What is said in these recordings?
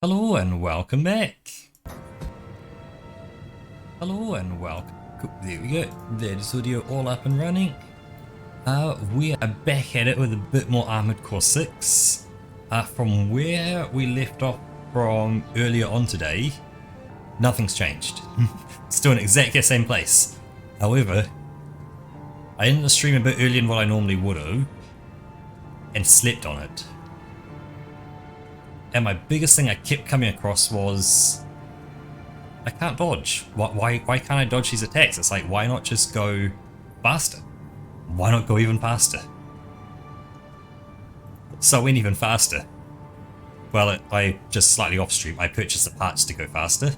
Hello and welcome back. Hello and welcome. Cool. There we go. There's video all up and running. We are back at it with a bit more Armored Core 6. From where we left off from earlier on today, nothing's changed. Still in exactly the same place. However, I ended the stream a bit earlier than what I normally would have, and slept on it. And my biggest thing I kept coming across was I can't dodge. Why can't I dodge these attacks? It's like, why not just go faster? Why not go even faster? So I went even faster. Well, I just slightly off stream, I purchased the parts to go faster.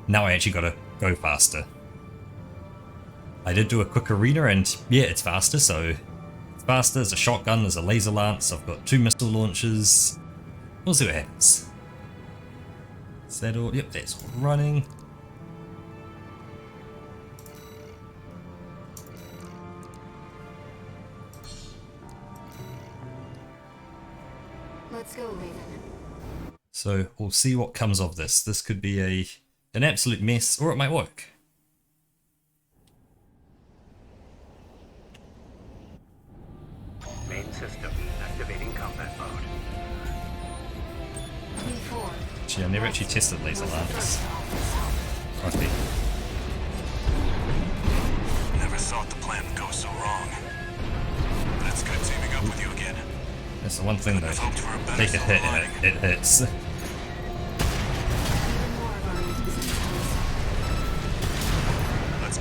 Now I actually gotta go faster. I did do a quick arena and yeah, it's faster, so it's faster. There's a shotgun, there's a laser lance, I've got 2 missile launchers. We'll see what happens. Is that all? Yep, that's all running. Let's go, Raven. So we'll see what comes of this. This could be an absolute mess, or it might work. Main system activating combat mode. Actually, I never actually tested laser lance. Okay. Never thought the plan would go so wrong. But it's good teaming up with you again. That's the one thing though. Take a hit, it hits. Let's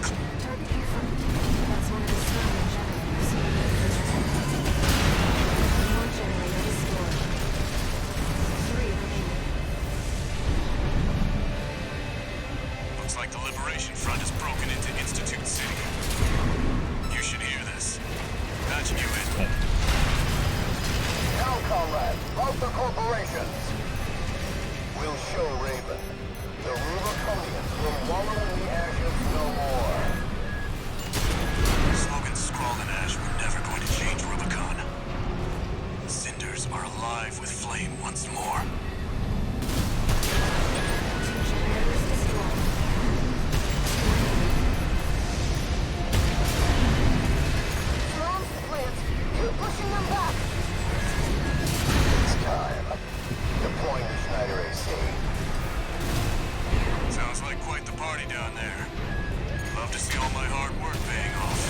Looks like the Liberation Front has broken into Institute City. You should hear this. Patching you in. Now, comrades, of the corporations, we'll show Raven. The Rubiconians will wallow in the ashes no more. Slogans scrawled in ash were never going to change Rubicon. Cinders are alive with flame once more. You're pushing them back. It's time. Deploying the Schneider AC. Sounds like quite the party down there. Love to see all my hard work paying off.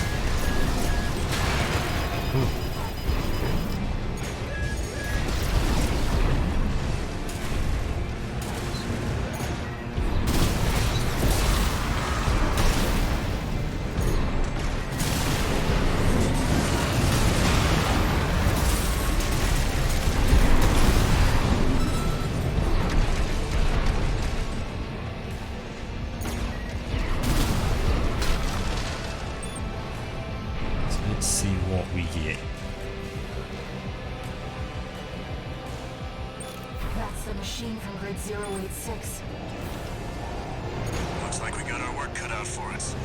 Let's see what we get. That's the machine from grid 086. Looks like we got our work cut out for us.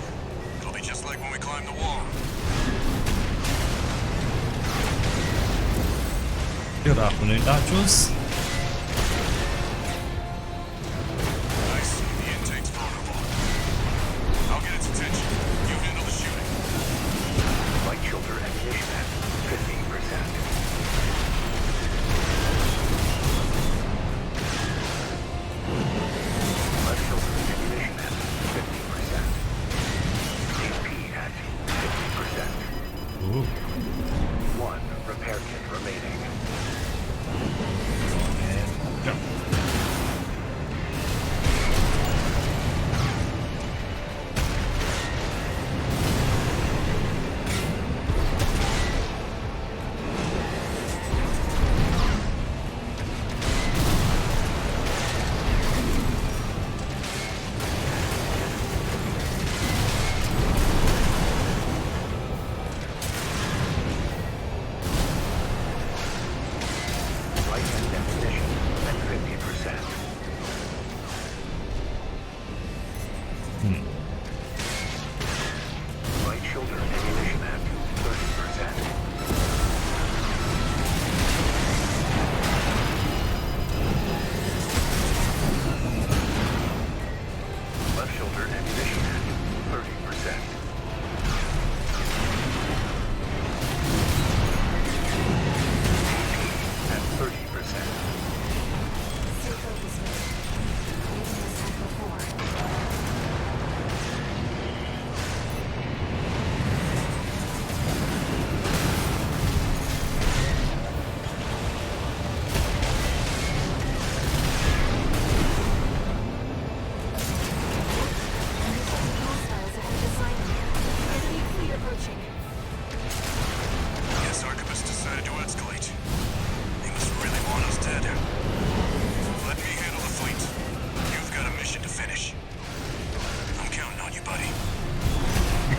It'll be just like when we climbed the wall. Good afternoon, Darkjaws. I see the intake's vulnerable. I'll get its attention. You handle the shooting. Light filter engagement at 15%. Light filter stimulation at 50%. HP at 50%. Ooh. 1 repair kit remaining.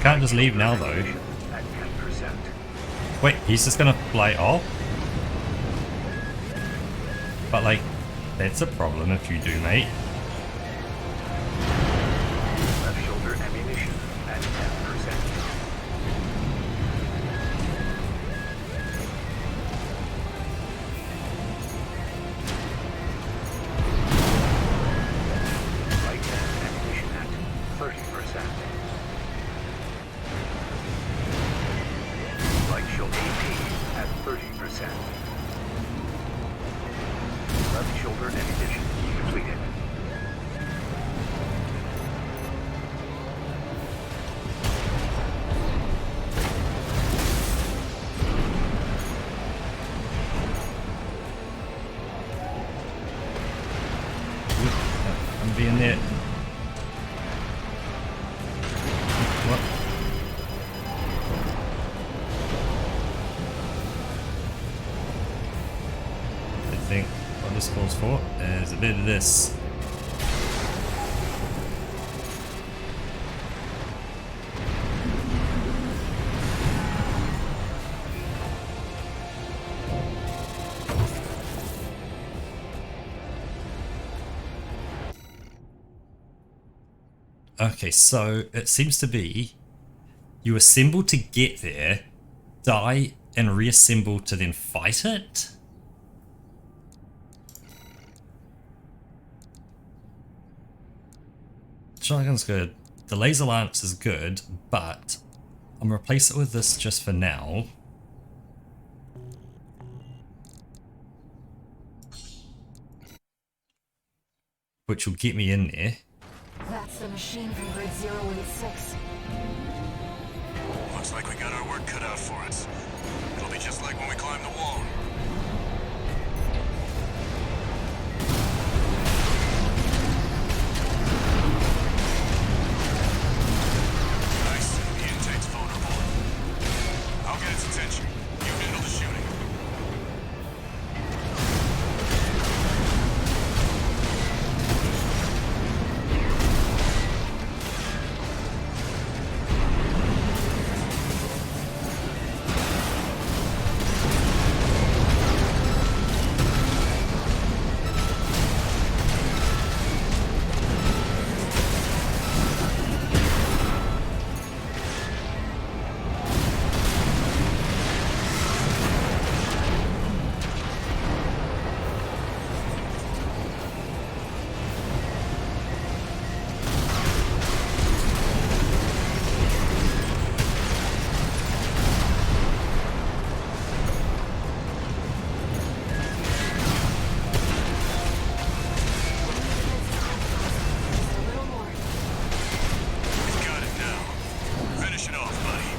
can't just leave now though. At 10%. Wait, he's just gonna fly off? But like, that's a problem if you do, mate. Left shoulder ammunition at 10%. Right hand ammunition at 30%. Right shoulder AP at 30%. Left shoulder ammunition completed. I'm being there. What? I think what this calls for is a bit of this. Okay, so it seems to be you assemble to get there, die, and reassemble to then fight it? Shotgun's good. The laser lance is good, but I'm gonna replace it with this just for now. Which will get me in there. That's the machine from grid 086. Looks like we got our work cut out for us. It'll be just like when we climbed the wall. Nice. The intake's vulnerable. I'll get its attention. You handle the shooting. Just a little more. You've got it now. Finish it off, buddy.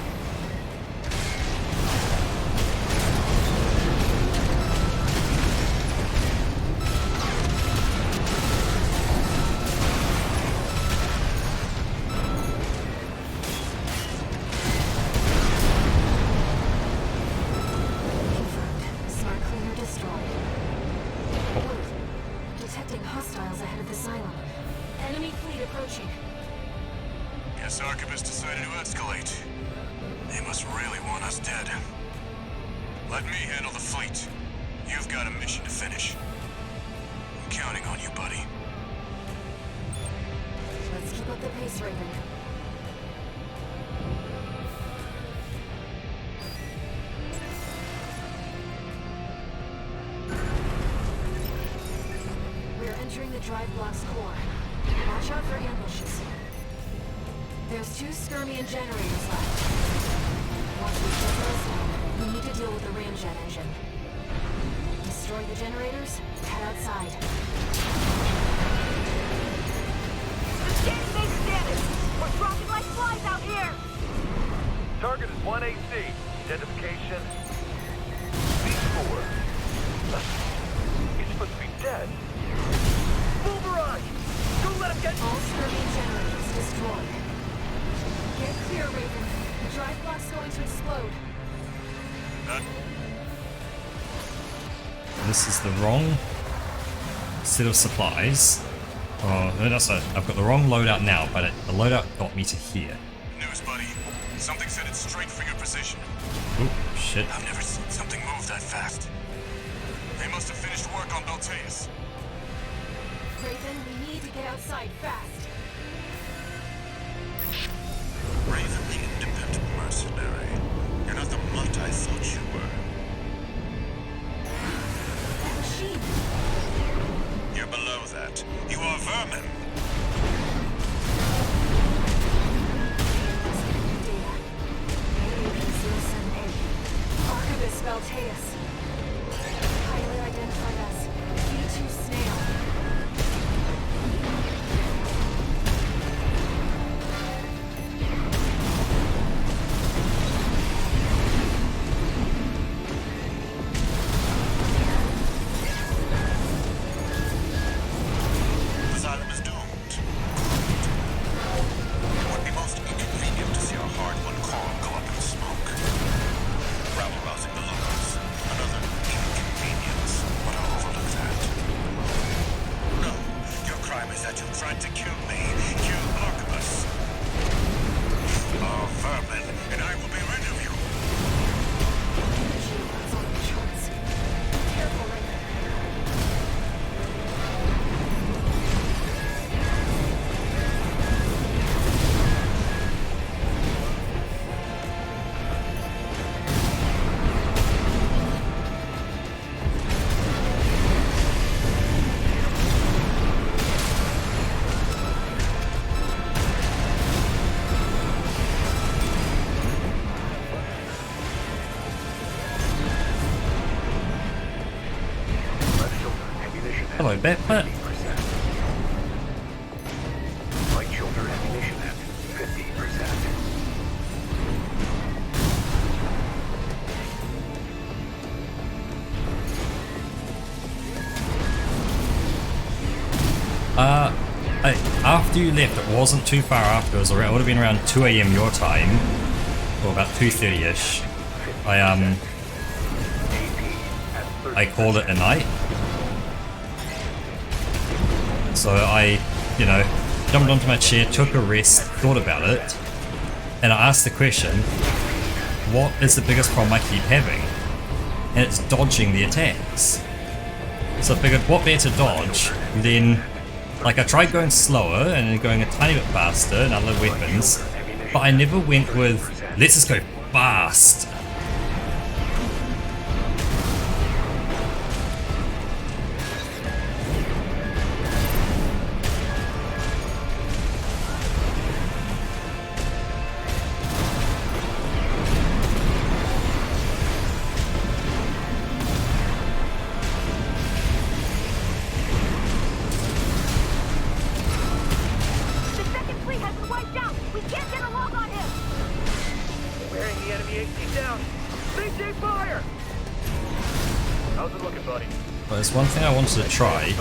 Confirmed. Smart cleaner destroyed. Detecting hostiles ahead of the silo. Enemy fleet approaching. Guess Archivist decided to escalate. They must really want us dead. Let me handle the fleet. You've got a mission to finish. I'm counting on you, buddy. Let's keep up the pace, Raven. We're entering the drive block's core. Watch out for ambushes. There's 2 skirmion generators left. Once we get those down, we need to deal with the ramjet engine. Destroy the generators, head outside. The scanning base scanned. We're dropping like flies out here. Target is 1AC. Identification. B4. He's supposed to be dead. Full barrage! Don't let him get... All skirmion generators destroyed. Get clear, Raven. The drive block's going to explode. This is the wrong set of supplies. Oh, no, that's a, I've got the wrong loadout now, but the loadout got me to here. News, buddy. Something's headed straight for your position. Oh, shit. I've never seen something move that fast. They must have finished work on Beltaeus. Raven, we need to get outside fast. Raven, the independent mercenary. You're not the mutt I thought you were. That machine. You're below that. You are vermin. Data. AP-078. Archivist Beltaeus. Pilot identified as V2 Snail. The Xylem is doomed. It would be most inconvenient to see our hard-won core go up in smoke. Rabble-rousing the locals. Another inconvenience, but I'll overlook that. No, your crime is that you tried to kill me. Kill Archibus. You are vermin, and I will be rid of you. Energy levels on the charts. Careful, Raven. Hello, Batman. Light shoulder ammunition at 50%. After you left, it wasn't too far after. It would have been around 2 AM your time, or about 2:30ish. I called it a night. So I, jumped onto my chair, took a rest, thought about it, and I asked the question, what is the biggest problem I keep having? And it's dodging the attacks. So I figured, what better to dodge than, I tried going slower and going a tiny bit faster and other weapons, but I never went with, let's just go fast. The second fleet has been wiped out. We can't get a log on him. Wearing the enemy AC down. CJ fire! How's it looking, buddy? But there's one thing I wanted to try,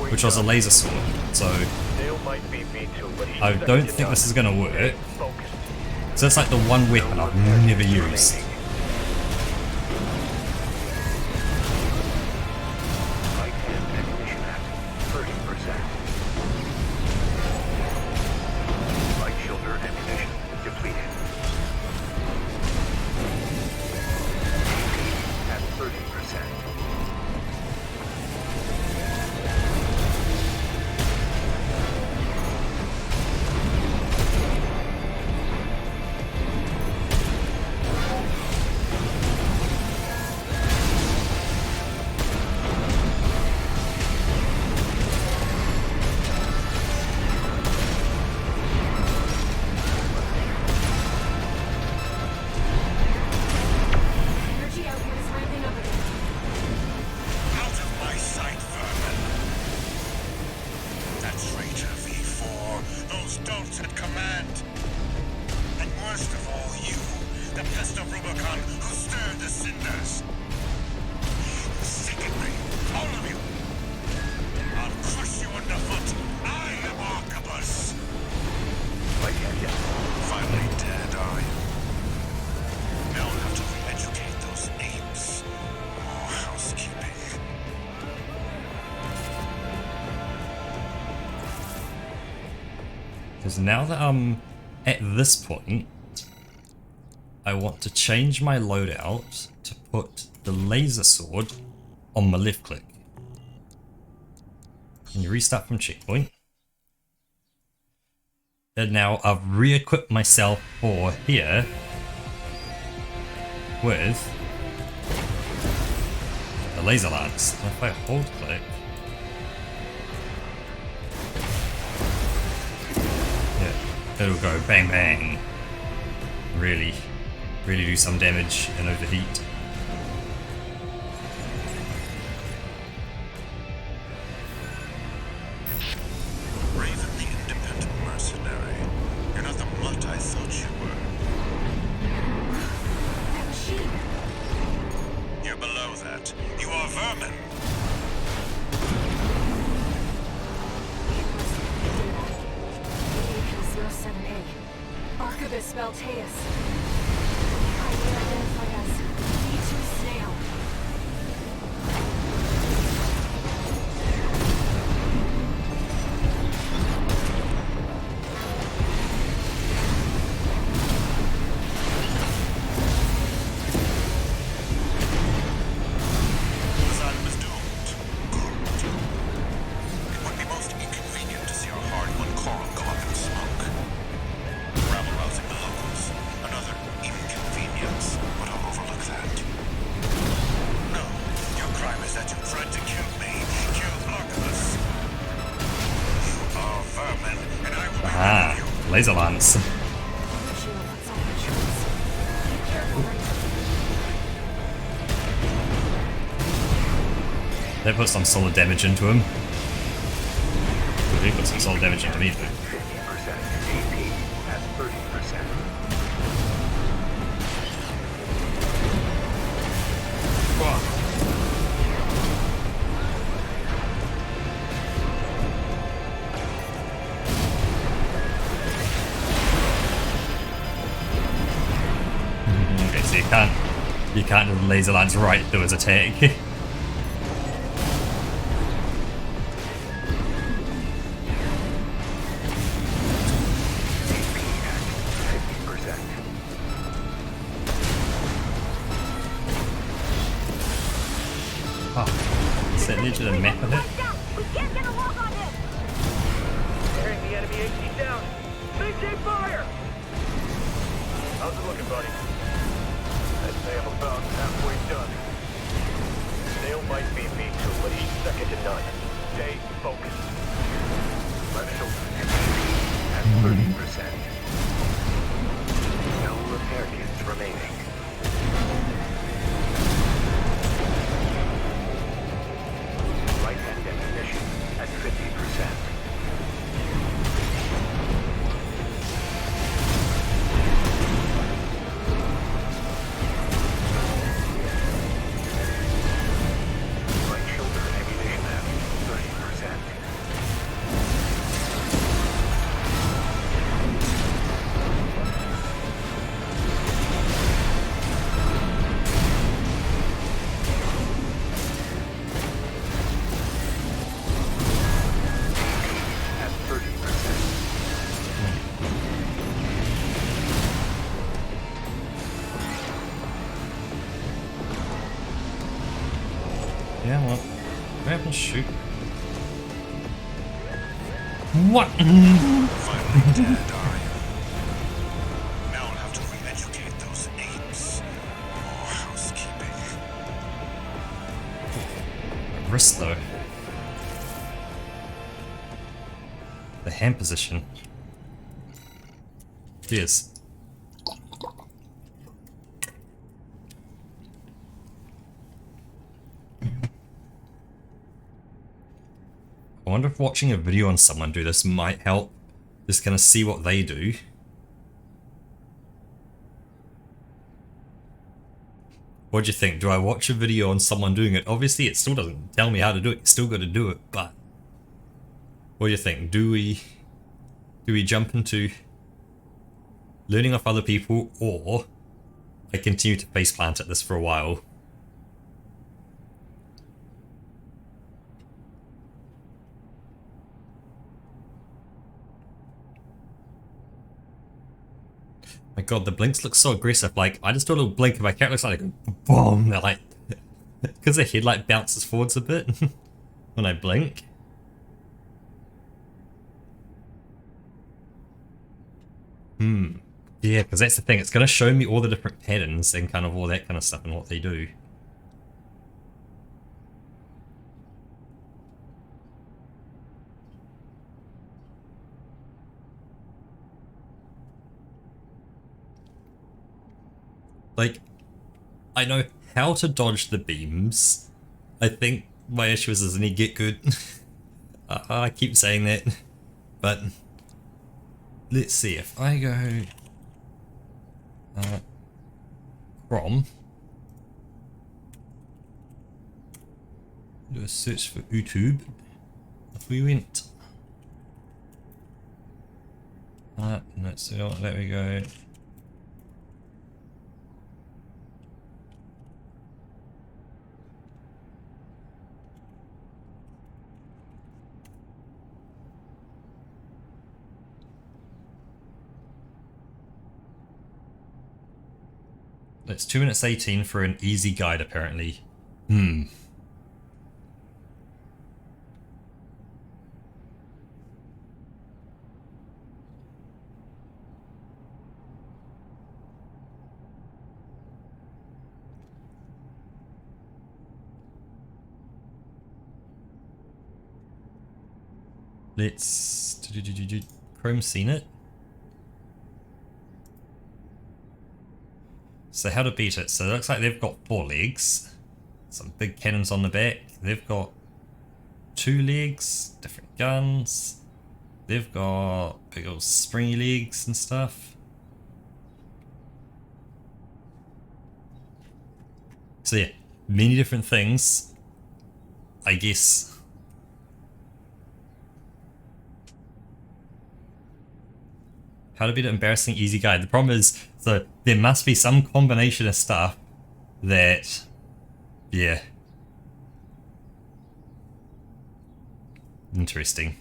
which was a laser sword, so Dale might be V2, but he's I don't think this is going to work. focused. So that's like the one weapon I've never used. Light hand ammunition at 30%. Light shoulder ammunition depleted. AP at 30%. Energy output is ramping up again. Out of my sight, vermin. That traitor V4, those dolts at command. And worst of all, you, the pest of Rubicon who stirred the cinders. You sicken me, all of you. I'll crush you underfoot. I am Archibus. Light hand down. Finally dead, are you? Now I'll have to re-educate those apes. More housekeeping. Because now that I'm at this point, I want to change my loadout to put the laser sword on my left click. Can you restart from checkpoint? And now I've re-equipped myself for here with the laser lance. And if I hold click, yeah, it'll go bang bang. Really do some damage and overheat. Raven the independent mercenary. You're not the mutt I thought you were. That machine. You're below that. You are vermin. AP-07A. Archivist Beltaeus. Highly identified as D2 Snail. Asylum is doomed. Good. It would be most inconvenient to see our hard-won coral go up in smoke. Rabble-rousing the locals. Another inconvenience, but I'll overlook that. No, your crime is that you tried to kill me. Kill Archivus. You are vermin, and I will be rid Ah, of you. laser lance. Shield, that's all my choice. Be careful, Raven. That put some solid damage into him. He put some solid damage into me though. 50%. AP at 30%. Okay, so you can't do the laser lance right through his attack. AP at 50%. Oh, is that literally the map of it? Watch out! We can't get a lock on him! Tearing the enemy AC down. Maintain fire! How's it looking, buddy? I'd say I'm about halfway done. Snail might beat me too, but he's second to none. Stay focused. Left shoulder AP at 30%. No repair kits remaining. Right hand ammunition at 50%. Right shoulder ammunition at 30%. At 30%. Yeah, well, grab and shoot. What? Finally dead, are you? Now I'll have to re-educate those apes. More housekeeping. Wrist though. The hand position. Cheers. I wonder if watching a video on someone do this might help. Just gonna see what they do. What do you think? Do I watch a video on someone doing it? Obviously, it still doesn't tell me how to do it. You still got to do it, but what do you think? Do we jump into learning off other people, or I continue to faceplant at this for a while? My god, the blinks look so aggressive. Like, I just do a little blink and my character looks like boom. They're like, because the head like bounces forwards a bit when I blink. Yeah, because that's the thing. It's going to show me all the different patterns and kind of all that kind of stuff and what they do. Like, I know how to dodge the beams. I think my issue is doesn't he get good? I keep saying that. But let's see if I go from do a search for YouTube. If we went no, so there we go. It's 2 minutes 18 for an easy guide, apparently. Let's... Chrome seen it? So how to beat it. So it looks like they've got 4 legs. Some big cannons on the back. They've got 2 legs, different guns. They've got big old springy legs and stuff. So yeah, many different things. I guess. How to beat an embarrassing easy guide. The problem is, so there must be some combination of stuff that, yeah. Interesting.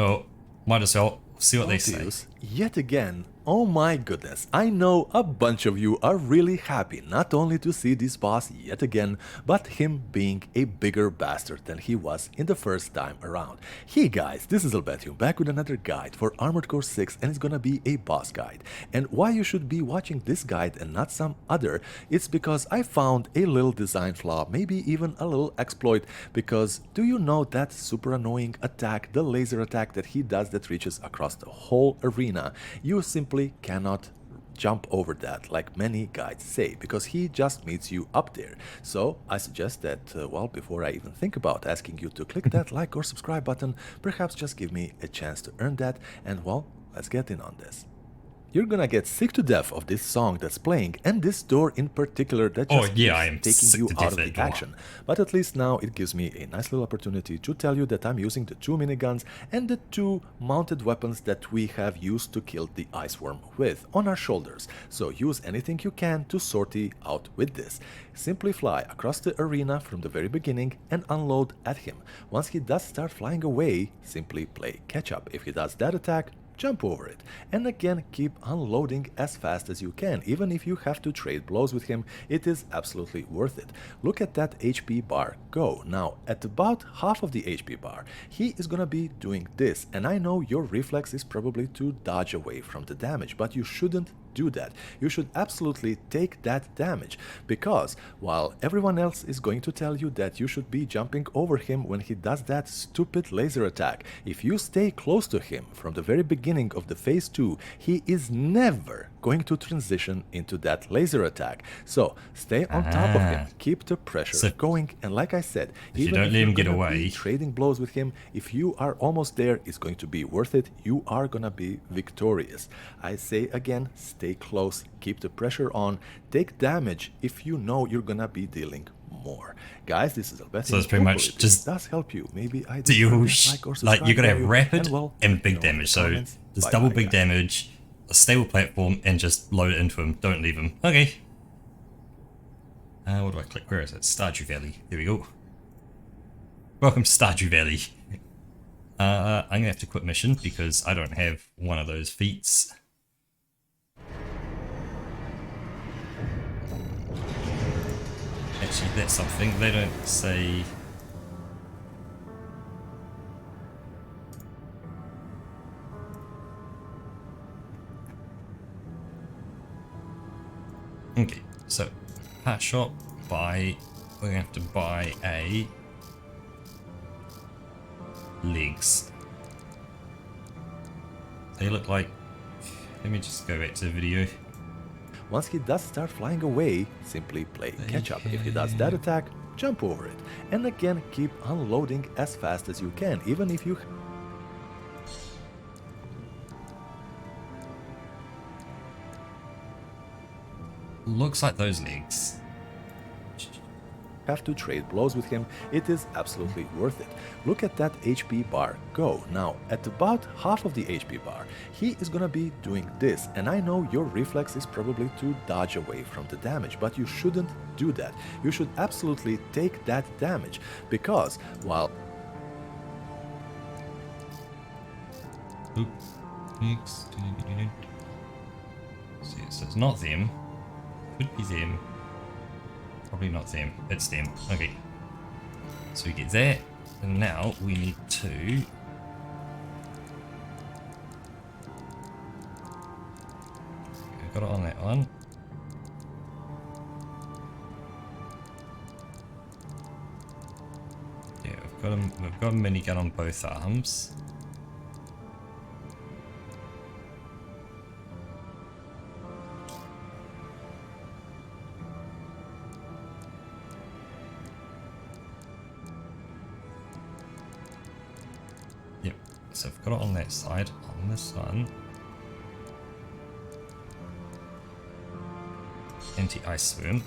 Oh, might as well see what they say. Yet again, oh my goodness, I know a bunch of you are really happy not only to see this boss yet again, but him being a bigger bastard than he was in the first time around. Hey guys, this is Albetium back with another guide for Armored Core 6, and it's gonna be a boss guide. And why you should be watching this guide and not some other, it's because I found a little design flaw, maybe even a little exploit, because do you know that super annoying attack, the laser attack that he does that reaches across the whole arena? You simply cannot jump over that like many guides say, because he just meets you up there. So I suggest that, well, before I even think about asking you to click that like or subscribe button, perhaps just give me a chance to earn that, and well, let's get in on this. You're gonna get sick to death of this song that's playing, and this door in particular that just keeps taking you out of the action. But at least now it gives me a nice little opportunity to tell you that I'm using the 2 miniguns and the 2 mounted weapons that we have used to kill the ice worm with on our shoulders. So use anything you can to sortie out with this. Simply fly across the arena from the very beginning and unload at him. Once he does start flying away, simply play catch up. If he does that attack, jump over it, and again keep unloading as fast as you can. Even if you have to trade blows with him, it is absolutely worth it. Look at that HP bar go. Now at about half of the HP bar he is gonna be doing this, and I know your reflex is probably to dodge away from the damage, but you shouldn't do that. You should absolutely take that damage, because while everyone else is going to tell you that you should be jumping over him when he does that stupid laser attack, if you stay close to him from the very beginning of the phase 2, he is never going to transition into that laser attack. So stay on top of him, keep the pressure going, and like I said, if you don't let him get away, trading blows with him, if you are almost there, it's going to be worth it. You are gonna be victorious. I say again, stay close, keep the pressure on, take damage if you know you're gonna be dealing more. Guys, this is Albetium. So it's pretty much just does help you. Maybe I do you like you're gonna have rapid and big damage. So just double big damage, a stable platform, and just load it into him. Don't leave him. Okay. What do I click? Where is it? Stardew Valley. There we go. Welcome to Stardew Valley. I'm gonna have to quit mission because I don't have one of those feats. Actually, that's something. They don't say... Okay, so hat shop, buy. We're gonna have to buy a legs. They look like. Let me just go back to the video. Once he does start flying away, simply play catch up. If he does that attack, jump over it. And again, keep unloading as fast as you can, even if you Looks like those legs. have to trade blows with him, it is absolutely worth it. Look at that HP bar go. Now, at about half of the HP bar, he is gonna be doing this, and I know your reflex is probably to dodge away from the damage, but you shouldn't do that. You should absolutely take that damage, because while Oop. Legs. See, so it's not them. Could be them. Probably not them. It's them. Okay. So we get that. And now we need to... Got it on that one. Yeah, we've got a minigun on both arms. Yep, so I've got it on that side. On this one, anti-ice swim.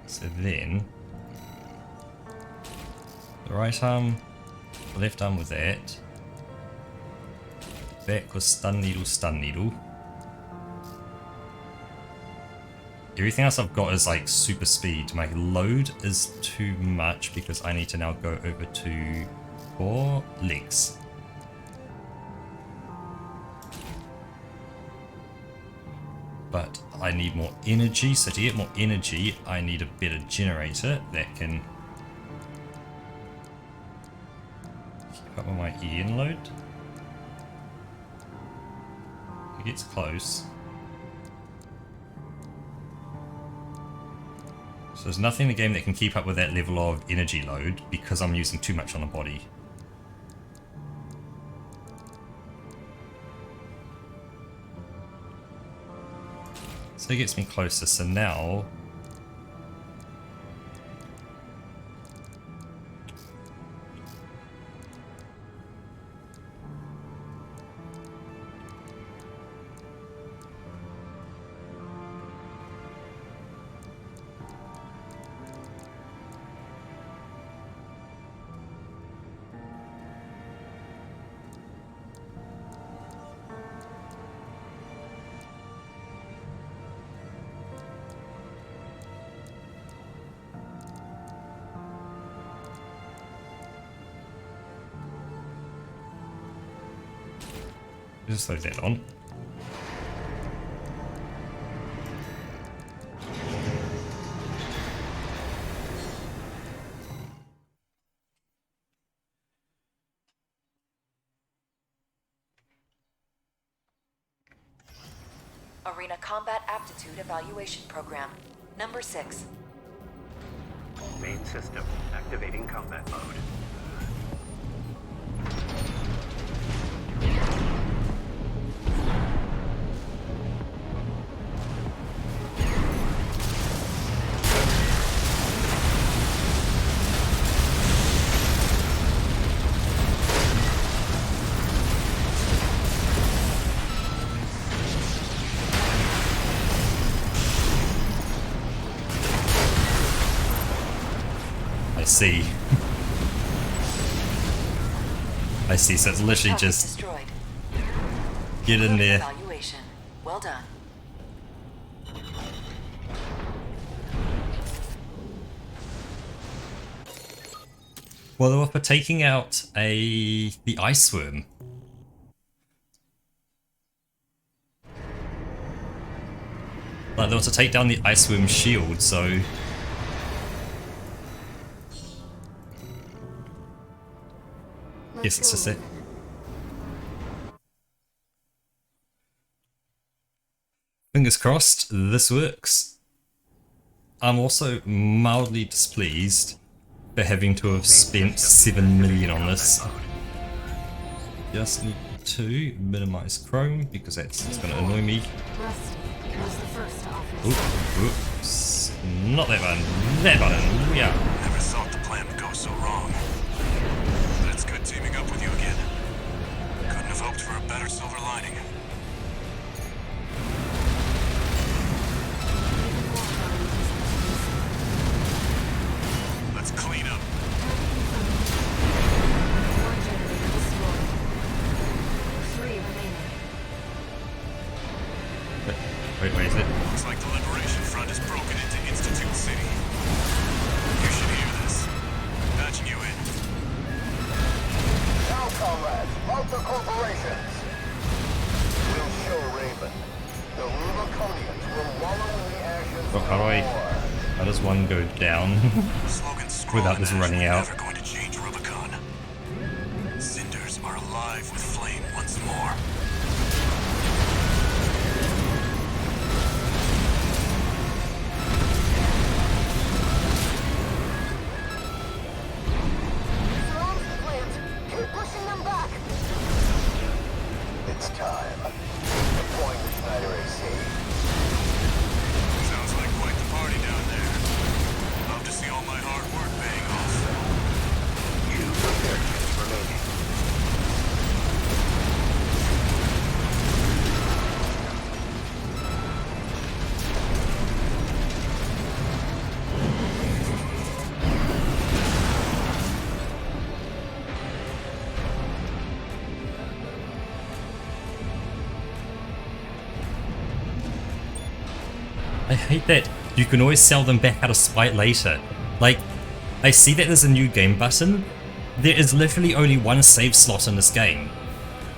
So then, the right arm, the left arm with that. Back was stun needle, stun needle. Everything else I've got is like super speed. My load is too much because I need to now go over to 4 legs. But I need more energy, so to get more energy I need a better generator that can keep up with my EN load. It gets close. So there's nothing in the game that can keep up with that level of energy load because I'm using too much on the body. So it gets me closer, so now... Just leave that on. Arena Combat Aptitude Evaluation Program. Number 6. Main system activating combat mode. I see. I see, so it's literally Target just destroyed. get in there. Evaluation. Well done. Well, they were for taking out the ice worm. Like, they were to take down the Iceworm shield, so... Yes, it's just it. Fingers crossed, this works. I'm also mildly displeased for having to have spent 7 million on this. Just need to minimize Chrome because that's going to annoy me. Rusty was the first to offer. Oops. Not that button. That button. Yeah. Never thought the plan would go so wrong. But it's good teaming up with you again. Couldn't have hoped for a better silver lining. Let's clean up. One generator destroyed. 3 remaining. Wait, is it? Looks like the Liberation Front is broken into Institute City. You should hear this. Patching you in. Now, comrades, out the corporations. We'll show Raven. The Rubiconians will wallow in the ashes Oh, how do I... no more. How does one go down? Slogans Without this running out. Never going to change Rubicon. Cinders are alive with flame once more. Surround the plant. Keep pushing them back. It's time. Deploying the Schneider AC. Sounds like quite the party down there. Love to see all my hard work paying off. You prepare kits remaining. I hate that you can always sell them back out of spite later. Like, I see that there's a new game button. There is literally only one save slot in this game.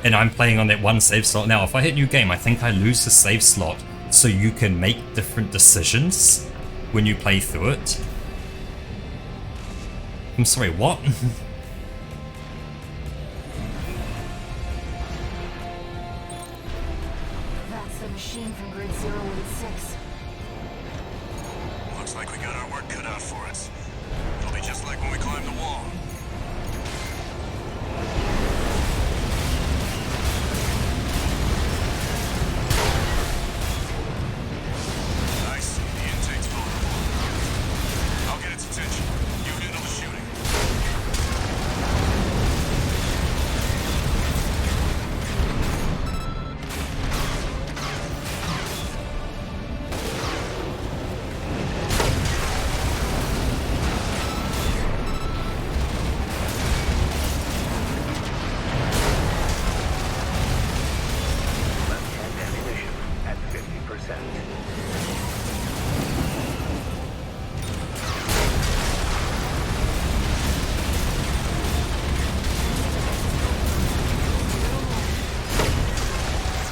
And I'm playing on that one save slot now. If I hit new game, I think I lose the save slot so you can make different decisions when you play through it. I'm sorry, what? That's the machine from Grid 086. Looks like we got our work cut out for us. It'll be just like when we climbed the wall. I see. The intake's vulnerable. I'll get its attention. You handle the shooting. Left-hand ammunition at 50%.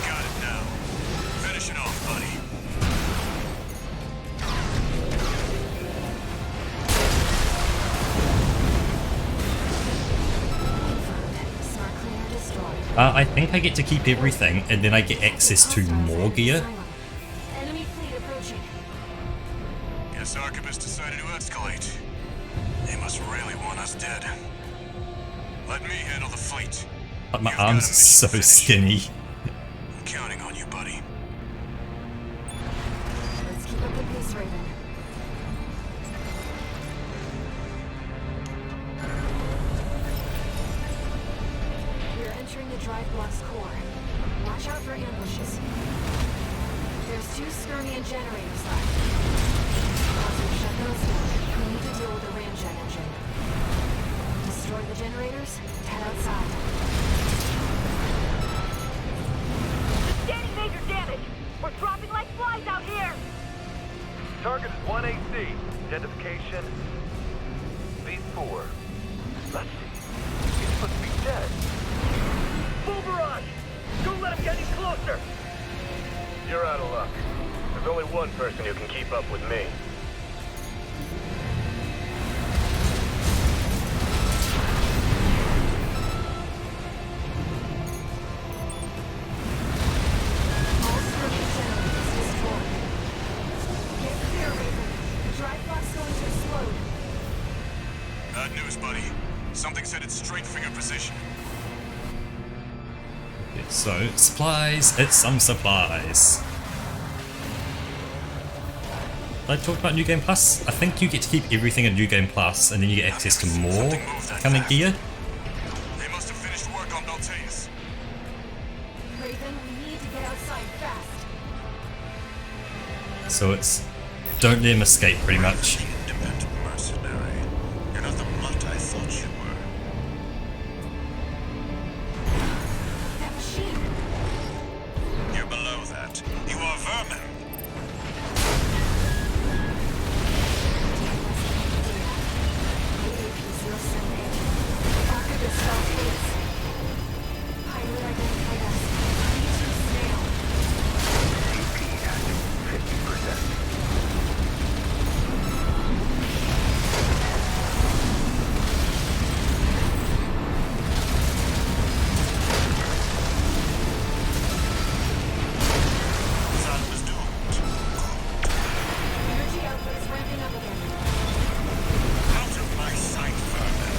Got it now. Finish it off, buddy. Smart cleaner destroyed. I think I get to keep everything and then I get access to more gear. Enemy fleet approaching. Guess Archibus decided to escalate. They must really want us dead. Let me handle the fleet. But my You've got arms a are mission so to finish. skinny. I'm counting on you, buddy. Let's keep up the pace, Raven. We're entering the drive block's core. Watch out for ambushes. There's 2 Skirmian generators left. Once we shut those down, we need to deal with the ramjet engine. Destroy the generators, head outside. Sustaining major damage. We're dropping like flies out here. Target is 1AC. Identification B4. Let's see. He's supposed to be dead. Full barrage! Don't let him get any closer! You're out of luck. There's only only one person who can keep up with me. All skirmish generators destroyed. Get clear, Raven. The drive block's going to explode. Bad news, buddy. Something's headed straight for your position. So, supplies, it's some supplies. Did I talk about New Game Plus? I think you get to keep everything in New Game Plus and then you get access to more kind of gear. They must have finished work on Balteus. Raven, we need to get outside fast. So it's, don't let him escape pretty much. Independent mercenary. You're not the mutt I thought you were. That machine. You're below that. You are vermin. Archivist felt his. Pilot identified us. B2 snail. CP at 50%. That was doomed. Energy output is ramping up again. Out of my sight, vermin.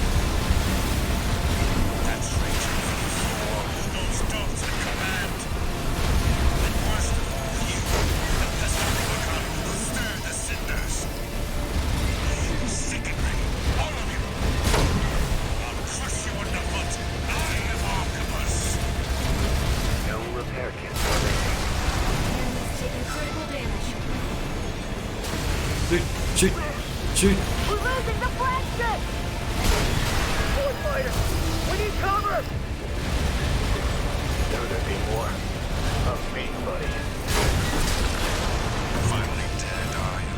That's Rachel those dogs in command. And worst of all, you, the pest of Rubicon, who stir the cinders. You sicken me, all of you. I'll crush you underfoot. I am Archibus. No repair kits remaining. Enemy's taking critical damage. Shoot, shoot. We're losing the flagship! Forward fighter! We need cover! There would be more of me, buddy. Finally dead, are you?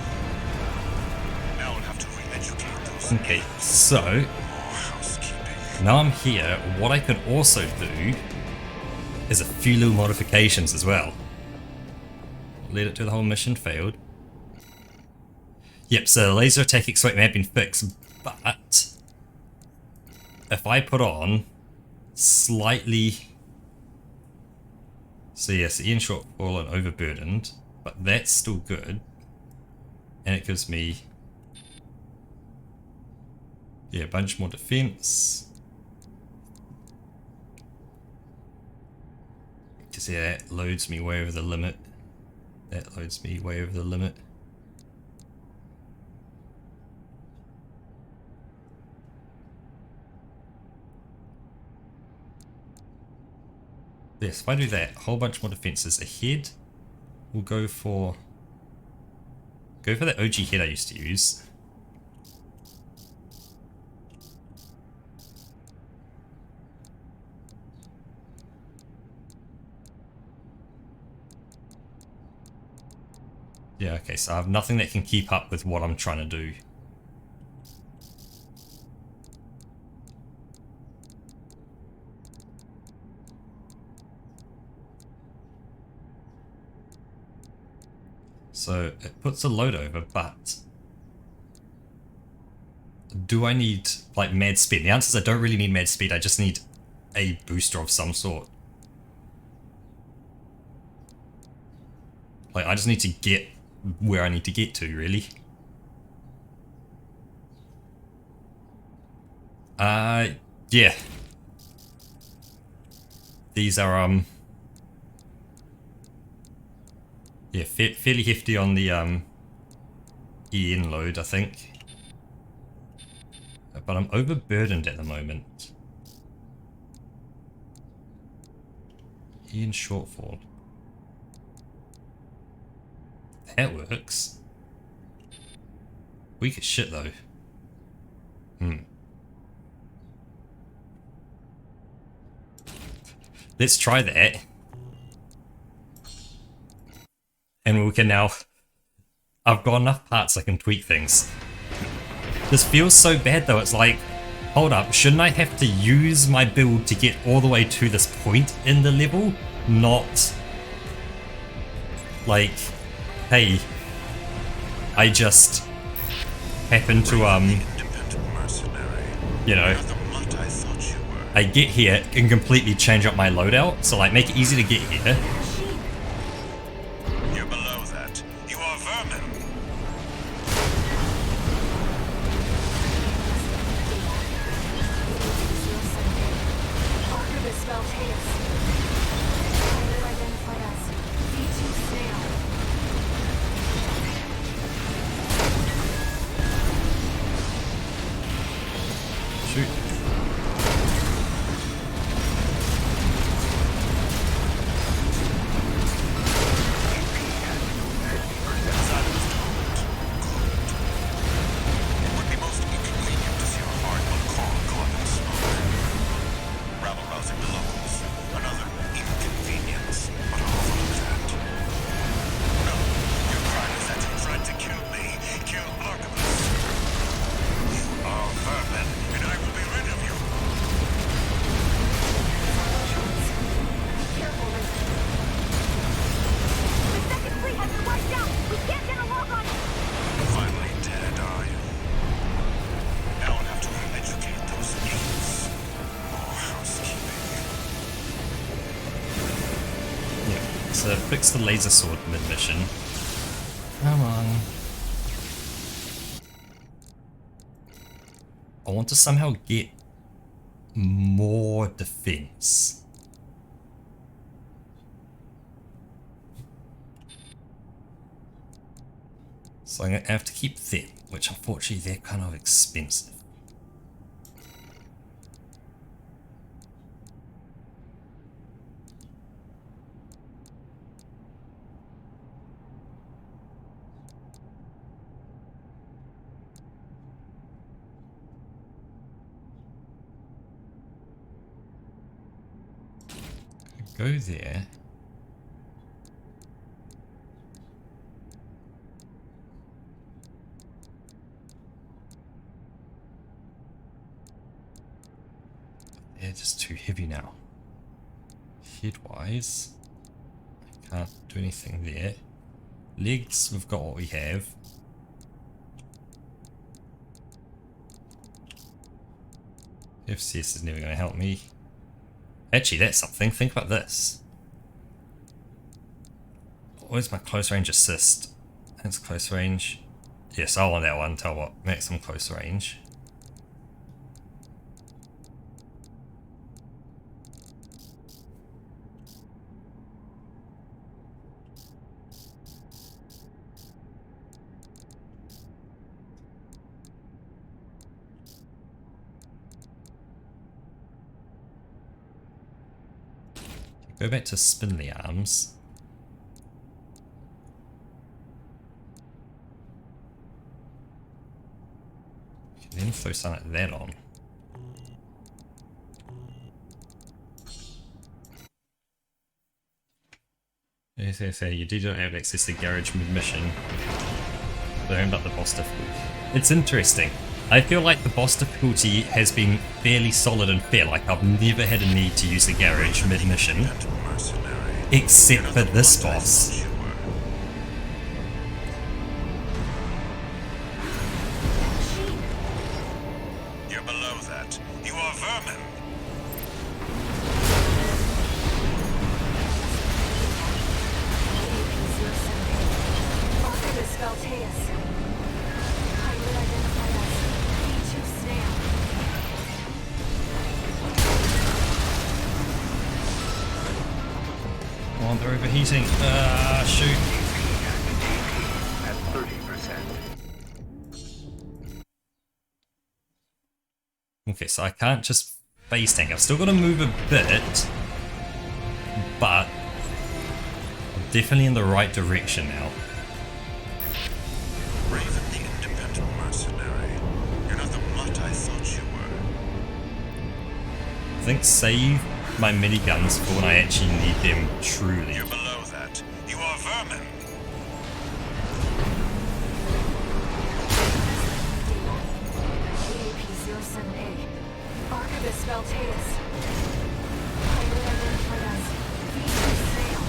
Now we'll have to re-educate those Okay, so more housekeeping. now I'm here. What I could also do is a few little modifications as well. Led it to the whole mission failed. Yep, so the laser attack exploit may have been fixed, but if I put on slightly, so yes, Ian shortfall and overburdened, but that's still good, and it gives me a bunch more defense. To see that loads me way over the limit. That loads me way over the limit. Yes, if I do that, a whole bunch more defenses ahead. We'll go for that OG head I used to use. Yeah, okay, so I have nothing that can keep up with what I'm trying to do. So it puts a load over, but do I need like mad speed? The answer is I don't really need mad speed, I just need a booster of some sort. Like I just need to get where I need to get to, really. Yeah. These are yeah, fairly hefty on the EN load, I think. But I'm overburdened at the moment. EN shortfall. That works. Weak as shit though. Let's try that. And we can now... I've got enough parts I can tweak things. This feels so bad though, it's like, hold up, shouldn't I have to use my build to get all the way to this point in the level? Not... like... hey, I just happen to, Independent mercenary. you know, You're the mutt I thought you were. I get here and completely change up my loadout, so like make it easy to get here. Machine. You're below that. You are vermin. Archivist Valteus. Pilot identified as V2 Snail. Shoot. It would be most inconvenient to see our hard macaw caught in smoke. Rabble-rousing the locals. Another inconvenience. But I'll overlook that. No, your crime is that you tried to kill me. Kill Archibus. You are vermin, and I will be rid of you. Careful, Rick. The second fleet has been wiped out! We can't get a lock on it! Finally dead, are you? Now I'll have to re-educate those apes. More housekeeping. Yeah, so fix the laser sword mid-mission. Come on. I want to somehow get more defense. So I'm going to have to keep them, which unfortunately they're kind of expensive. Go there. They're just too heavy now. Head-wise, I can't do anything there. Legs, we've got what we have. FCS is never going to help me. Actually, that's something. Think about this. Where's my close range assist? That's close range. Yes, I want that one. Tell what, maximum close range. Go back to spindly arms. You can then throw something like that on. Yes, you do not have access to garage mid-mission. Learned up the boss difficulty. It's interesting. I feel like the boss difficulty has been fairly solid and fair, like I've never had a need to use the garage mid-mission. Except for this boss. You're below that. You are vermin. Archivist Valteus. Pilot identified as V2 Snail. Come on, they're overheating. Ah, shoot. At 30%. Okay, so I can't just face tank. I've still got to move a bit, but I'm definitely in the right direction now. Raven the independent mercenary. You're not the mutt I thought you were. I think save my miniguns for when I actually need them truly. You're below that. You are vermin. AAP-07A. Archivist Valteus. Pilot identified as V2 Snail.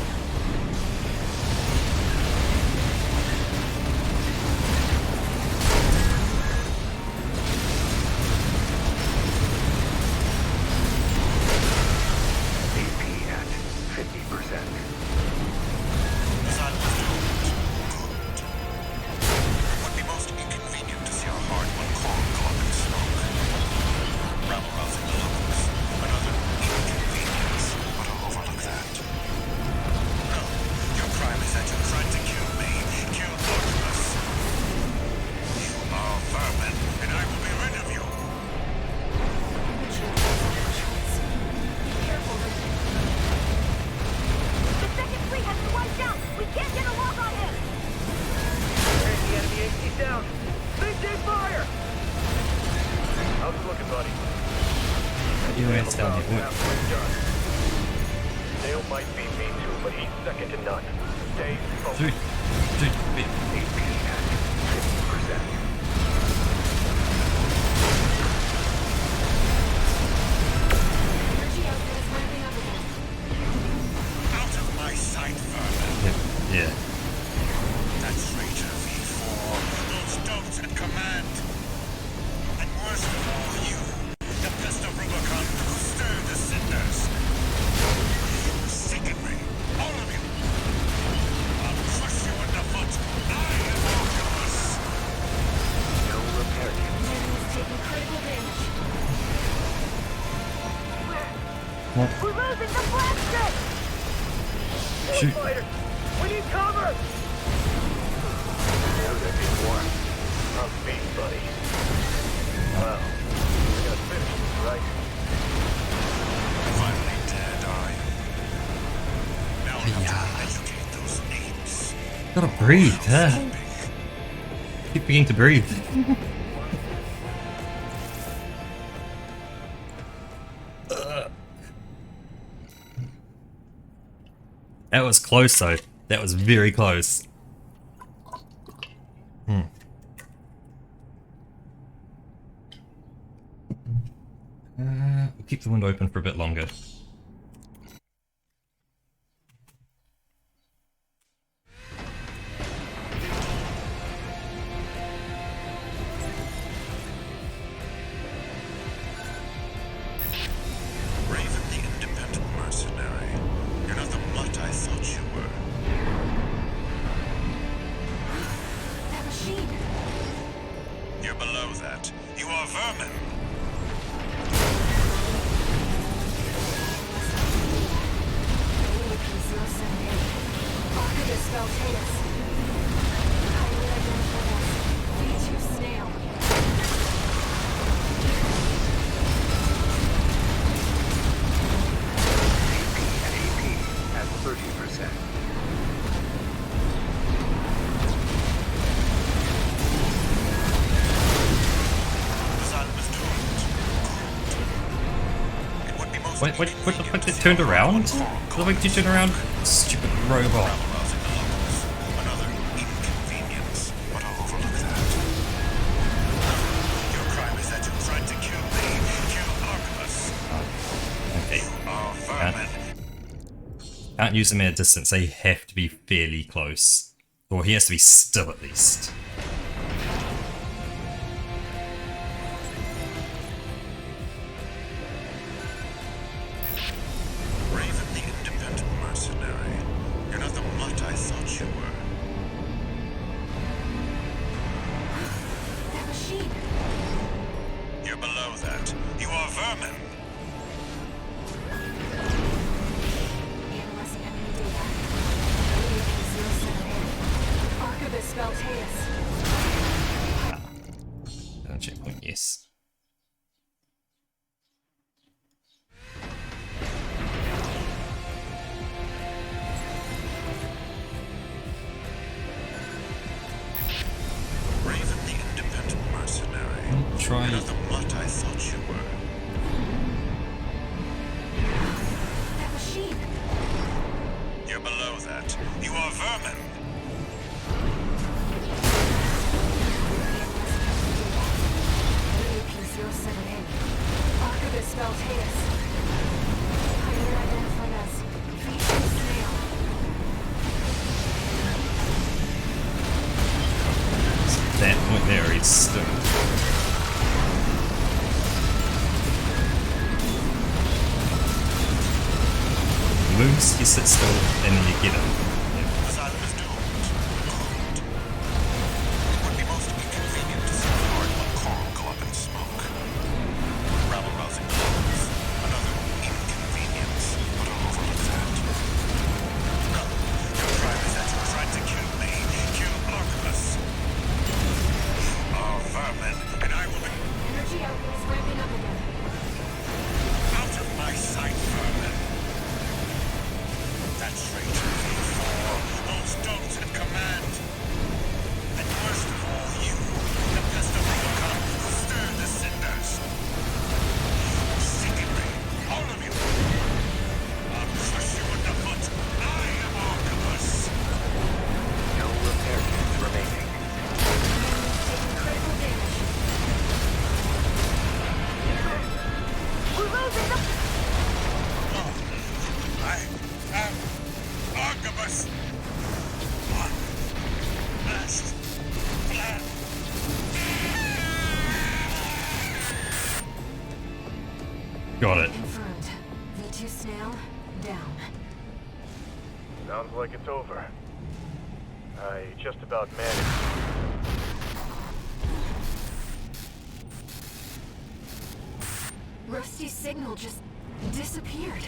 buddy. You went down About here. halfway done. Dale might beat me too, but he's second to none. Stay Dude, focused. dude, AP at 50%. Energy output is ramping up again. Out of my sight, vermin. yeah. That traitor V4. Those dogs at command. And worst of all, you. The pest of Rubicon who stir the cinders. You sicken me. All of you. I'll crush you underfoot. I am Artemis. No repair kit. The enemy is taking critical damage. We're losing the blaster! Shoot. Fighter! We need cover! There's a big one. I'm beat, buddy. Well, we're gonna finish this, right? Finally dead, are you? Now I have to educate those apes. Gotta breathe, huh? Keep beginning to breathe. That was close though. That was very close. We'll keep the window open for a bit longer. Raven the independent mercenary. You're not the mutt I thought you were. That machine. You're below that. You are vermin. Archivist Veltatus. Highly identified as V2 Snail. AP at 30%. Asylum is doomed. It would be most What the fuck? It turned around? What the fuck did you turn around? Stupid robot. rousing the locals. Another inconvenience, but I'll overlook that. Your crime is that you tried to kill me. Kill Artemis. Okay. Oh, vermin. Can't use them at a distance, they have to be fairly close. Or he has to be still at least. Raven the independent mercenary. You're not the mutt I thought you were. That machine. You're below that. You are vermin. Analyzing enemy data. AP-078. Archivist Veltatus. Checkpoint, yes. Raven the independent mercenary. Try. You're not the mutt I thought you were. That machine. You're below that. You are vermin. AP-078. Archivist Veltatus. Highly identified as V2 Snail. That point there, he's still. He moves, he sits still, and then you get him. Asylum is doomed. Doomed. It would be most inconvenient to see the hard one coral go up in smoke. Rabble-rousing clothes. Another inconvenience, but I'll overlook that. No, your crime is that you tried to kill me. Kill Artemis. You are vermin, and I will be Energy output is ramping up again. out of my sight, vermin. That traitor V4. Got it. Confirmed. V2 snail, down. Sounds like it's over. I just about managed. Rusty's signal just disappeared.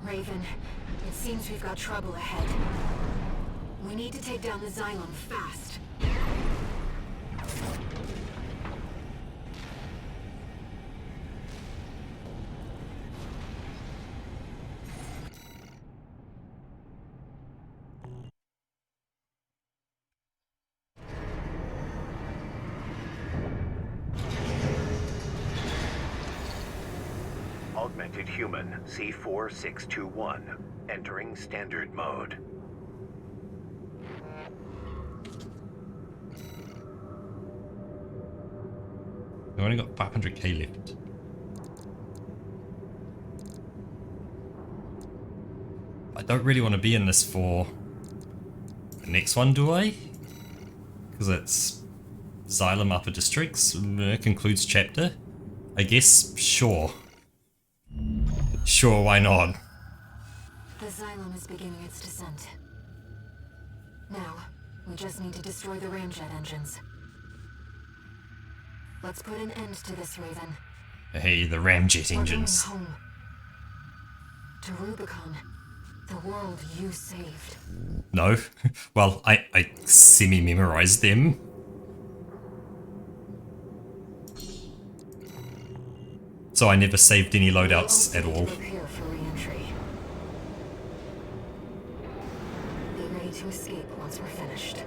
Raven, it seems we've got trouble ahead. We need to take down the Xylem fast. Augmented Human C4621, entering standard mode. We've only got 500k left. I don't really want to be in this for the next one, do I? Because it's Xylem Upper Districts, concludes chapter. I guess, sure. Sure, why not? The Xylem is beginning its descent. Now, we just need to destroy the ramjet engines. Let's put an end to this, Raven. Hey, the ramjet engines. We're going home. To Rubicon. The world you saved. No. Well, I semi-memorized them. So I never saved any loadouts at all. Prepare for re-entry. Be ready to escape once we're finished.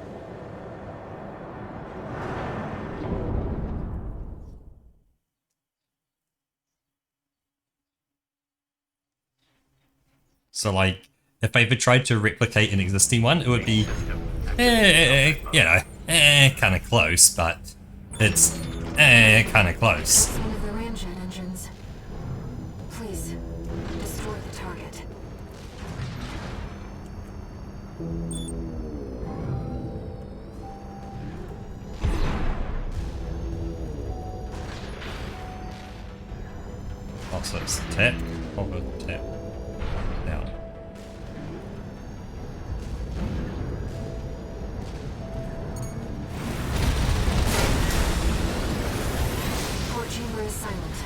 So like, if I ever tried to replicate an existing one, it would be, you know, kind of close, but it's kind of close. One of the ramjet engines. Please, destroy the target. Also, it's tap, hover, tap, down. Port chamber is silent.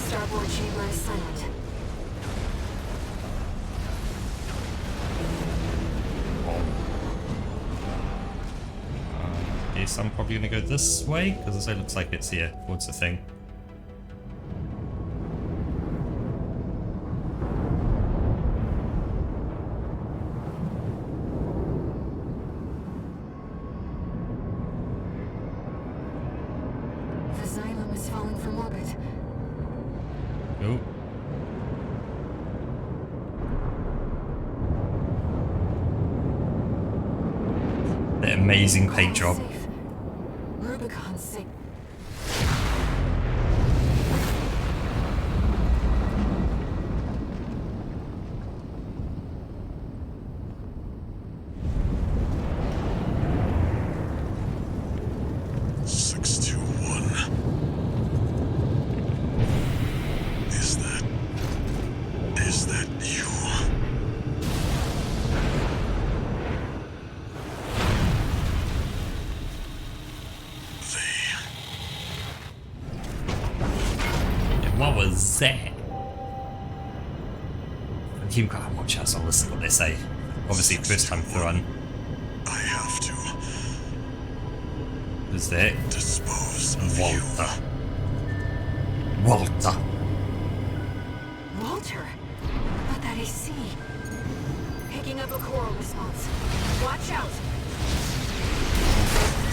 Starboard chamber is silent. Guess I'm probably gonna go this way, because it looks like it's here, towards the thing. The Xylem is falling from orbit. Oh. The amazing paint job. Safe. Rubicon's safe. Is that you? What was that? You gotta watch us and listen to what they say. Obviously, first time through run. I have to Is that dispose of you. Walter? Walter? But that AC. Picking up a coral response. Watch out!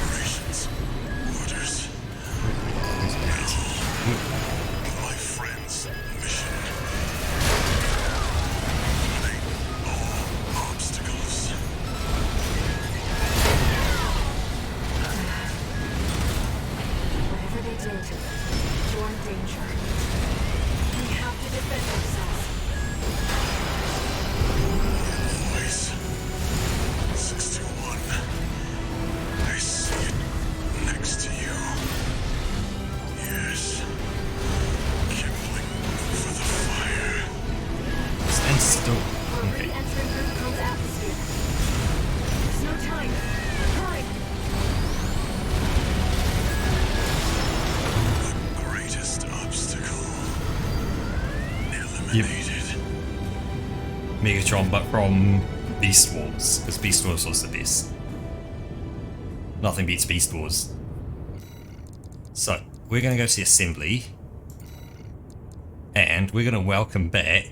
Operations. Orders. My friend's mission. Eliminate all obstacles. Whatever they did, you're in danger. eliminated. Megatron, but from Beast Wars, because Beast Wars was the best. Nothing beats Beast Wars. So, we're going to go to the assembly, and we're going to welcome back,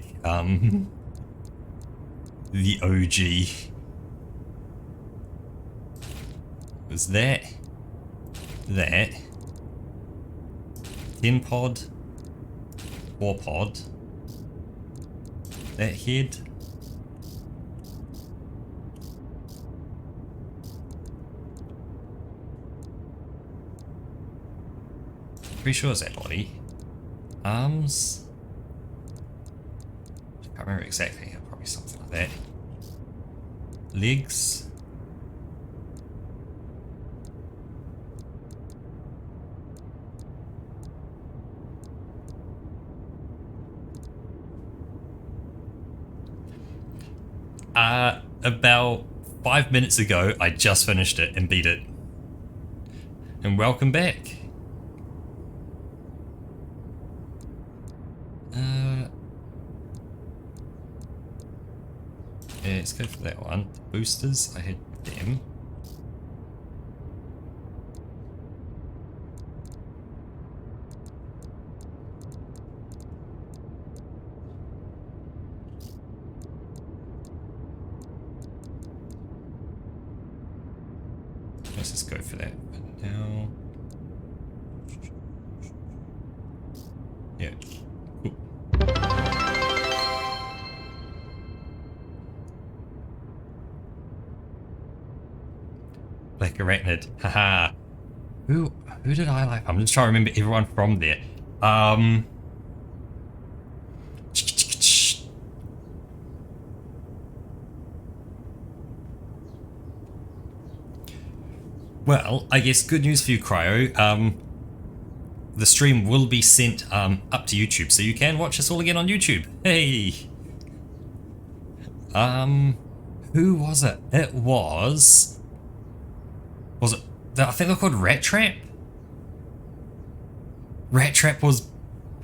the OG. Was that 10 pod, 4 pod, that head. Pretty sure it's that body. Arms. I can't remember exactly. Probably something like that. Legs. About 5 minutes ago, I just finished it and beat it. And welcome back. Yeah, let's go for that one. The boosters, I had them. Let's just go for that for now. Yeah. Cool. Black Arachnid. Haha. Who did I like? I'm just trying to remember everyone from there. Well, I guess good news for you, Cryo. The stream will be sent up to YouTube, so you can watch us all again on YouTube. Hey! Who was it? It was... Was it... I think they're called Rat Trap? Rat Trap was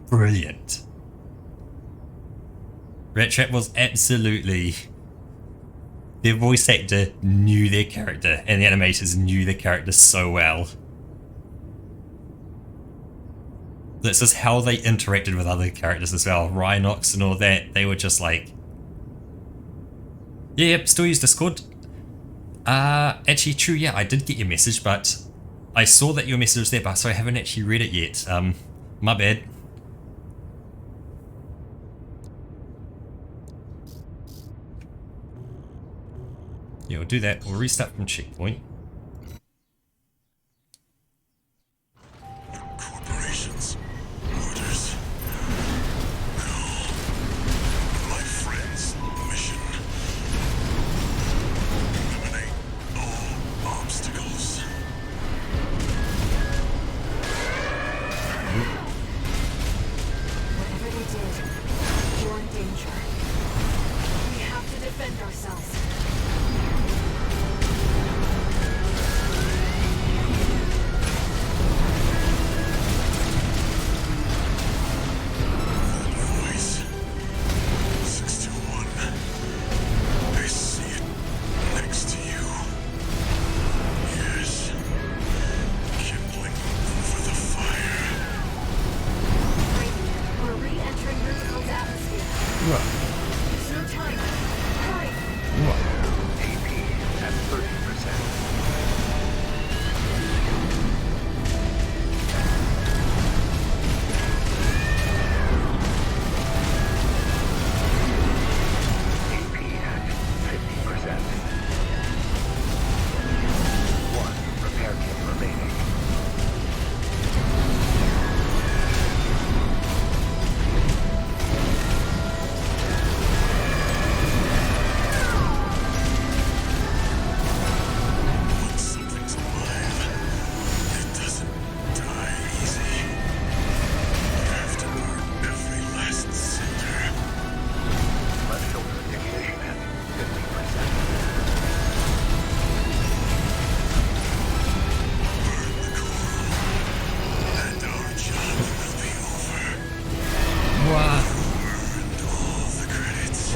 brilliant. Rat Trap was absolutely... Their voice actor knew their character, and the animators knew their character so well. This is how they interacted with other characters as well. Rhinox and all that, they were just like... Yeah, yep, still use Discord. Actually, true, yeah, I did get your message, but I saw that your message was there, but so I haven't actually read it yet. My bad. Yeah, we'll do that. We'll restart from checkpoint. Corporations. Murders. No. My friend's mission. Eliminate all obstacles. Whatever they did, you're in danger. We have to defend ourselves. Voice. 621. I see it next to you. Yes. Kindling over the fire.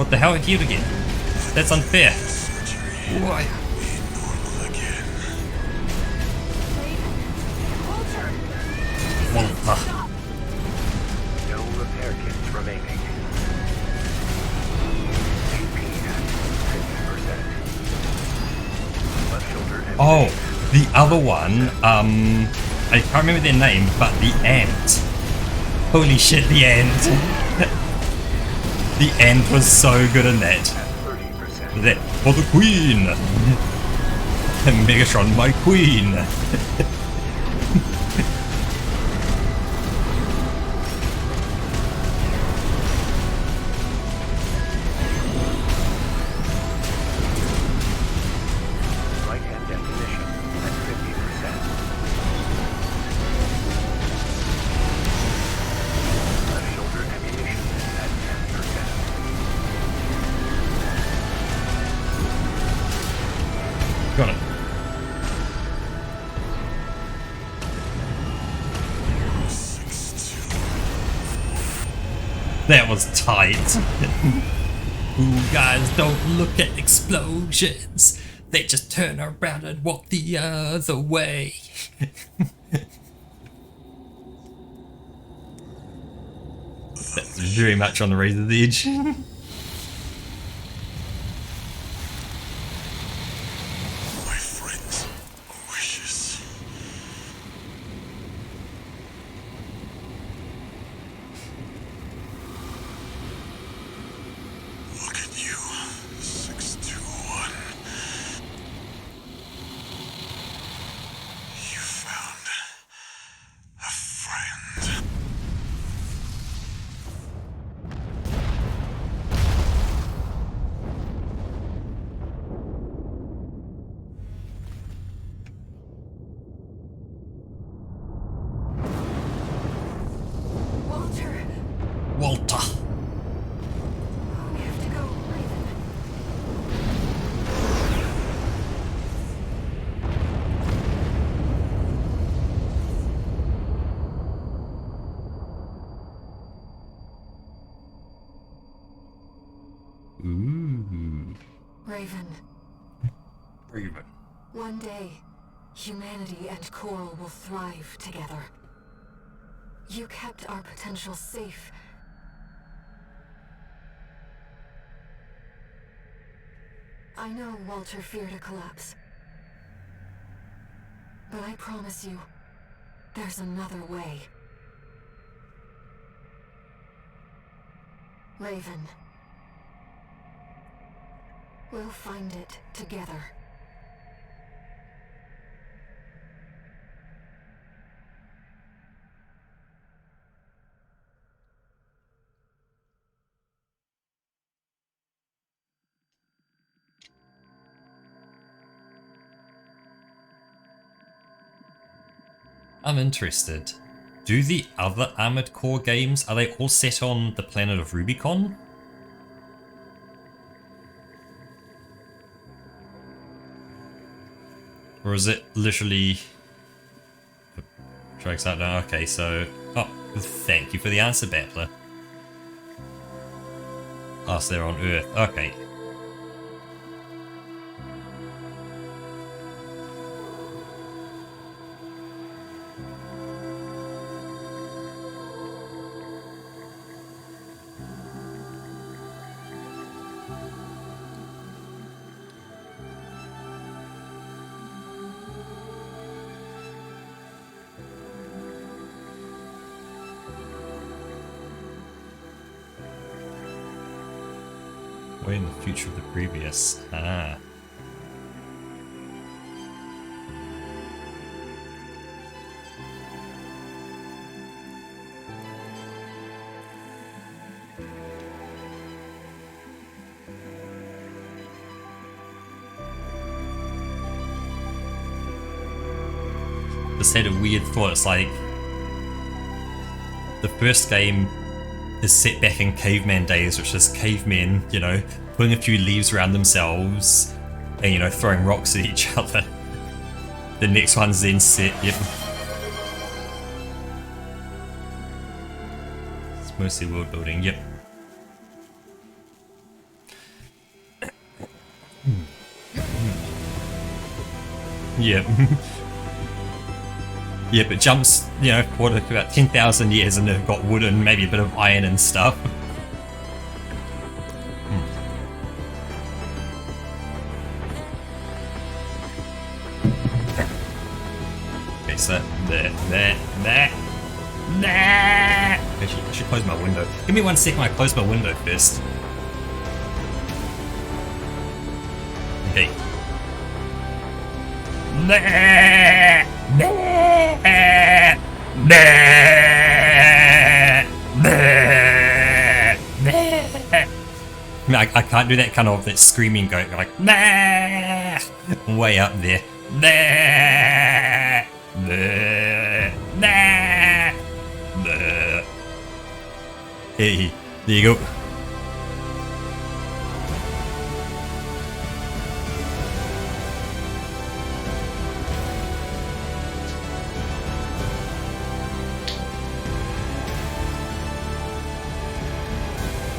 What the hell? It healed again. That's unfair. Why? Walter. No repair kits remaining. AP at 50%. Left shoulder empty. Oh, the other one, I can't remember their name, but the ant. Holy shit, the ant. The ant was so good in that. 30%. That for the queen. Megatron, my queen. Right hand definition at 50%. Left shoulder ammunition at 10%. Got it. That was tight. Ooh, guys, don't look at explosions. They just turn around and walk the other way. That's very much on the razor's edge. My friend's wishes. Look at you, 621. You found a friend. Walter, Walter. we have to go, Raven. Ooh. Raven, Raven. one day, humanity and Coral will thrive together. You kept our potential safe. I know Walter feared a collapse. But I promise you, there's another way. Raven. We'll find it together. I'm interested. Do the other Armored Core games, are they all set on the planet of Rubicon? Or is it literally... Strikes out now, okay, so... Oh, thank you for the answer, Battler. Oh, so they're on Earth, okay. Way in the future of the previous. Ah. Just had a weird thought, it's like the first game is set back in caveman days, which is cavemen, you know, putting a few leaves around themselves and, you know, throwing rocks at each other. The next one's then set, yep. It's mostly world building, yep. Yeah. Yeah, but jumps, you know, for about 10,000 years and they've got wood and maybe a bit of iron and stuff. Okay, so there. Actually, I should close my window. Give me 1 second, I close my window first. Okay. I can't do that kind of that screaming goat like way up there. Hey, there you go.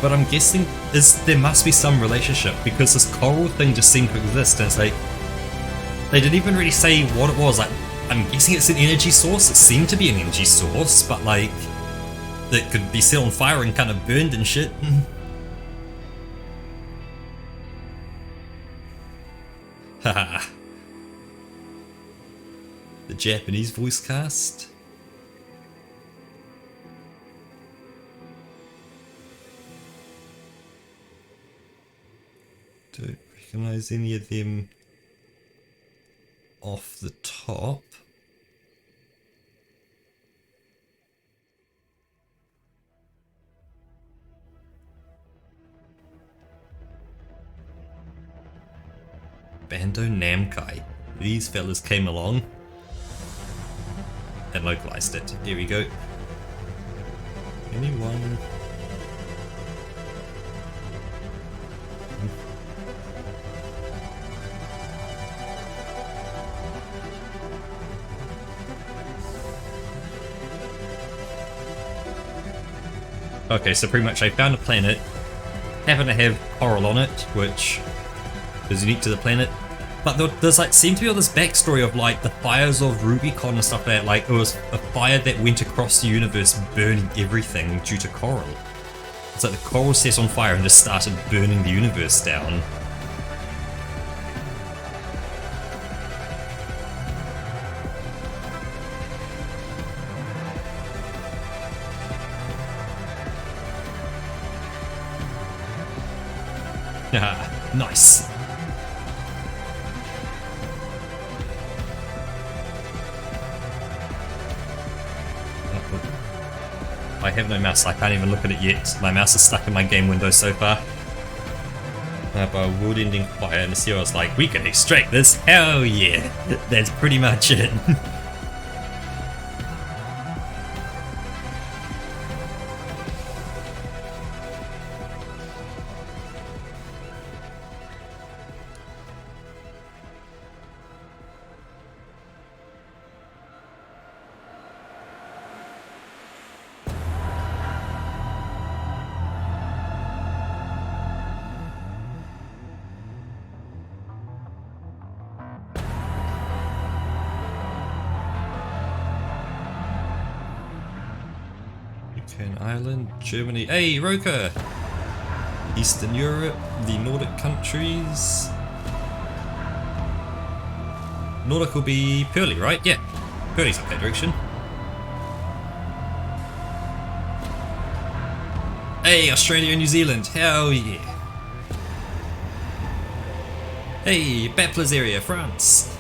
But I'm guessing there must be some relationship because this coral thing just seemed to exist and it's like they didn't even really say what it was. Like I'm guessing it's an energy source. It seemed to be an energy source, but like that could be set on fire and kind of burned and shit. Haha. The Japanese voice cast. Don't recognize any of them off the top. Bando Namkai. These fellas came along and localized it. Here we go. Anyone? Okay, so pretty much I found a planet, happened to have coral on it, which is unique to the planet. But there's like seemed to be all this backstory of like the fires of Rubicon and stuff like it was a fire that went across the universe burning everything due to coral. It's like the coral set on fire and just started burning the universe down. Nice. I have no mouse, I can't even look at it yet. My mouse is stuck in my game window so far. But a wood ending fire, and the I was like, we can extract this, hell yeah! That's pretty much it. Ireland, Germany. Hey, Roka! Eastern Europe, the Nordic countries. Nordic will be Pearly, right? Yeah. Pearly's up that direction. Hey, Australia and New Zealand. Hell yeah. Hey, Baplas area, France.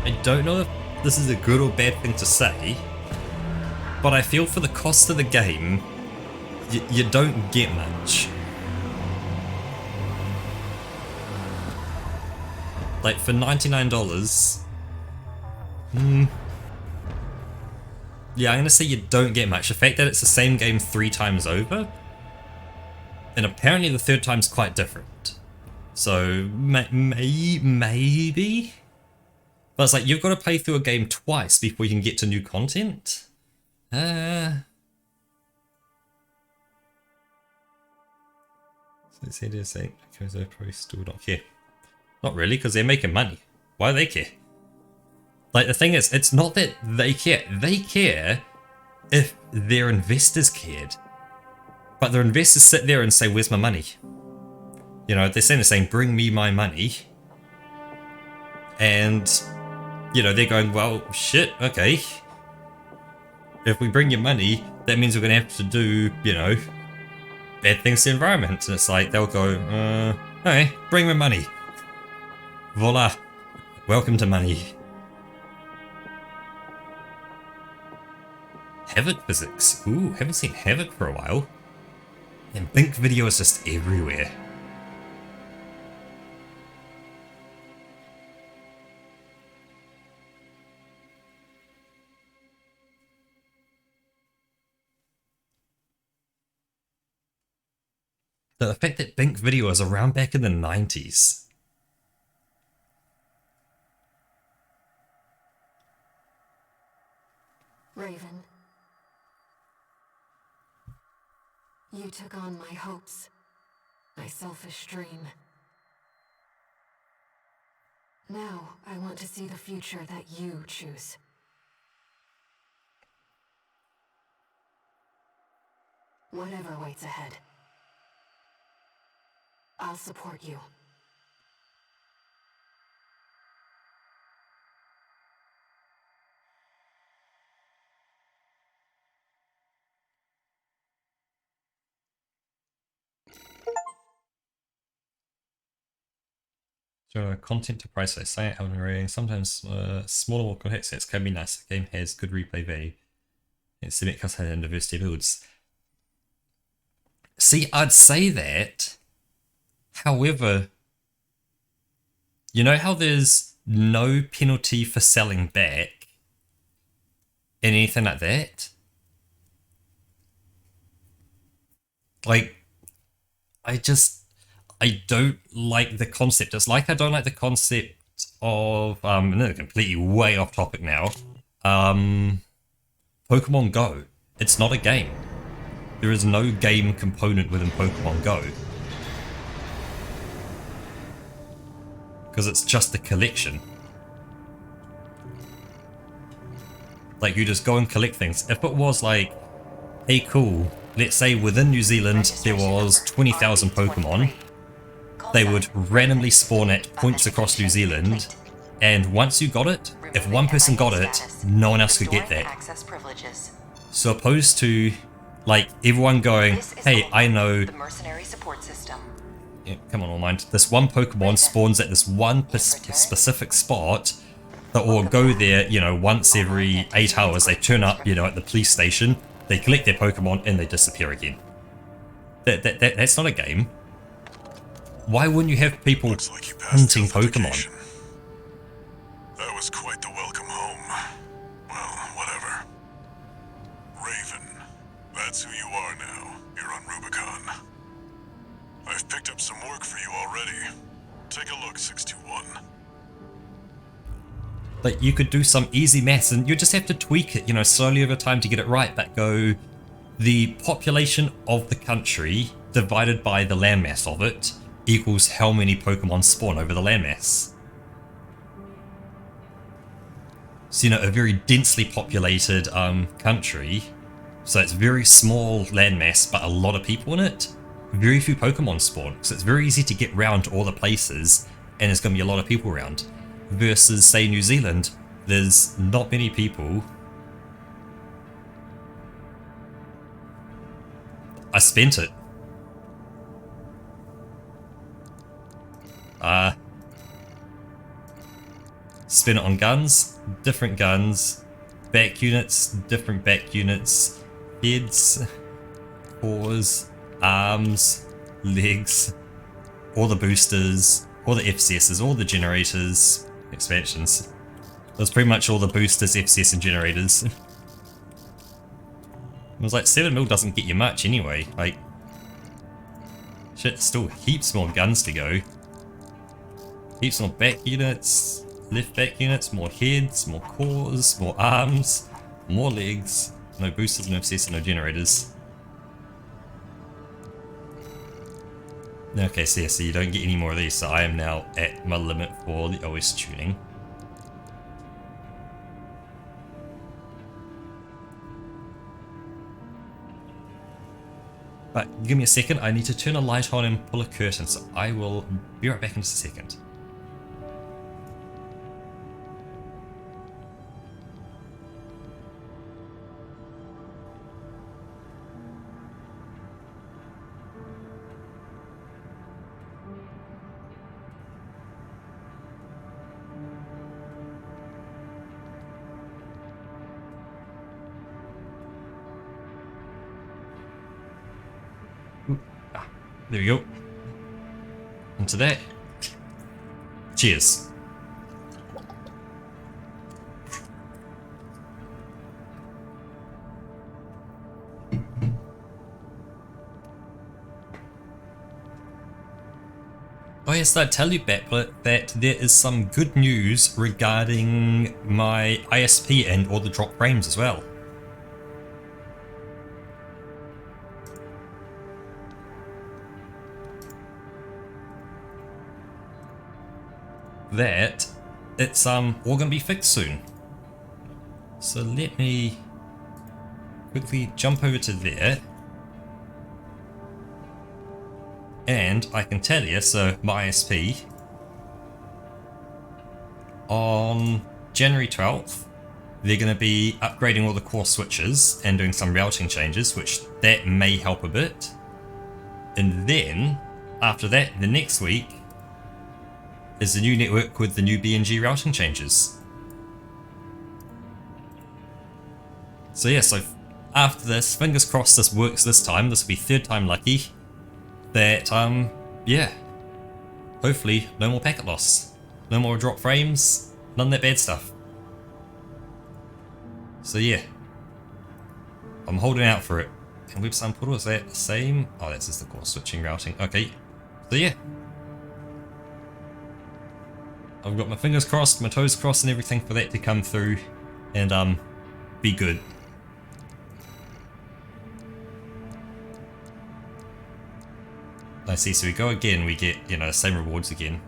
I don't know if this is a good or bad thing to say, but I feel for the cost of the game, you don't get much. Like for $99, yeah, I'm gonna say you don't get much. The fact that it's the same game 3 times over, and apparently the third time's quite different. So maybe? But it's like, you've got to play through a game twice before you can get to new content? So it's here to say, because they probably still don't care. Not really, because they're making money. Why do they care? Like, the thing is, it's not that they care. They care if their investors cared. But their investors sit there and say, where's my money? You know, they're saying, bring me my money. And, you know, they're going, well, shit, okay. If we bring your money, that means we're going to have to do, you know, bad things to the environment. And it's like, they'll go, okay, bring me money. Voila. Welcome to money. Havoc physics. Ooh, haven't seen Havoc for a while. And Blink video is just everywhere. The fact that Blink video was around back in the 90s. Raven. You took on my hopes, my selfish dream. Now, I want to see the future that you choose. Whatever waits ahead, I'll support you. So content to price, I say Elden Ring. Sometimes smaller more complex sets can be nice. The game has good replay value. It's the Mech and diversity builds. See, I'd say that. However, you know how there's no penalty for selling back and anything like that? Like, I don't like the concept. It's like I don't like the concept of, no, completely way off topic now. Pokemon Go. It's not a game. There is no game component within Pokemon Go. Because it's just a collection. Like, you just go and collect things. If it was like, hey cool, let's say within New Zealand there was 20,000 Pokemon, they would randomly spawn at points across New Zealand, and once you got it, if one person got it, no one else could get that. So opposed to, like, everyone going, hey, I know... Yeah, come on, all mind. This one Pokemon spawns at this one specific spot that will go there, you know, once every 8 hours. They turn up, you know, at the police station, they collect their Pokemon, and they disappear again. That's not a game. Why wouldn't you have people hunting Pokemon? That was quite the welcome home. Well, whatever. Raven, that's who you are now. You're on Rubicon. I've picked up some work for you already. Take a look, 621. Like, you could do some easy maths and you just have to tweak it, you know, slowly over time to get it right, but go, the population of the country divided by the landmass of it equals how many Pokemon spawn over the landmass. So, you know, a very densely populated country, so it's very small landmass but a lot of people in it, very few Pokemon spawn, so it's very easy to get round to all the places and there's going to be a lot of people around. Versus, say, New Zealand, there's not many people. I spent it. Spin it on guns, different guns, back units, different back units, heads, paws, arms, legs, all the boosters, all the FCSs, all the generators, expansions. That's pretty much all the boosters, FCS and generators. It was like 7 mil doesn't get you much anyway, like shit, still heaps more guns to go. Heaps more back units, left back units, more heads, more cores, more arms, more legs. No boosters, no obsessors, no generators. Okay, so yeah, so you don't get any more of these, so I am now at my limit for the OS tuning. But give me a second, I need to turn a light on and pull a curtain, so I will be right back in just a second. There we go. Onto that. Cheers. Oh yes, I tell you, Backlit, that there is some good news regarding my ISP and all the drop frames as well. That it's all gonna be fixed soon. So let me quickly jump over to there. And I can tell you, so my ISP on January 12th, they're going to be upgrading all the core switches and doing some routing changes, which that may help a bit. And then after that, the next week is the new network with the new BNG routing changes. So yeah, so after this, fingers crossed this works this time. This will be third time lucky. That, yeah, hopefully no more packet loss, no more drop frames, none of that bad stuff. So yeah, I'm holding out for it. And website portal, is that the same? Oh, that's just the core switching routing. Okay, so yeah, I've got my fingers crossed, my toes crossed and everything for that to come through and be good. I see, so we go again, we get, you know, the same rewards again.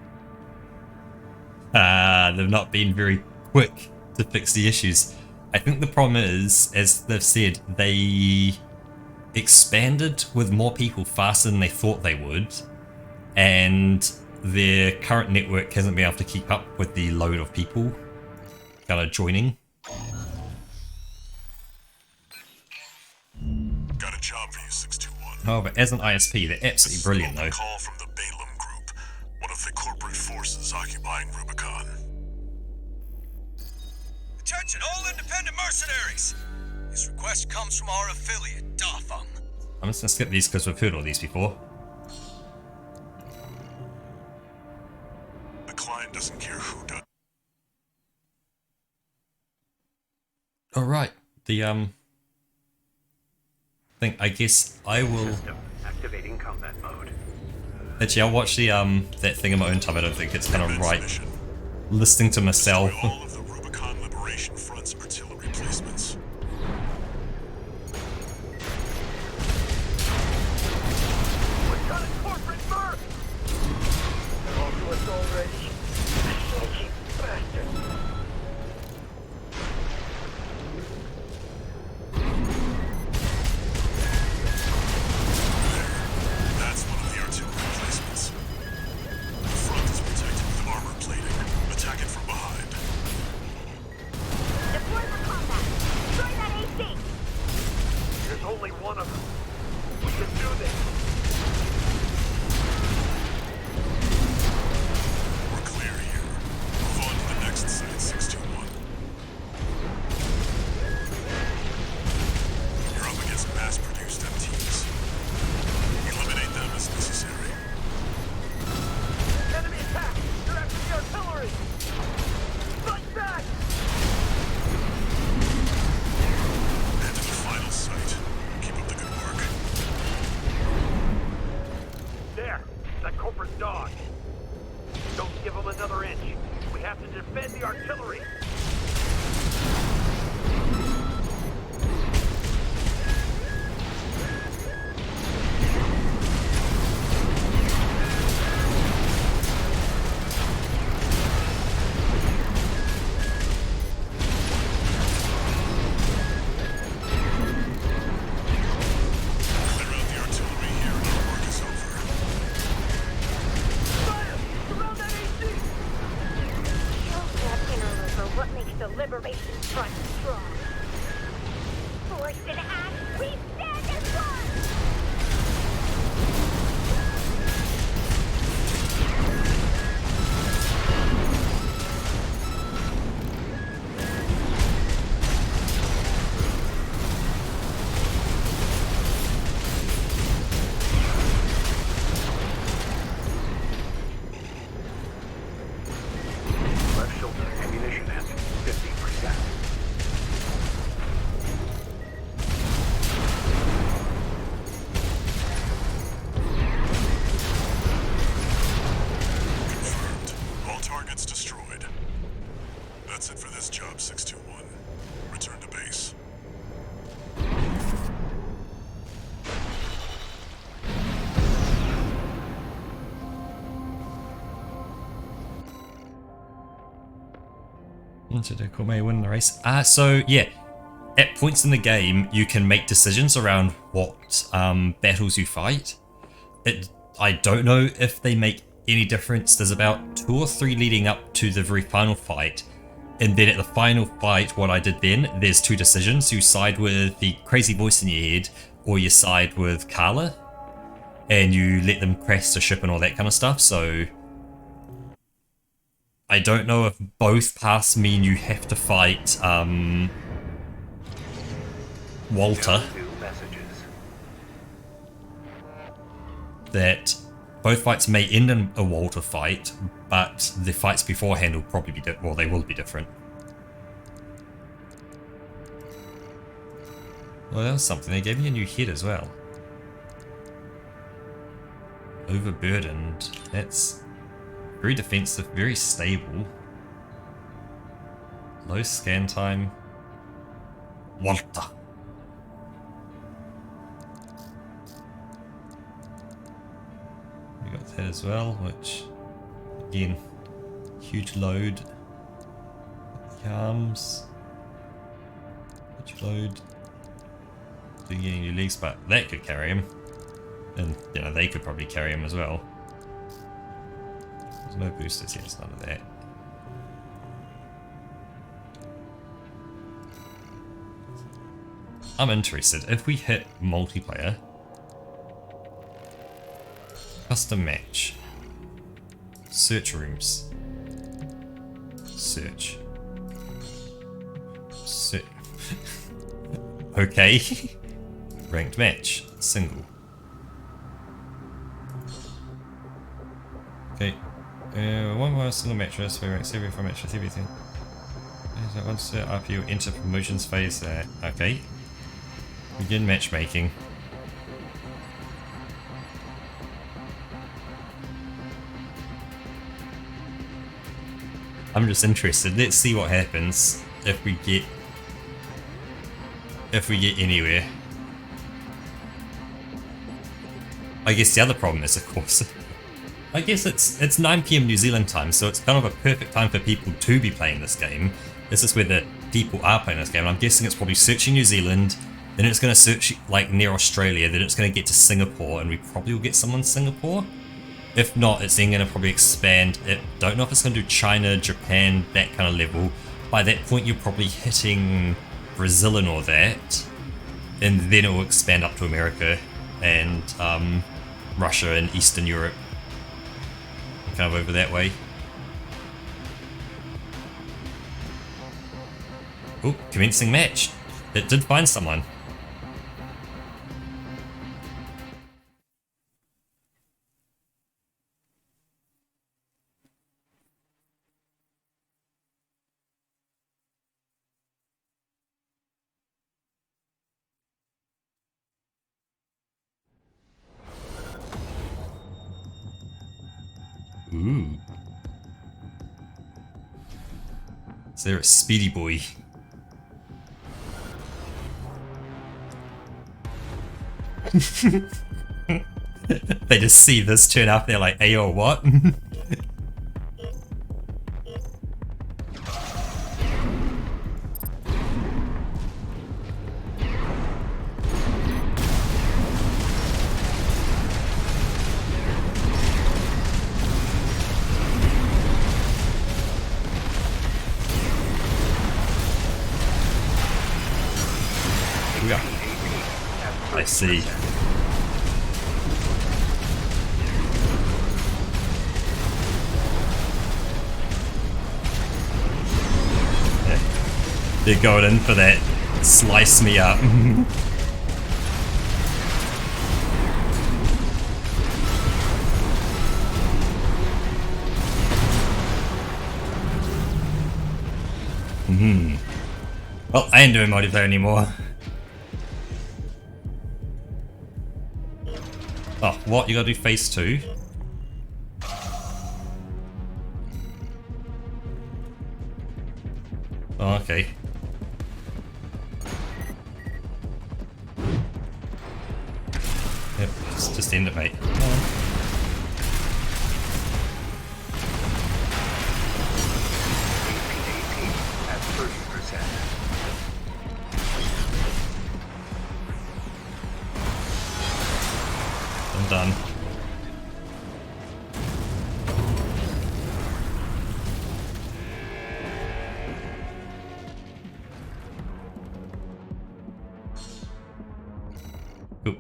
They've not been very quick to fix the issues. I think the problem is, as they've said, they expanded with more people faster than they thought they would, and their current network hasn't been able to keep up with the load of people kind of joining. Got a job for you, 621. Oh, but as an ISP, they're absolutely brilliant though. Call from the Balaam Group, one of the corporate forces occupying Rubicon. Attention all independent mercenaries! This request comes from our affiliate, Dafeng. I'm just gonna skip these because we've heard all these before. The client doesn't care who does. Alright, the I guess I will. System activating combat mode. Actually, I'll watch the that thing in my own time. I don't think it's kind of right listening to myself. Destroy all of the Rubicon Liberation Front's artillery placements. What kind of corporate murk? They're all to us already. Sneaky bastard. That's one of the artillery placements. The front is protected with armor plating. Attack it from behind. wanted to call me win the race. So yeah, at points in the game, you can make decisions around what battles you fight. I don't know if they make any difference. There's about 2 or 3 leading up to the very final fight. And then at the final fight, what I did then, there's 2 decisions. You side with the crazy voice in your head, or you side with Carla. And you let them crash the ship and all that kind of stuff. So I don't know if both paths mean you have to fight Walter. New messages. That both fights may end in a Walter fight, but the fights beforehand will probably be well, they will be different. Well, that was something. They gave me a new head as well. Overburdened. That's very defensive, very stable. Low scan time. Walter. We got that as well, which again, huge load. The arms. Huge load. Doing getting your legs, but that could carry him. And, you know, they could probably carry him as well. There's no boosters here, it's none of that. I'm interested. If we hit multiplayer, custom match, search rooms, search. Okay. Ranked match, single. Okay, one more single mattress, we rank 74 mattress, everything. Once the RPU enter promotions phase, okay. Begin matchmaking. I'm just interested, let's see what happens if we get anywhere. I guess the other problem is, of course, I guess it's 9 PM New Zealand time, so it's kind of a perfect time for people to be playing this game. This is where the people are playing this game, and I'm guessing it's probably searching New Zealand, then it's going to search like near Australia, then it's going to get to Singapore, and we probably will get someone in Singapore. If not, it's then going to probably expand. I don't know if it's going to do China, Japan, that kind of level. By that point, you're probably hitting Brazil and all that, and then it will expand up to America and Russia and Eastern Europe. Kind of over that way. Oh, commencing match. It did find someone. Ooh. Is there a speedy boy? They just see this turn up, they're like, "Ayo, what?" I see. Yeah. They're going in for that slice me up. Well, I ain't doing multiplayer anymore. Oh, what? You gotta do phase 2? Oh, okay. Yep, just end it, mate. Come on. done. Cool.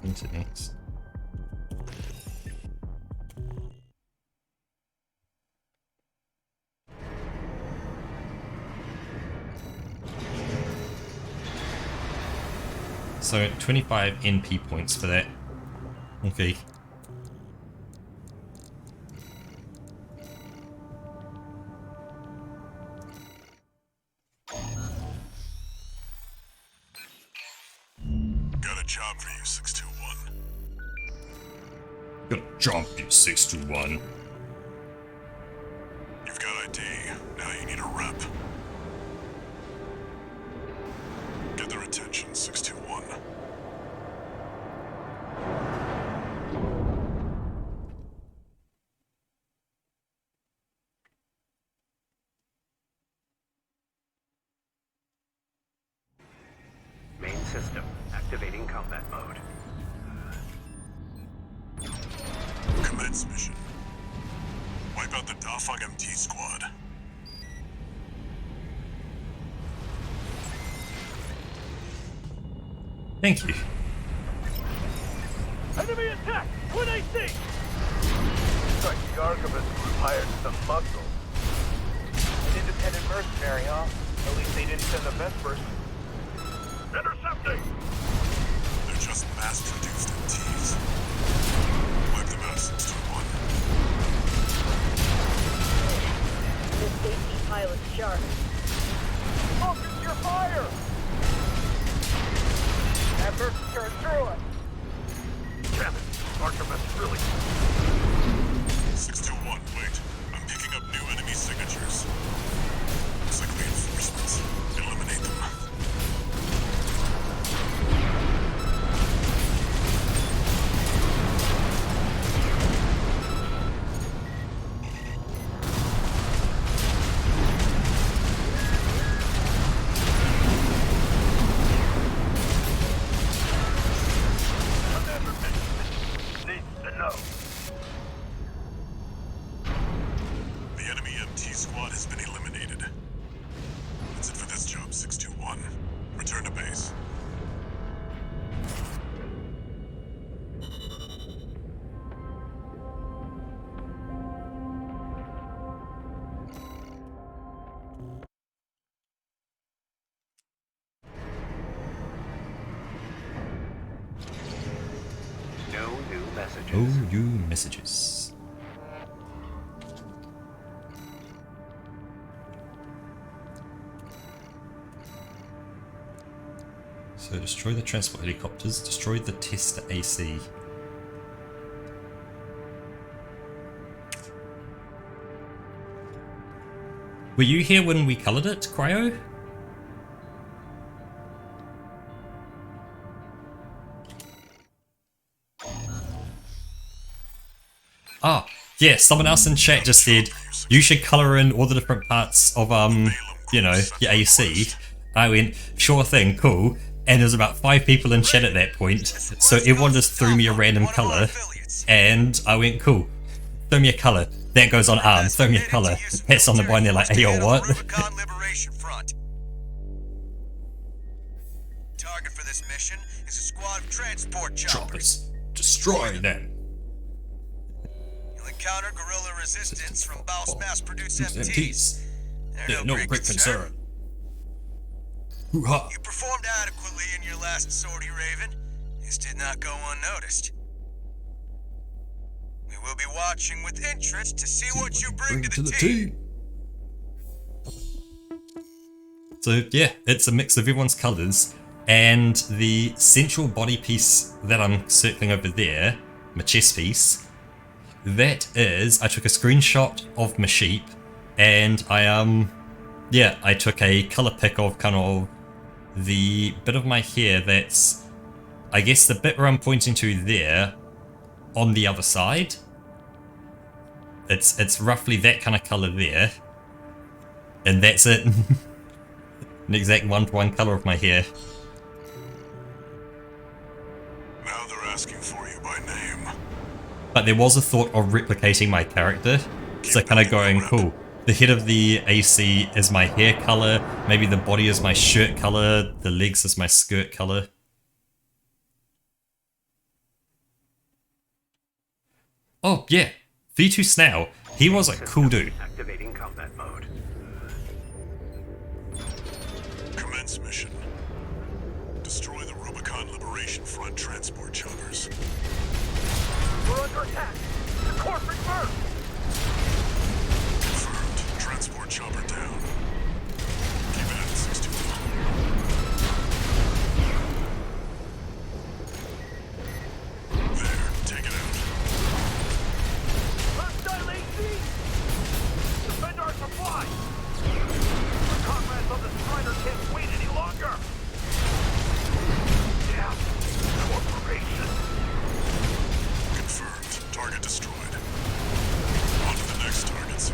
Into next. So 25 NP points for that. Okay. Got a job for you, 621. Got a job for you, 621. You've got ID. Now you need a rep. Get their attention, 621. Main system activating combat mode. Commence mission. Wipe out the Dafag MT squad. Thank you. Enemy attack! What I see? Looks like the Archivist hired some muscle. An independent mercenary, huh? At least they didn't send the best person. Intercepting! They're just mass-produced MTs. Wipe them out, 621. This safety pilot's sharp. Focus your fire! Effort turn through it! Damn it! Archivist really... 621, wait. I'm picking up new enemy signatures. Looks like reinforcements. Eliminate them. Needs to know. The enemy MT squad has been eliminated. That's it for this job, 621. Return to base. No new messages. Oh, you messages. So destroy the transport helicopters, destroy the tester AC. Were you here when we colored it, Cryo? Ah, yeah, someone else in chat just said you should color in all the different parts of you know, your AC. I went, sure thing, cool. And there's about 5 people in chat at that point, so everyone just threw me a random color, and I went, cool. Throw me a color. That goes on arm. Throw me a color. That's on the boy, and they're like, hey, yo, what? Liberation Front. Target for this mission is a squad of transport choppers. Choppers. Destroy them. You'll encounter guerrilla resistance from Bao's mass-produced MTs. MTs. They're no great concern. Hoo-ha. You performed adequately in your last sortie, Raven. This did not go unnoticed. We will be watching with interest to see what you bring to the team. So yeah, it's a mix of everyone's colors, and the central body piece that I'm circling over there, my chest piece, that is, I took a screenshot of my sheep, and I took a color pick of kind of the bit of my hair that's, I guess the bit where I'm pointing to there, on the other side. It's roughly that kind of color there, and that's it. An exact 1-to-1 color of my hair. asking for you by name. But there was a thought of replicating my character. So kind of going, cool, the head of the AC is my hair color, maybe the body is my shirt color, the legs is my skirt color. Oh yeah, V2 Snail, he was a cool dude. Activating combat mode. Commence mission. Destroy the Rubicon Liberation Front transport choppers. We're under attack. The corporate merc. Confirmed. Transport chopper down. Keep it at 61. There, take it out. Hostile AC. Defend our supply. Our comrades on the Strider can't wait any longer. Yeah. Corporation. Confirmed. Target destroyed. On to the next targets.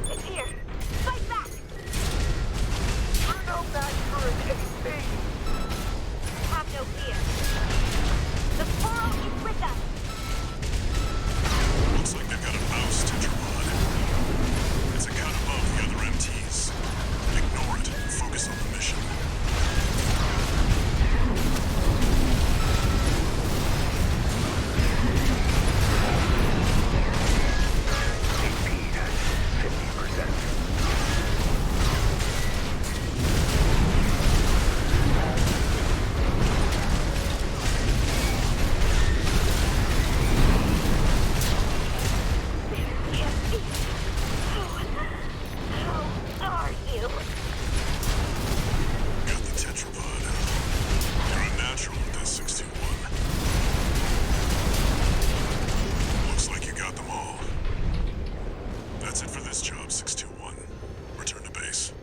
It's here. Fight back. You're no match for an AC. Have no fear. The Pearl is with us. Looks like they've got a mouse tetrapod. It's a cut above the other MTs. Ignore it and focus on the mission. AP at 50%. How are you? Got the tetrapod. You're a natural with this 61. Looks like you got them all. That's it for this job, 621. Return to base.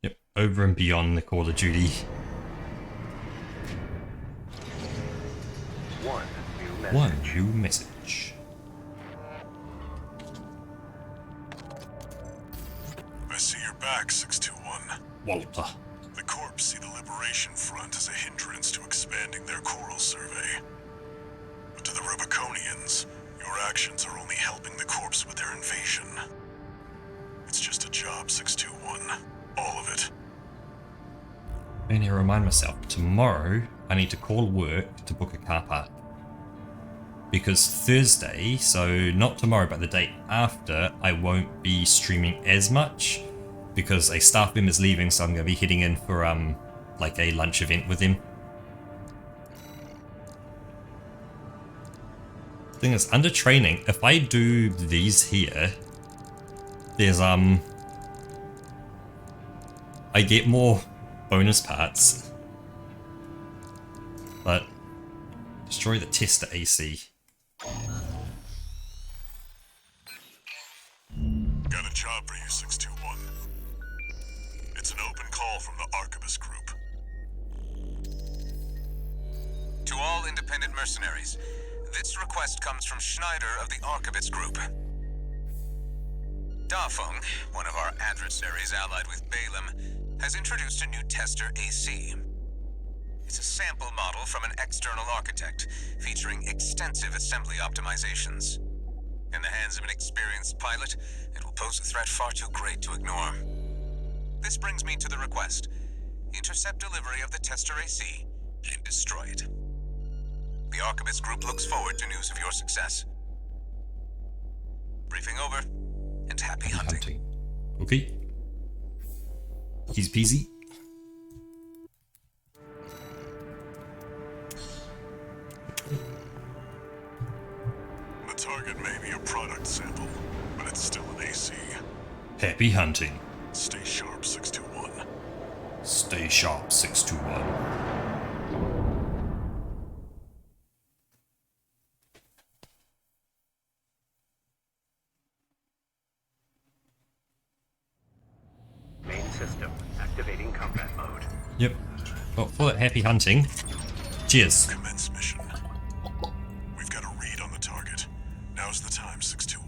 Yep, over and beyond the Call of Duty. One new message. One new message. I see you're back, 621. Walter. The Corps see the Liberation Front as a hindrance to expanding their coral survey. But to the Rubiconians, your actions are only helping the Corps with their invasion. It's just a job, 621. All of it. I need to remind myself, tomorrow I need to call work to book a car park. Because Thursday, so not tomorrow but the day after, I won't be streaming as much because a staff member's leaving, so I'm going to be heading in for like a lunch event with him. Thing is, under training, if I do these here, there's I get more bonus parts. But destroy the tester AC. Got a job for you, 621. It's an open call from the Arquebus Group. To all independent mercenaries, this request comes from Schneider of the Arquebus Group. Dafeng, one of our adversaries allied with Balaam, has introduced a new tester AC. It's a sample model from an external architect, featuring extensive assembly optimizations. In the hands of an experienced pilot, it will pose a threat far too great to ignore. This brings me to the request. Intercept delivery of the tester AC and destroy it. The Arquebus Group looks forward to news of your success. Briefing over, and happy hunting. Okay. Easy peasy. The target may be a product sample, but it's still an AC. Happy hunting. Stay sharp, 621. Stay sharp, 621. Yep. Well, for that happy hunting. Cheers. Commence mission. We've got a read on the target. Now's the time, 621.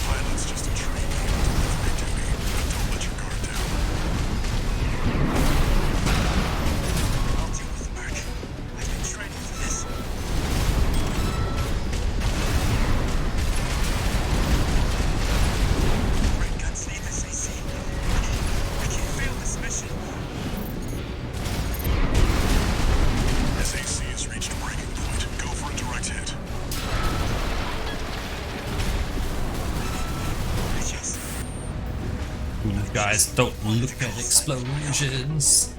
Pilot's just a trainee on delivery duty. Don't let your guard down. I'll deal with the Mech. I've been training for this. Red guns need this AC. I can fail this mission. As AC has reached breaking point, go for a direct hit. Yes. You guys don't look at explosions.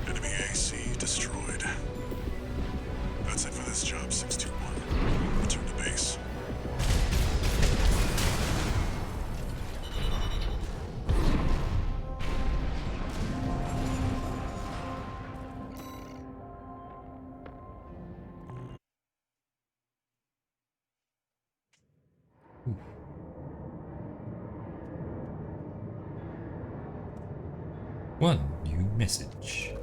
Enemy AC destroyed. That's it for this job, 621. Return to base. One new message.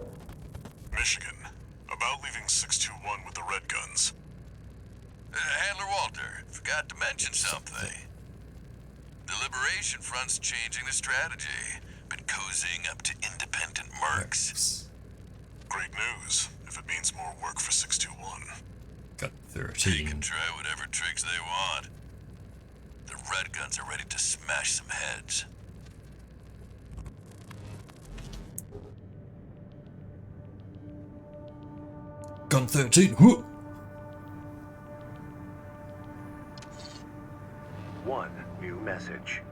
Michigan. About leaving 621 with the Red Guns. Handler Walter, forgot to mention something. The Liberation Front's changing the strategy. Been cozying up to independent mercs. Great news, if it means more work for 621. Got They 13. can try whatever tricks they want. The Red Guns are ready to smash some heads. Gun 13. Whoop. One new message.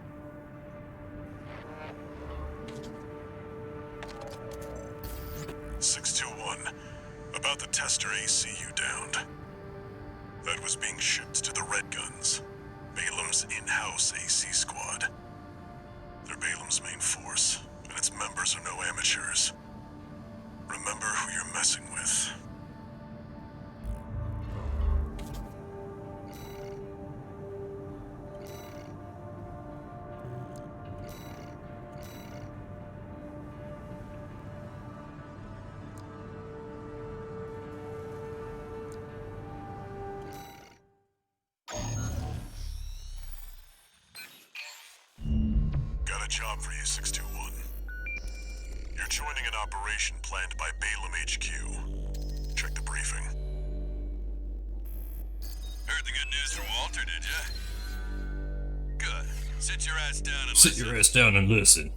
About the tester AC you downed. That was being shipped to the Red Guns, Balam's in-house AC squad. They're Balam's main force, and its members are no amateurs. Remember who you're messing with. Got a job for you, 621. You're joining an operation planned by Balam HQ. Check the briefing. Heard the good news from Walter, did ya? Good. Sit your ass down and Sit listen. your ass down and listen.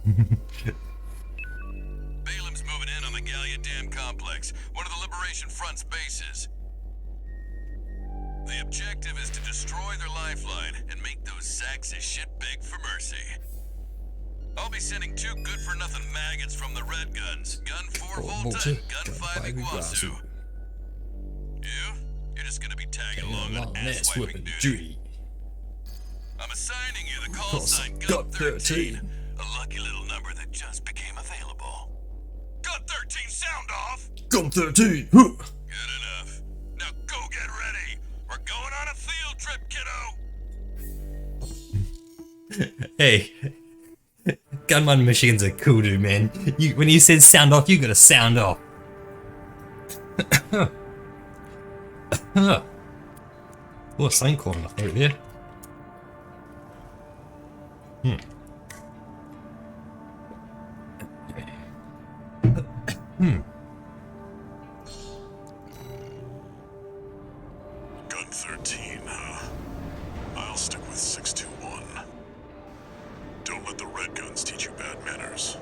Balam's moving in on the Gallia Dam complex, one of the Liberation Front's bases. The objective is to destroy their lifeline and make those sacks of shit beg for mercy. I'll be sending 2 good-for-nothing maggots from the Red Guns, Gun 4 Volta, Gun 5 Iguazu. You're just gonna be tagging along on ass-wiping duty. I'm assigning you the call sign Gun 13, a lucky little number that just became available. Gun 13, sound off! Gun 13! Good enough. Now go get ready. We're going on a field trip, kiddo. Hey, Gunman machines are cool, dude, man. When you said sound off, you gotta sound off. Oh, a sign calling off right there. Gun 13, huh? I'll stick with 621. Don't let the Red Guns teach you bad manners.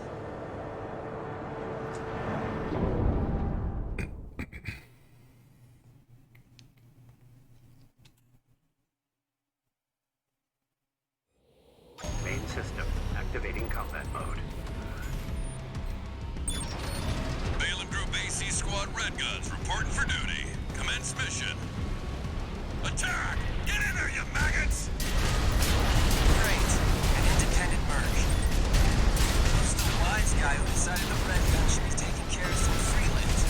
Red Guns reporting for duty. Commence mission. Attack! Get in there, you maggots! Great. An independent merc. Who's the wise guy who decided the Red Gun should be taking care of some freelance?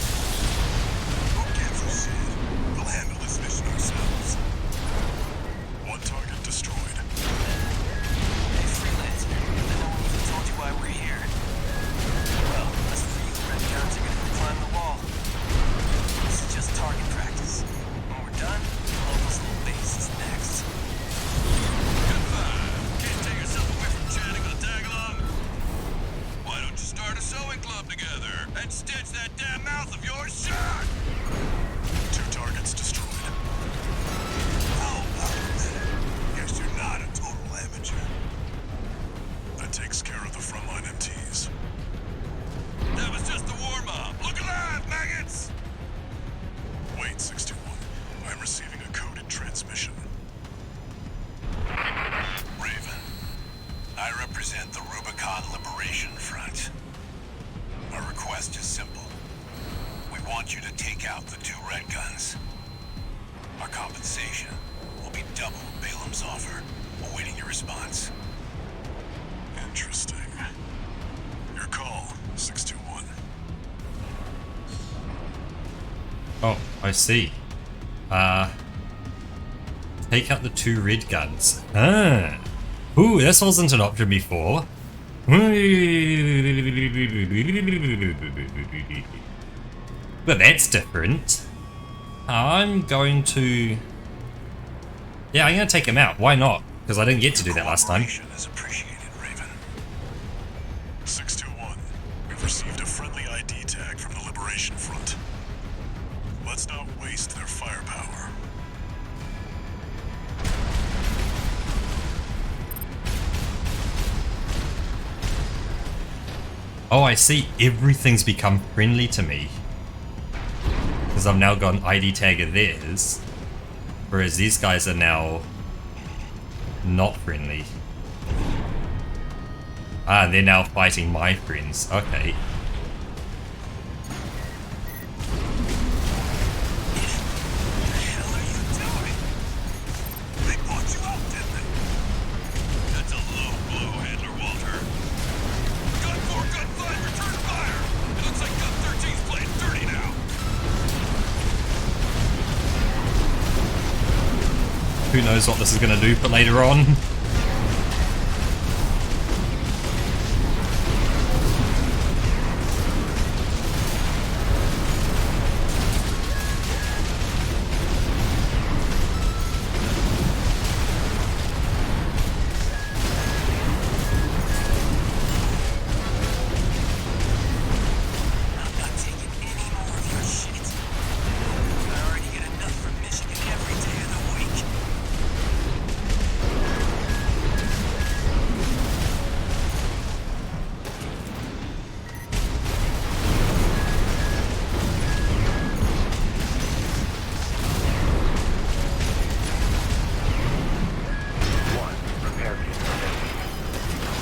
Who gives a shit? We'll handle this mission ourselves. One target destroyed. Hey, freelancer. I know one even told you why we're here. Well, us free Red Guns are gonna go climb the wall. This is just target practice. When we're done, the locals' little base is next. Goodbye. Can't take yourself away from chatting with a tag-along? Why don't you start a sewing club together and stitch that damn mouth of yours shut? 2 targets destroyed. Oh, guess you're not a total amateur. That takes care of the frontline MTs. That was just the warm-up. Look alive, maggots! Wait, 61. I'm receiving a coded transmission. Raven, I represent the Rubicon Liberation Front. Our request is simple. We want you to take out the 2 Red Guns. Our compensation will be double Balaam's offer, awaiting your response. Interesting. Your call, 621. Oh, I see. Take out the 2 red guns. Ah. Ooh, this wasn't an option before. But that's different. I'm going to... Yeah, I'm going to take him out. Why not? Because I didn't get to do that last time. Cooperation is appreciated, Raven. 621. We've received a friendly ID tag from the Liberation Front. Let's not waste their firepower. Oh, I see. Everything's become friendly to me. Because I've now got an ID tag of theirs. Whereas these guys are now not friendly. Ah, they're now fighting my friends. Okay. Who knows what this is going to do for later on.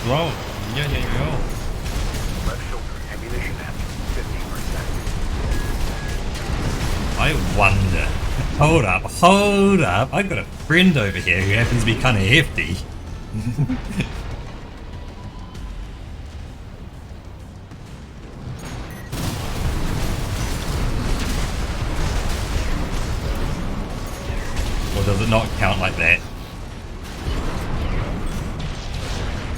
Whoa, yeah. Left shoulder ammunition at 50%. I wonder. Hold up. I've got a friend over here who happens to be kind of hefty. Or does it not count like that?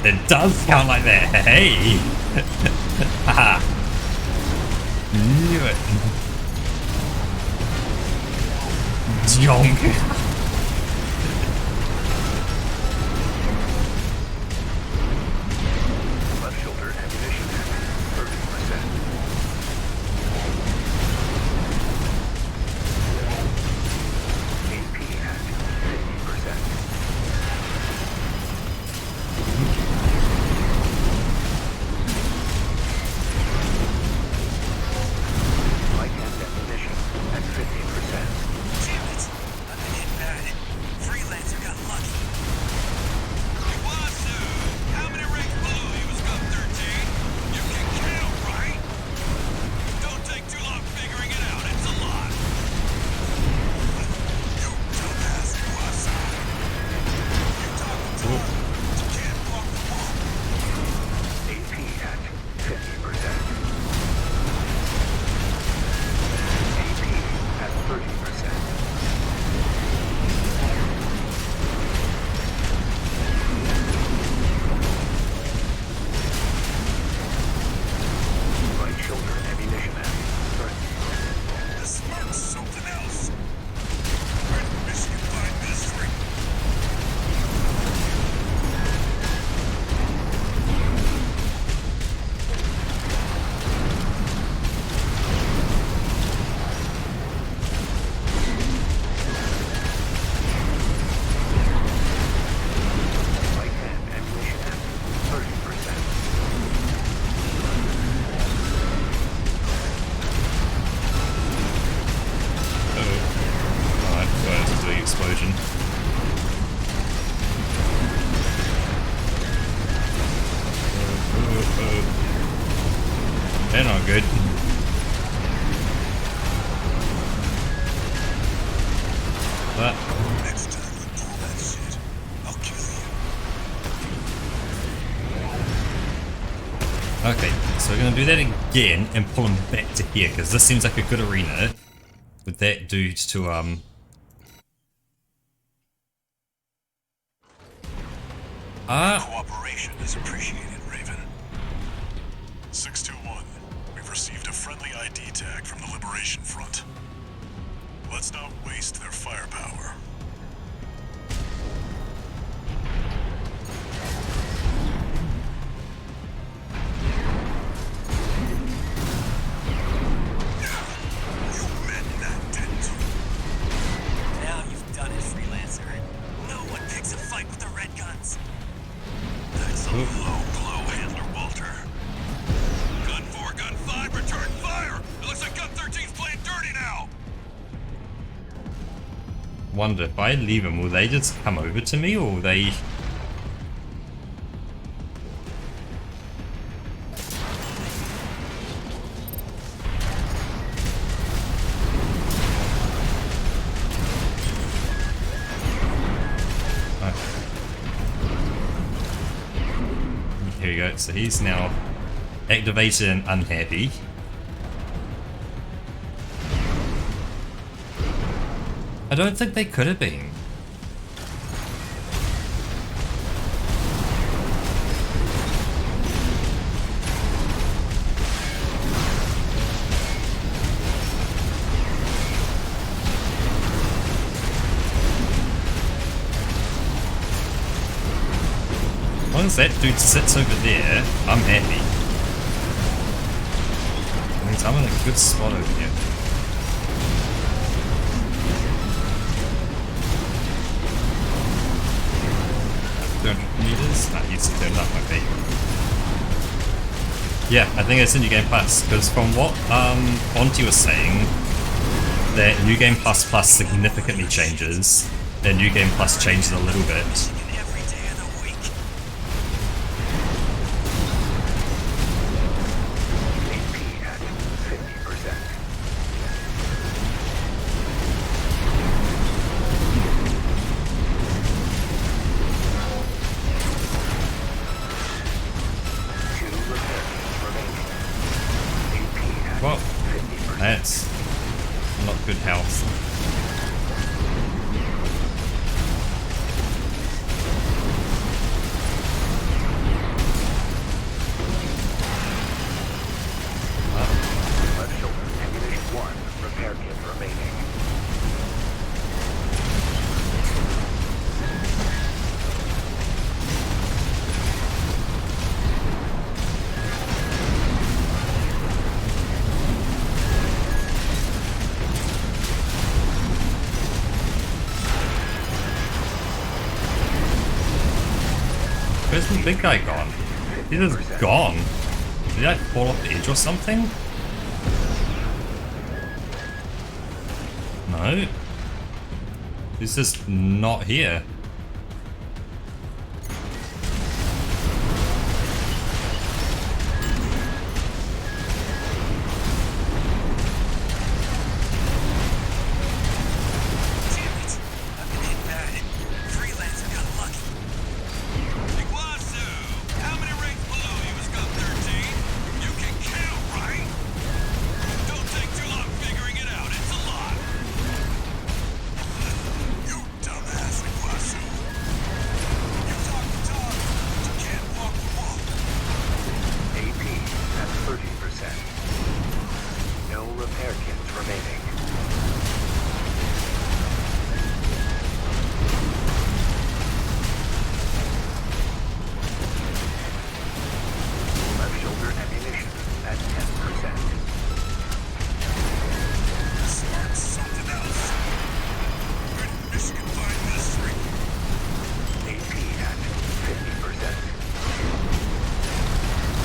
It does count like that. Hey! Haha. Knew it. Jonk. Left shoulder ammunition at 30%. AP at 50%. Light hand ammunition at 50%. Damn it! I've been hit They're not good. But Next time you pull that shit, I'll kill you. okay, so we're gonna do that again and pull him back to here because this seems like a good arena with that dude to Cooperation is appreciated, Raven. 621, we've received a friendly ID tag from the Liberation Front. Let's not waste their firepower. You meant that, didn't you? Now you've done it, Freelancer. No one picks a fight with the red guns. That's a low blow, Handler Walter. Gun 4, Gun 5, return fire! It looks like Gun 13's playing dirty now! wonder if I leave them, will they just come over to me or will they... Here we go, so he's now activated and unhappy. I don't think they could have been. As long as that dude sits over there, I'm happy. That means I'm in a good spot over here. 200 meters? Ah, he's turned up, okay. Yeah, I think it's in New Game Plus, because from what Monty was saying, that New Game Plus Plus significantly changes, and New Game Plus changes a little bit. Every day of the week. HP at 50%. Well, that's not good health. Left shoulder, ammunition 1, repair kit remaining. Where's the big guy gone? He's just gone. Did I fall off the edge or something? No. He's just not here. Damn it! I've been hit bad. Freelancer got lucky. Iguazu, how many ranks below you is Gun 13? You can count, right? Don't take too long figuring it out, it's a lot. You dumbass, Iguazu. You talk the talk, but you can't walk the walk. AP at 30%. No repair kits remaining. Left shoulder ammunition at 10%. Spark something else. Good Michigan fine mystery. AP at 50%.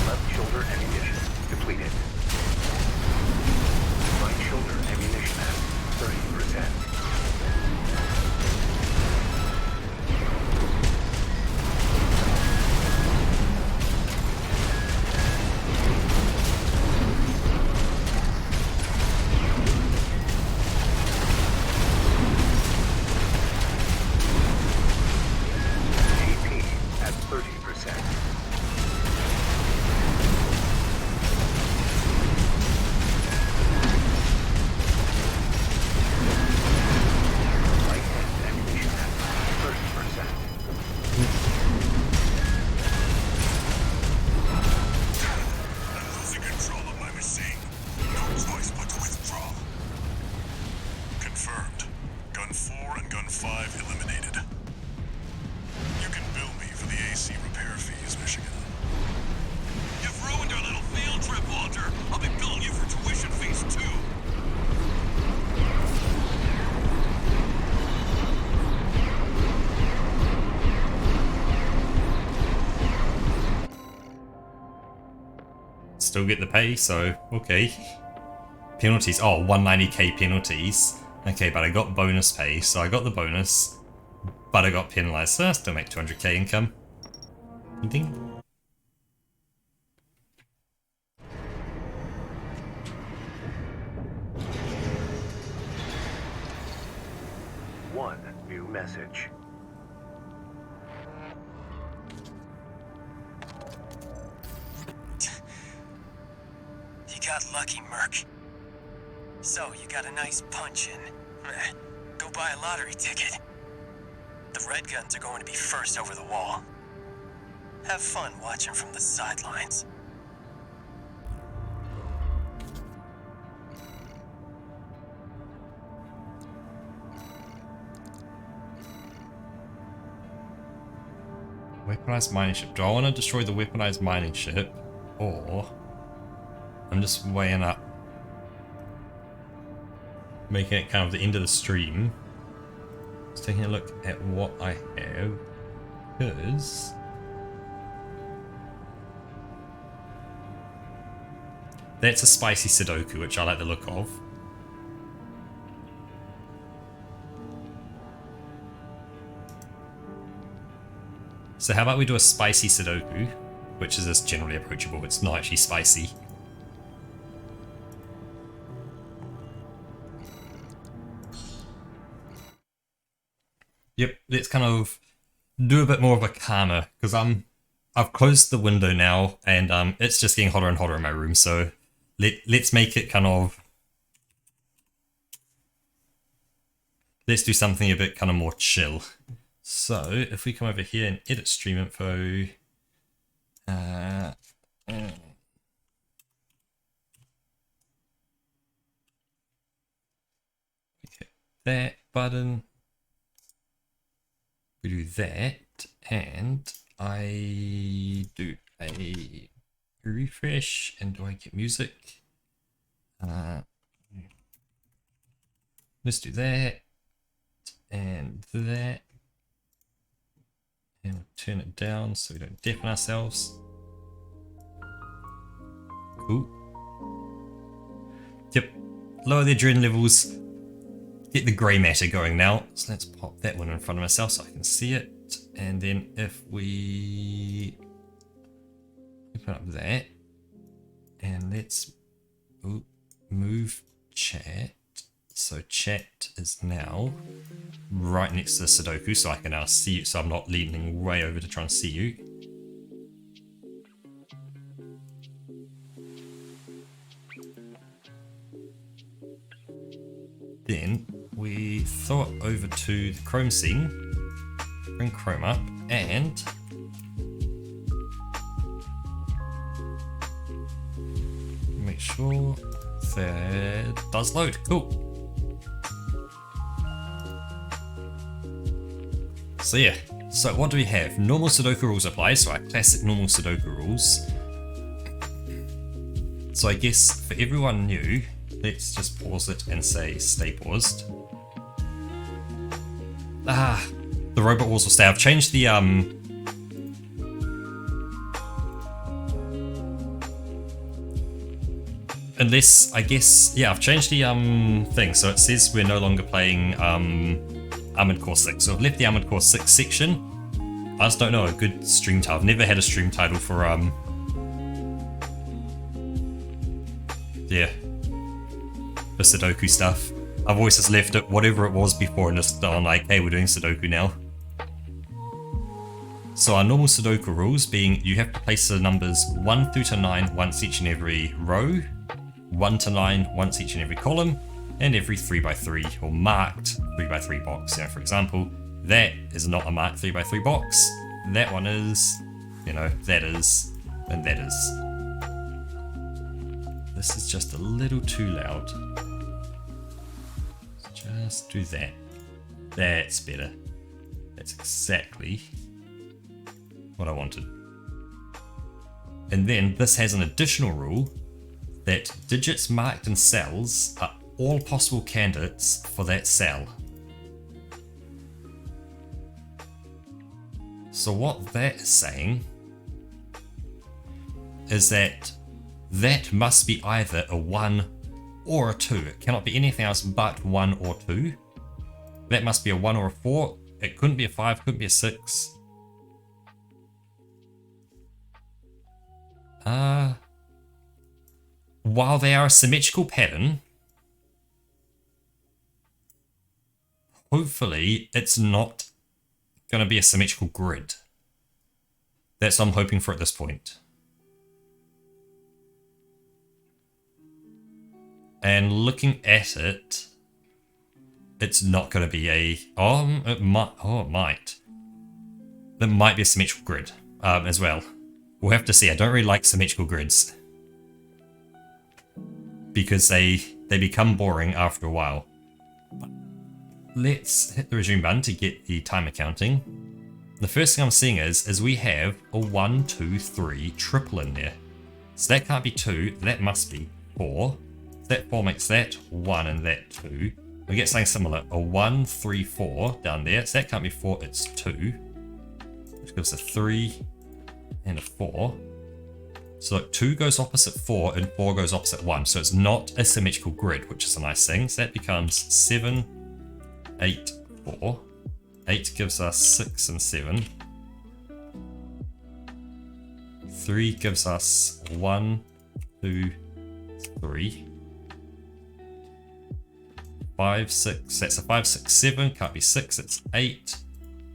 Left shoulder ammunition depleted. Right shoulder ammunition still get the pay, so okay. Penalties, oh, 190k penalties. Okay, but I got bonus pay, so I got the bonus, but I got penalized, so I still make 200k income. Ding. One new message. You got lucky, Merc. So, you got a nice punch in. Go buy a lottery ticket. The Red Guns are going to be first over the wall. Have fun watching from the sidelines. Weaponized mining ship. Do I want to destroy the weaponized mining ship? Or I'm just weighing up, making it kind of the end of the stream. Just taking a look at what I have, because that's a spicy Sudoku, which I like the look of. So how about we do a spicy Sudoku, which is just generally approachable, it's not actually spicy. Yep, let's kind of do a bit more of a calmer, because I've closed the window now, and it's just getting hotter and hotter in my room, so let's make it kind of... Let's do something a bit kind of more chill. So, if we come over here and edit stream info, hit that button, we do that, and I do a refresh, and do I get music? Let's do that, and that. And we'll turn it down so we don't deafen ourselves. Cool. Yep. Lower the adrenaline levels. Get the grey matter going now. So let's pop that one in front of myself so I can see it. And then if we open up that. And let's move chat. So chat is now right next to the Sudoku, so I can now see you, so I'm not leaning way over to try and see you. Then we throw it over to the Chrome scene, bring Chrome up, and make sure that does load. Cool. So yeah, so what do we have? Normal Sudoku rules apply, so our classic normal Sudoku rules. So I guess for everyone new, let's just pause it and say stay paused. The robot walls will stay. I've changed the unless, I guess, yeah, I've changed the thing, so it says we're no longer playing Armored Core 6. So I've left the Armored Core 6 section. I just don't know a good stream title. I've never had a stream title for yeah, for Sudoku stuff. I've always just left it whatever it was before and just gone like, hey, we're doing Sudoku now. So our normal Sudoku rules being you have to place the numbers 1 through to 9 once each and every row, 1 to 9 once each and every column, and every 3x3 or marked 3x3 box. You know, for example, that is not a marked 3x3 box. That one is, you know, that is, and that is. This is just a little too loud. Just do that. That's better. That's exactly what I wanted. And then this has an additional rule that digits marked in cells are all possible candidates for that cell. So what that is saying is that that must be either a 1 or a 2. It cannot be anything else but 1 or 2. That must be a 1 or a 4. It couldn't be a 5, couldn't be a 6. While they are a symmetrical pattern, hopefully it's not going to be a symmetrical grid. That's what I'm hoping for at this point. And looking at it, it's not going to be a... it might. There might be a symmetrical grid as well. We'll have to see. I don't really like symmetrical grids, because they become boring after a while. Let's hit the resume button to get the timer counting. The first thing I'm seeing is we have a 1, 2, 3 triple in there. So that can't be 2, that must be 4. That 4 makes that 1 and that 2. We get something similar, a 1, 3, 4 down there. So that can't be 4, it's 2. Which gives a 3 and a 4. So look, 2 goes opposite 4 and 4 goes opposite 1. So it's not a symmetrical grid, which is a nice thing. So that becomes 7, 8, 4. 8 gives us 6 and 7. 3 gives us 1, 2, 3. 5, 6. That's a 5, 6, 7. Can't be 6, it's 8.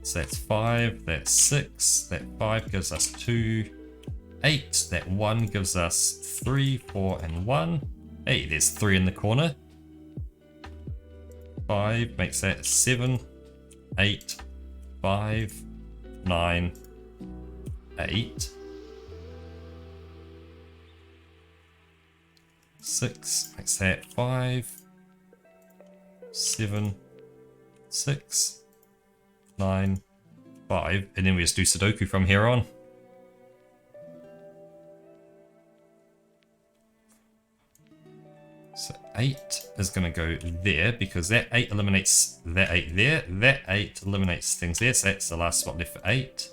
So that's 5, that's 6. That 5 gives us 2. 8, that 1 gives us 3, 4, and 1. Hey, there's 3 in the corner. 5 makes that 7, 8, 5, 9, 8. 6 makes that 5, 7, 6, 9, 5. And then we just do Sudoku from here on. So 8 is going to go there because that 8 eliminates that 8 there. That 8 eliminates things there, so that's the last spot left for 8.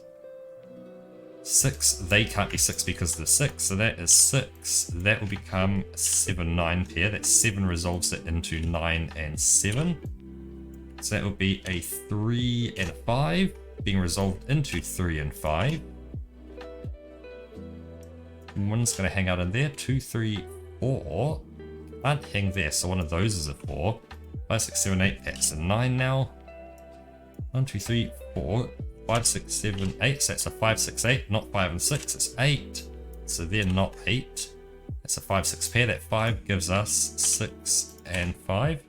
6, they can't be 6 because of the 6, so that is 6. That will become a 7, 9 pair. That 7 resolves it into 9 and 7. So that will be a 3 and a 5, being resolved into 3 and 5. One's going to hang out in there. 2, 3, 4. Can't hang there, so one of those is a 4. 5, 6, 7, 8, that's a 9 now. 1, 2, 3, 4, 5, 6, 7, 8, so that's a 5, 6, 8, not 5 and 6, it's 8. So they're not 8. That's a 5, 6 pair, that 5 gives us 6 and 5.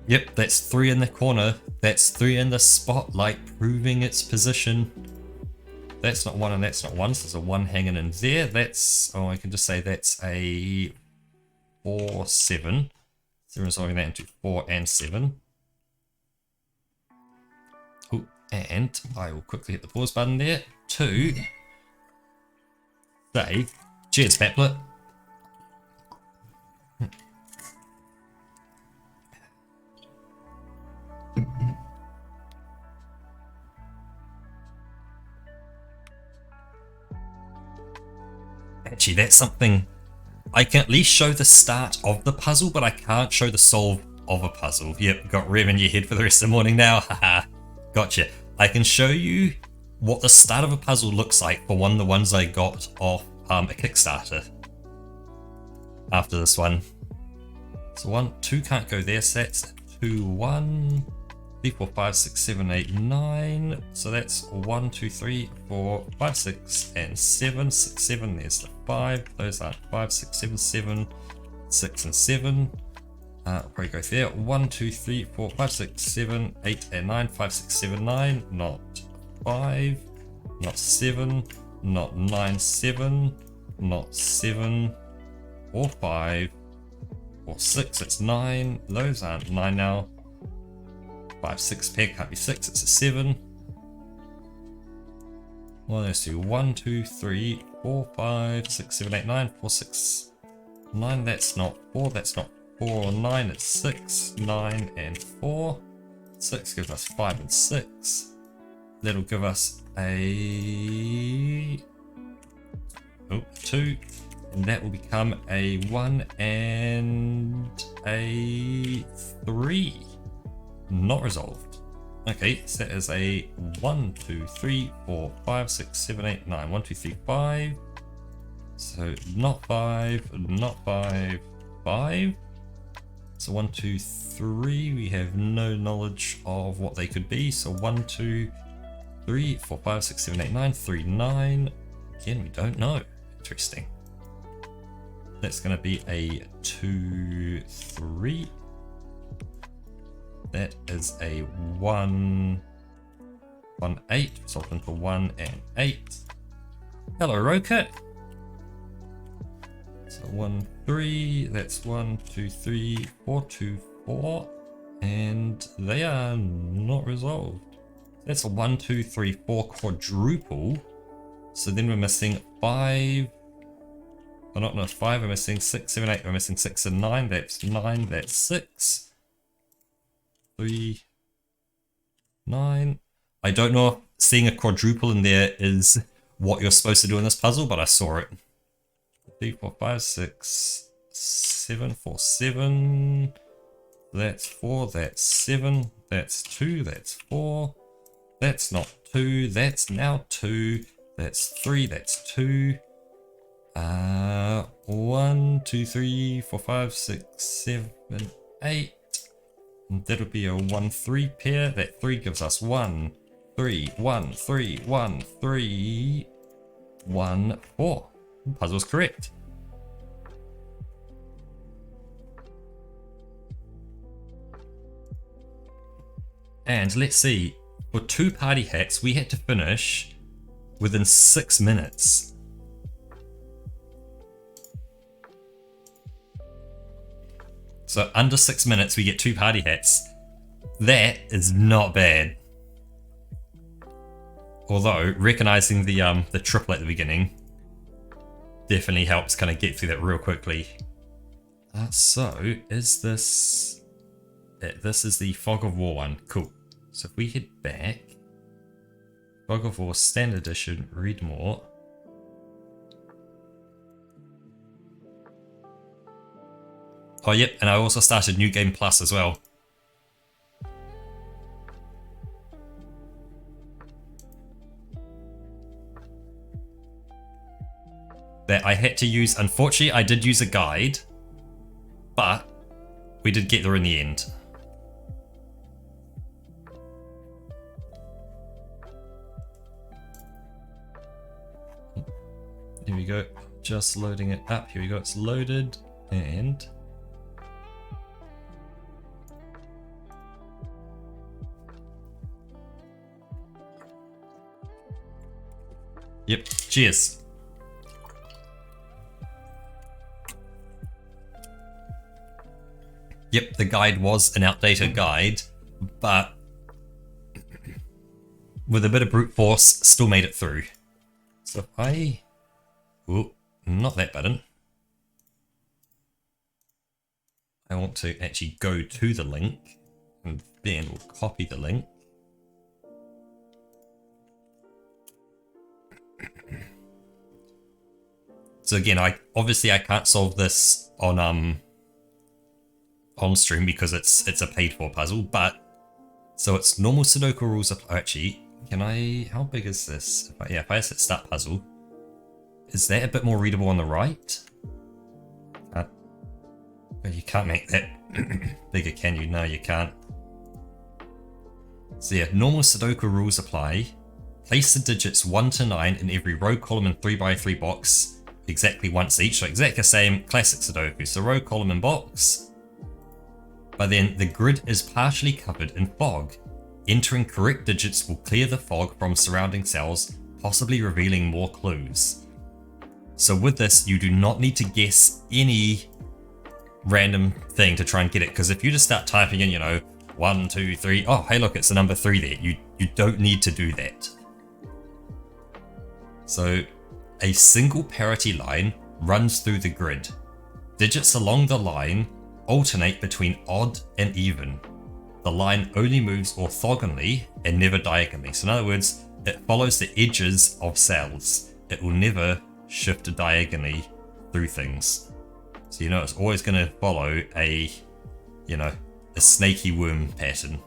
Yep, that's 3 in the corner. That's 3 in the spotlight, proving its position. That's not 1 and that's not 1, so there's a 1 hanging in there. That's, oh, I can just say that's a 4, 7. So we're resolving that into 4 and 7. Oh, and I will quickly hit the pause button there to say, cheers, Peplet. Actually, that's something I can at least show the start of the puzzle, but I can't show the solve of a puzzle. Yep, got Rev in your head for the rest of the morning now. Haha, gotcha. I can show you what the start of a puzzle looks like for one of the ones I got off a Kickstarter after this one. So 1, 2 can't go there, so that's 2, 1, 3, 4, 5, 6, 7, 8, 9. So that's 1, 2, 3, 4, 5, 6, and 7. 6, 7, there's the 5. Those aren't 5, 6, 7, 7, 6, and 7. Probably go there. 1, 2, 3, 4, 5, 6, 7, 8, and 9. 5, 6, 7, 9. Not 5. Not 7. Not 9, 7. Not 7. Or 5. Or 6. It's 9. Those aren't 9 now. 5, 6 pair can't be 6. It's a 7. Well, let's do 1, 2, 3, 4, 5, 6, 7, 8, 9. 4, 6, 9. That's not 4. That's not 4 or 9. It's 6, 9, and 4. 6 gives us 5 and 6. That'll give us a 2, that will become a 1 and a 3. Not resolved. Okay, so that is a 1, 2, 3, 4, 5, 6, 7, 8, 9. 1, 2, 3, 5. So not 5, not 5, 5. So 1, 2, 3. We have no knowledge of what they could be. So 1, 2, 3, 4, 5, 6, 7, 8, 9. 3, 9. Again, we don't know. Interesting. That's going to be a 2, 3. That is a 1, 1, 8. Result into 1 and 8. Hello, Roka. So 1, 3. That's 1, 2, 3, 4, 2, 4. And they are not resolved. That's a 1, 2, 3, 4 quadruple. So then we're missing 5. Oh, not 5. We're missing 6, 7, 8. We're missing 6 and 9. That's 9. That's 6. 3, 9. I don't know if seeing a quadruple in there is what you're supposed to do in this puzzle, but I saw it. 3, 4, 5, 6, 7, 4, 7. That's 4. That's 7. That's 2. That's 4. That's not 2. That's now 2. That's 3. That's 2. 1, 2, 3, 4, 5, 6, 7, 8. And that'll be a 1, 3 pair. That 3 gives us 1, 3, 1, 3, 1, 3, 1, 4. Puzzle's correct. And let's see, for 2 party hats, we had to finish within 6 minutes. So under 6 minutes, we get 2 party hats. That is not bad. Although, recognizing the triple at the beginning definitely helps kind of get through that real quickly. So, is this... This is the Fog of War one. Cool. So if we head back... Fog of War Standard Edition, read more. Oh yep, and I also started New Game Plus as well. That I had to use, unfortunately I did use a guide, but we did get there in the end. Here we go, just loading it up, here we go, it's loaded, and... Yep, cheers. Yep, the guide was an outdated guide, but with a bit of brute force, still made it through. So if I... Oh, not that button. I want to actually go to the link, and then we'll copy the link. So again, obviously I can't solve this on stream because it's a paid for puzzle, but so it's normal Sudoku rules apply. Actually, can I? How big is this? If I set start puzzle, is that a bit more readable on the right? But you can't make that bigger, can you? No, you can't. So yeah, normal Sudoku rules apply. Place the digits 1 to 9 in every row, column, and 3x3 box. Exactly once each, so exactly the same classic Sudoku. So row, column, and box. But then the grid is partially covered in fog. Entering correct digits will clear the fog from surrounding cells, possibly revealing more clues. So with this, you do not need to guess any random thing to try and get it, because if you just start typing in, 1, 2, 3, oh hey look, it's the number 3 there. You don't need to do that. So a single parity line runs through the grid. Digits along the line alternate between odd and even. The line only moves orthogonally and never diagonally. So in other words, it follows the edges of cells. It will never shift diagonally through things. So you know it's always going to follow a, you know, a snaky worm pattern.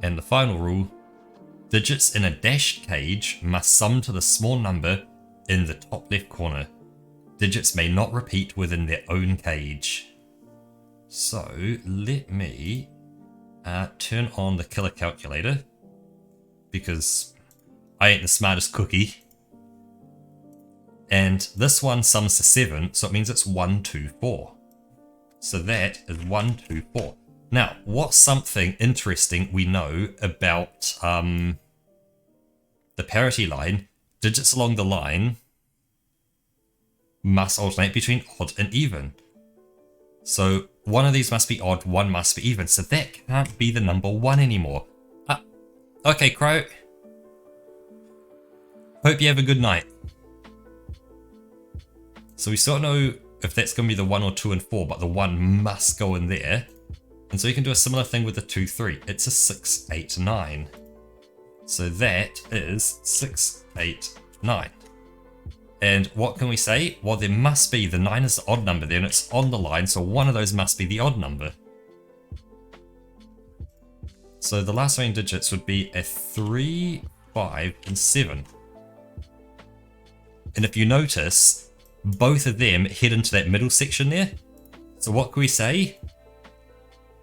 And the final rule, digits in a dashed cage must sum to the small number in the top left corner. Digits may not repeat within their own cage. So let me turn on the killer calculator, because I ain't the smartest cookie. And this one sums to 7, so it means it's 1, 2, 4. So that is 1, 2, 4. Now, what's something interesting we know about the parity line? Digits along the line must alternate between odd and even. So one of these must be odd, one must be even. So that can't be the number 1 anymore. Okay, Crow. Hope you have a good night. So we still don't know if that's going to be the 1 or 2 and 4, but the 1 must go in there. And so you can do a similar thing with the 2, 3. It's a 6, 8, 9. So that is 6, 8, 9. And what can we say? Well, there must be, the 9 is the odd number there, and it's on the line, so one of those must be the odd number. So the last remaining digits would be a 3, 5, and 7. And if you notice, both of them head into that middle section there. So what can we say?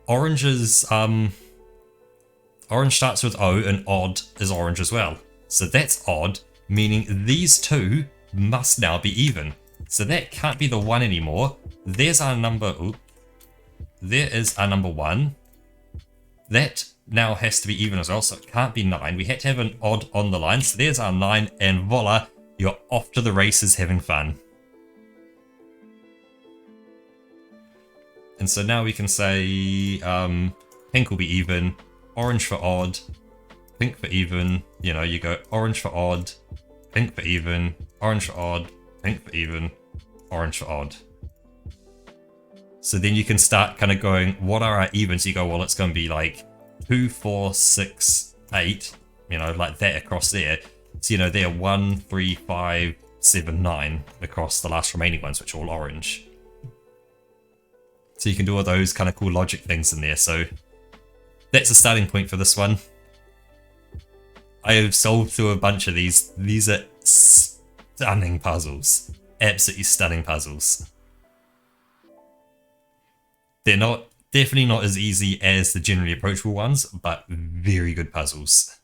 Orange is, orange starts with O, and odd is orange as well. So that's odd, meaning these two must now be even. So that can't be the 1 anymore. There's our number, there is our number 1. That now has to be even as well, so it can't be 9. We had to have an odd on the line, so there's our 9, and voila, you're off to the races having fun. And so now we can say pink will be even, orange for odd, pink for even, you know, you go orange for odd, pink for even, orange for odd, pink for even, orange for odd. So then you can start kind of going, what are our evens? You go, well, it's going to be like 2, 4, 6, 8, you know, like that across there. So, you know, they're 1, 3, 5, 7, 9 across the last remaining ones, which are all orange. So you can do all those kind of cool logic things in there. So that's a starting point for this one. I have solved through a bunch of these. These are stunning puzzles. Absolutely stunning puzzles. They're definitely not as easy as the generally approachable ones, but very good puzzles.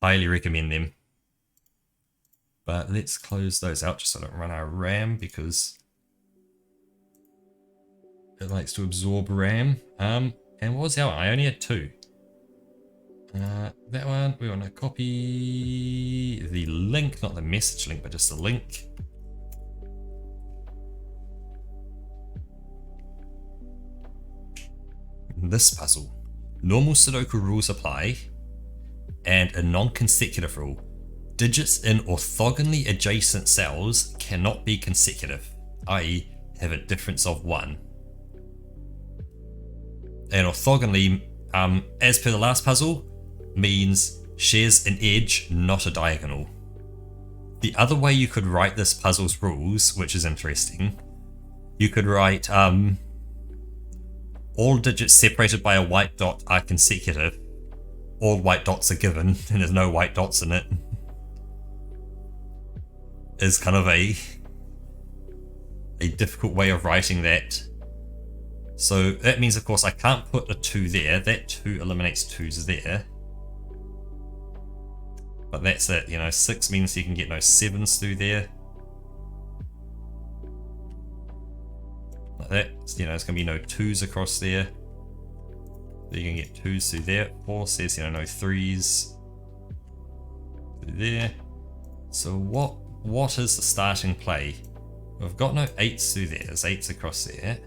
Highly recommend them. But let's close those out just so I don't run out of RAM, because it likes to absorb RAM. And what was the other one? I only had 2. That one, we want to copy the link, not the message link, but just the link. This puzzle. Normal Sudoku rules apply, and a non-consecutive rule. Digits in orthogonally adjacent cells cannot be consecutive, i.e. have a difference of 1. And orthogonally, as per the last puzzle, means shares an edge, not a diagonal. The other way you could write this puzzle's rules, which is interesting, you could write all digits separated by a white dot are consecutive. All white dots are given, and there's no white dots in it. Is kind of a difficult way of writing that. So that means, of course, I can't put a 2 there. That 2 eliminates 2's there. But that's it, you know, 6 means you can get no 7's through there. Like that, you know, it's going to be no 2's across there. So you can get 2's through there. 4 says, you know, no 3's through there. So what is the starting play? We've got no 8's through there. There's 8's across there.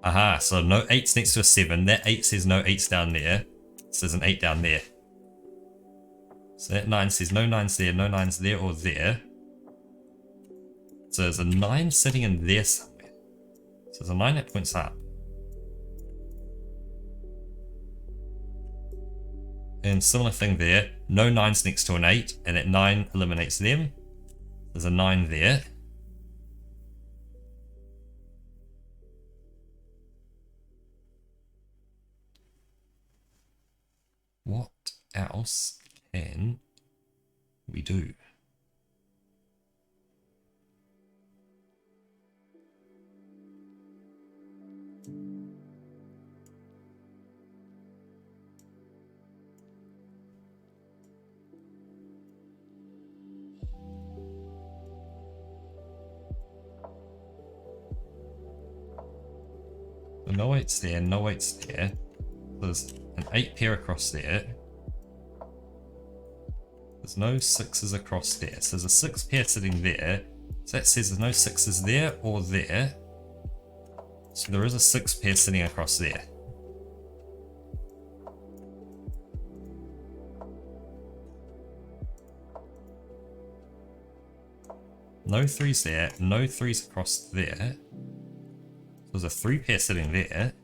Aha, so no 8's next to a 7. That 8 says no 8's down there. So there's an 8 down there. So that 9 says no 9's there, no 9's there or there. So there's a 9 sitting in there somewhere. So there's a 9 that points up. And similar thing there. No 9's next to an 8, and that 9 eliminates them. There's a 9 there. What else can we do? So no 8's there, no 8's there. There's an 8 pair across there. There's no 6s across there. So there's a 6 pair sitting there. So that says there's no 6s there or there. So there is a 6 pair sitting across there. No 3's there, no 3's across there. So there's a 3 pair sitting there.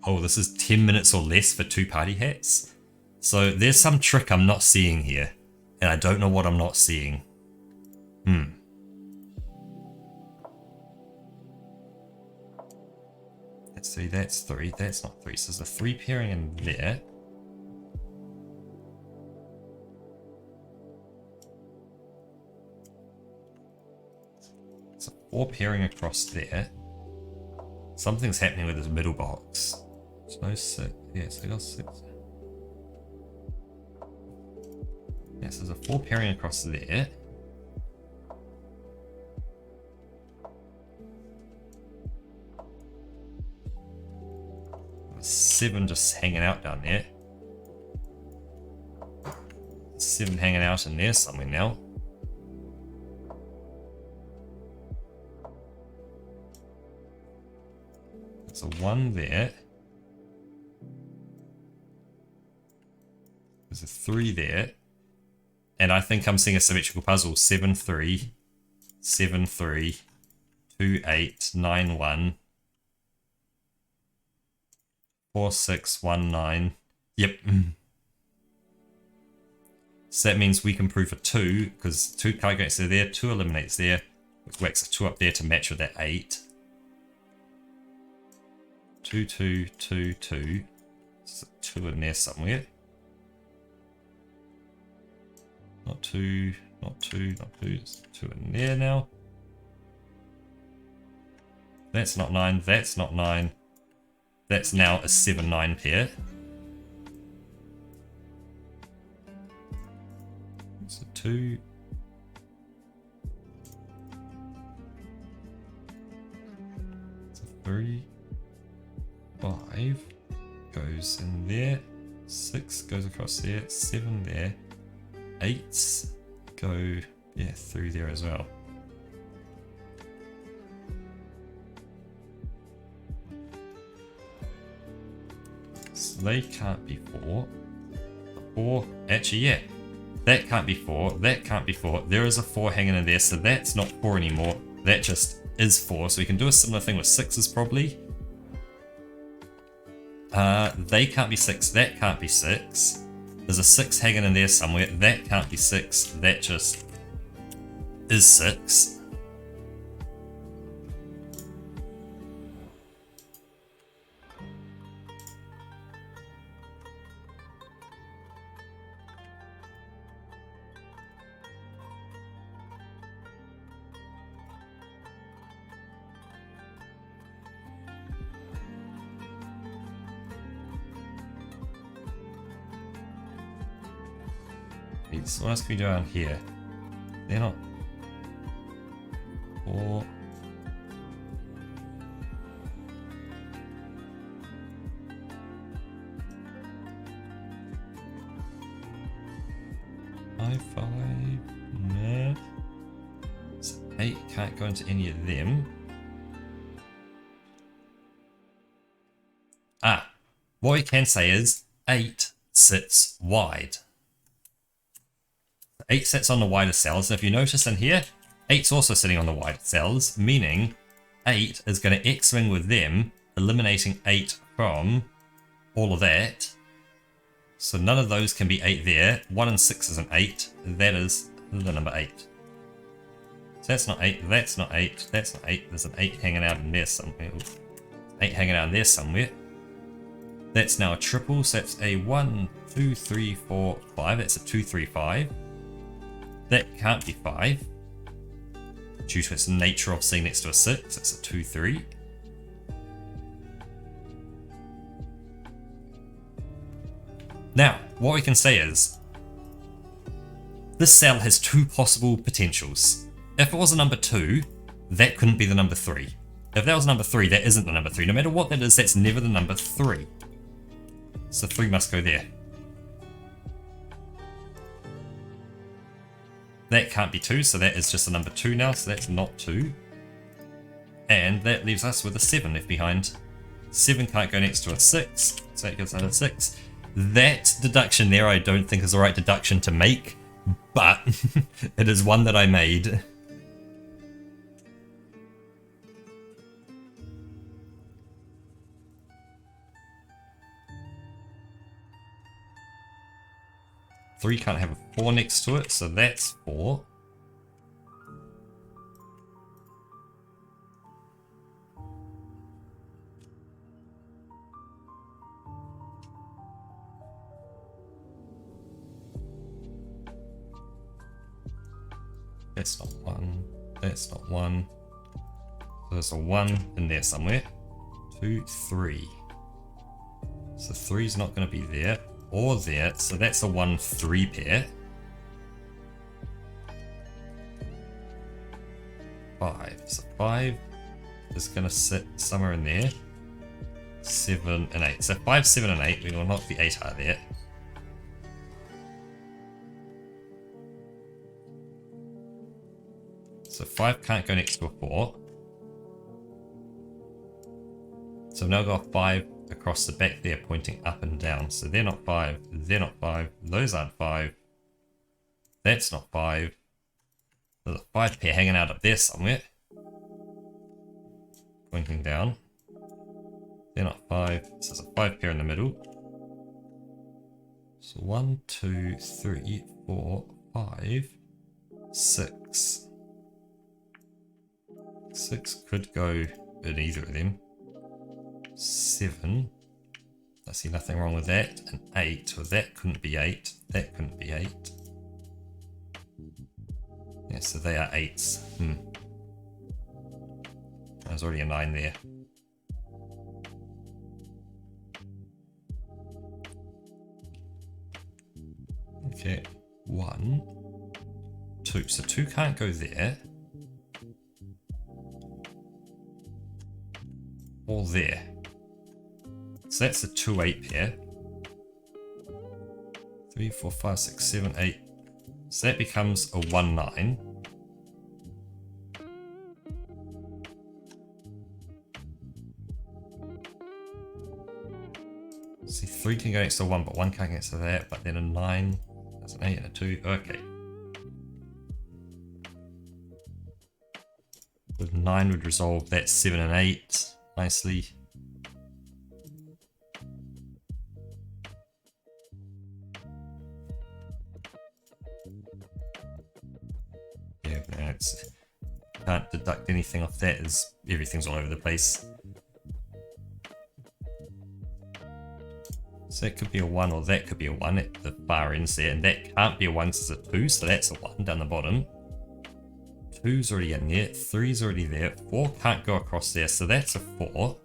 Oh, this is 10 minutes or less for 2 party hats. So there's some trick I'm not seeing here. And I don't know what I'm not seeing. That's 3, that's 3, that's not 3. So there's a 3 pairing in there. It's a 4 pairing across there. Something's happening with this middle box. There's no 6. Yeah, so I got 6. Yeah, so there's a 4 pairing across there. There's 7 just hanging out down there. 7 hanging out in there somewhere now. There's a 1 there. There's a 3 there. And I think I'm seeing a symmetrical puzzle. 7, 3, 7, 3, 2, 8, 9, 1, 4, 6, 1, 9. Yep. So that means we can prove a 2, because 2 calculates there, 2 eliminates there, which whacks a 2 up there to match with that 8. 2, 2, 2, 2. There's a 2 in there somewhere. Not 2, not 2, not 2. There's 2 in there now. That's not 9, that's not 9. That's now a 7, 9 pair. So 2. So 3. 5 goes in there. 6 goes across there. 7 there. 8s go, yeah, through there as well. So they can't be 4. 4, actually, yeah. That can't be 4. That can't be 4. There is a 4 hanging in there, so that's not 4 anymore. That just is 4. So we can do a similar thing with 6s probably. They can't be 6. That can't be 6. There's a 6 hanging in there somewhere. That can't be 6. That just is 6. So what else can we do down here? They're not 4. No. So 8 can't go into any of them. What we can say is 8 sits wide. 8 sits on the wider cells, and if you notice in here, 8's also sitting on the wider cells, meaning 8 is going to X-wing with them, eliminating 8 from all of that. So none of those can be 8 there. 1 and 6 is an 8. That is the number 8. So that's not 8, that's not 8, that's not 8. There's an 8 hanging out in there somewhere. 8 hanging out in there somewhere. That's now a triple, so that's a 1, 2, 3, 4, 5. That's a 2, 3, 5. That can't be 5. Due to its nature of sitting next to a 6, it's a 2, 3. Now, what we can say is, this cell has 2 possible potentials. If it was a number 2, that couldn't be the number 3. If that was number 3, that isn't the number 3. No matter what that is, that's never the number 3. So 3 must go there. That can't be 2, so that is just a number 2 now, so that's not 2. And that leaves us with a 7 left behind. 7 can't go next to a 6, so that gives us a 6. That deduction there I don't think is the right deduction to make, but it is one that I made. Three can't have a 4 next to it, so that's 4. That's not 1. That's not 1. So there's a 1 in there somewhere. 2, 3. So 3's not going to be there. Or there, so that's a 1, 3 pair. 5, so 5 is going to sit somewhere in there. 7 and 8, so 5, 7 and 8, we will knock the 8 out of there. So 5 can't go next to a 4. So I've now got 5 across the back there pointing up and down. So they're not 5, they're not 5, those aren't 5. That's not 5. There's a 5 pair hanging out up there somewhere. Pointing down. They're not 5, so there's a 5 pair in the middle. So 1, 2, 3, 4, 5, 6. 6 could go in either of them. 7. I see nothing wrong with that. And 8. Well, that couldn't be 8. That couldn't be 8. Yeah, so they are 8s. There's already a 9 there. Okay. 1, 2. So 2 can't go there. Or there. So that's a 2, 8 pair. 3, 4, 5, 6, 7, 8. So that becomes a 1, 9. See, 3 can go next to 1, but 1 can't get to that. But then a 9, that's an 8 and a 2. Okay. With 9 would resolve that 7 and 8 nicely. Yeah, no, can't deduct anything off that as everything's all over the place. So that could be a 1 or that could be a 1 at the far ends there, and that can't be a 1 because it's a 2, so that's a 1 down the bottom. 2's already in there, 3's already there, 4 can't go across there, so that's a 4.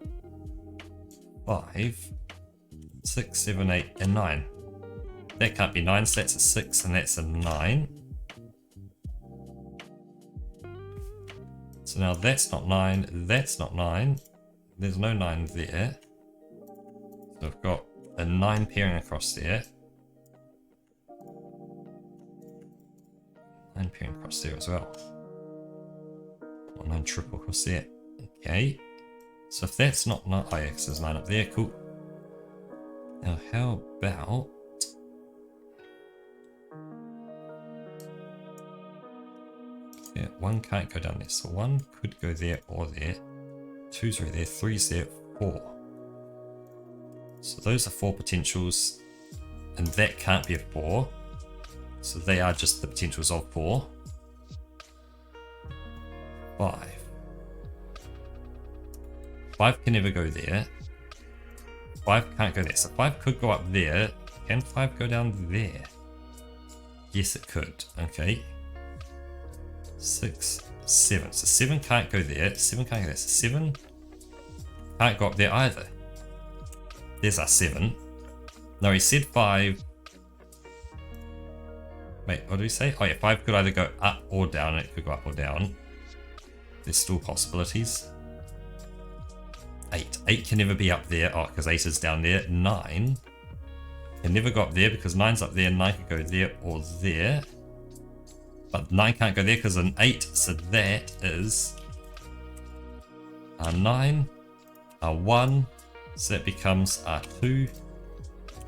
5, 6, 7, 8, and 9. That can't be 9, so that's a 6 and that's a 9. So now that's not 9, that's not 9. There's no 9 there. So I've got a 9 pairing across there. 9 pairing across there as well. 9 triple across there. Okay. So if that's not 9, oh yeah, because there's 9 up there, cool. Now how about Yeah, 1 can't go down there. So 1 could go there or there. 2's right there, 3's there, 4. So those are 4 potentials. And that can't be a 4. So they are just the potentials of 4. 5. 5 can never go there. 5 can't go there. So 5 could go up there. Can 5 go down there? Yes, it could. Okay. 6, 7. So 7 can't go there. 7 can't go there. So 7 can't go up there either. There's our 7. No, he said 5. Wait, what do we say? Oh yeah, 5 could either go up or down, and it could go up or down. There's still possibilities. 8. 8 can never be up there. Oh, because 8 is down there. 9 can never go up there because 9's up there. 9 can go there or there. But 9 can't go there because of an 8. So that is our 9, our 1. So that becomes our 2.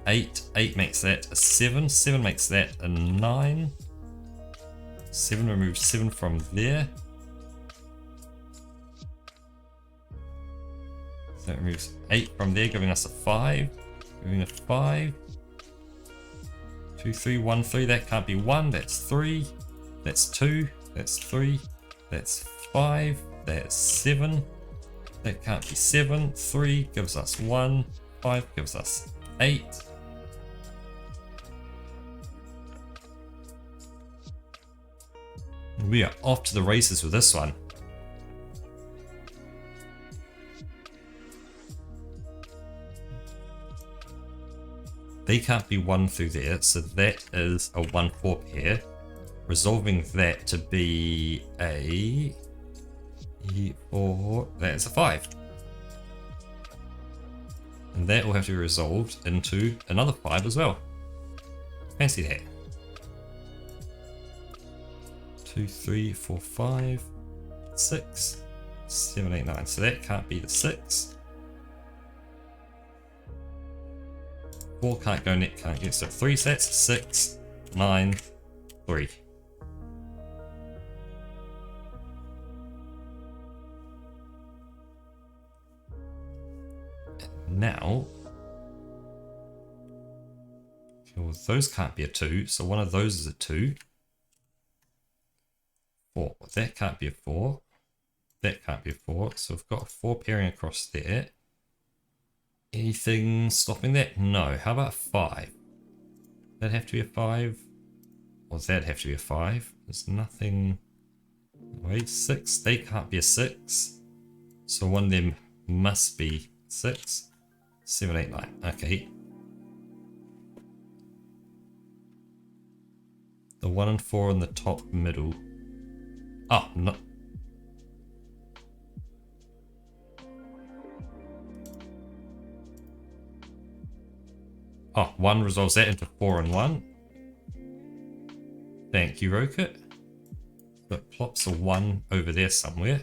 8. 8 makes that a 7. 7 makes that a 9. 7 removes 7 from there. So that removes 8 from there, giving us a 5. Giving a 5. 2, 3, 1, 3. That can't be 1. That's 3. That's 2. That's 3. That's 5. That's 7. That can't be 7. 3 gives us 1. 5 gives us 8. We are off to the races with this one. They can't be 1 through there, so that is a 1-4 pair. Resolving that to be a 4, that is a 5. And that will have to be resolved into another 5 as well. Fancy that. 2, 3, 4, 5, 6, 7, 8, 9. So that can't be the 6. 4 can't go, net can't get. So 3 sets, 6, 9, 3. And now, well, those can't be a 2, so one of those is a 2. 4. That can't be a 4. That can't be a 4. So we've got a 4 pairing across there. Anything stopping that? No. How about 5? That have to be a 5? Or does that have to be a 5? There's nothing. Wait, 6. They can't be a 6. So one of them must be 6. 7, 8, 9. Okay. The 1 and 4 in the top middle. Oh, no. Oh, 1 resolves that into 4 and 1. Thank you, Rocket. But plops a 1 over there somewhere.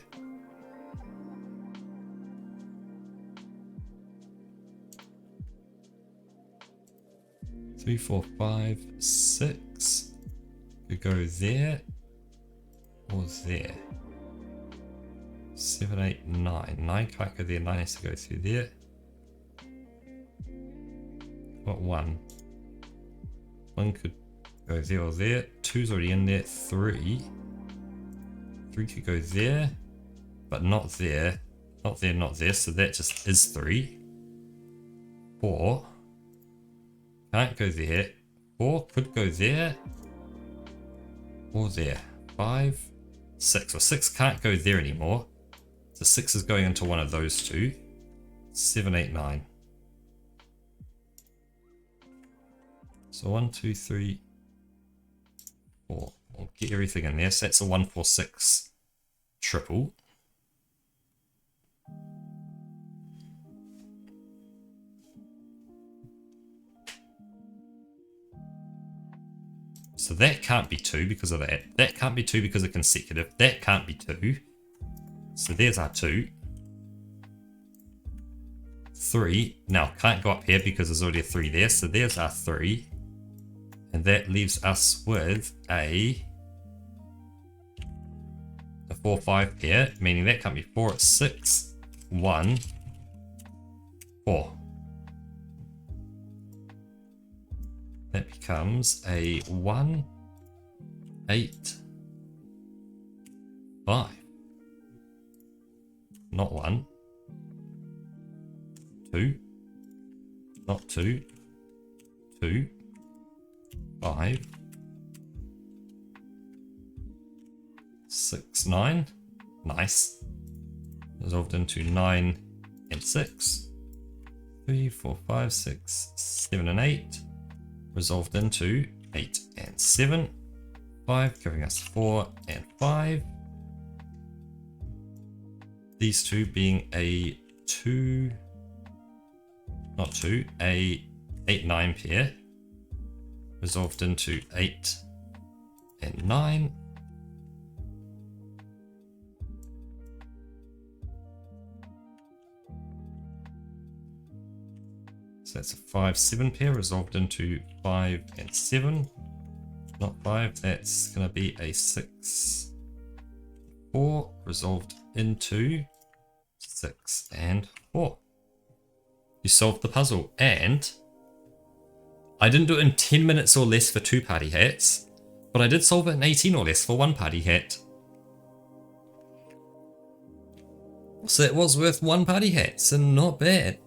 Three, 4, 5, 6. Could go there. Or there. 7, 8, 9. 9 can't go there. 9 has to go through there. What 1? 1 could go there or there. 2's already in there. 3. 3 could go there. But not there. Not there, not there. So that just is 3. 4. Can't go there. 4 could go there. Or there. 5. 6. Well, 6 can't go there anymore. So 6 is going into one of those two. 7, 8, 9. So 1, 2, 3, 4. We'll get everything in there. So that's a 1, 4, 6 triple. So that can't be 2 because of that. That can't be 2 because of consecutive. That can't be 2. So there's our 2. 3. Now, can't go up here because there's already a 3 there. So there's our 3. And that leaves us with a 4, 5 pair, meaning that can't be 4, it's 6, 1, 4. That becomes a 1, 8, 5. Not 1. 2. Not 2. 2. 5. 6, 9. Nice. Resolved into 9 and 6. 3, 4, 5, 6, 7 and 8. Resolved into 8 and 7. 5 giving us 4 and 5. These two being a 2, not 2, a 8, 9 pair. Resolved into 8 and 9. So that's a 5, 7 pair resolved into 5 and 7. Not 5, that's going to be a 6, 4 resolved into 6 and 4. You solved the puzzle, and I didn't do it in 10 minutes or less for 2 party hats, but I did solve it in 18 or less for 1 party hat. So it was worth 1 party hat, so not bad.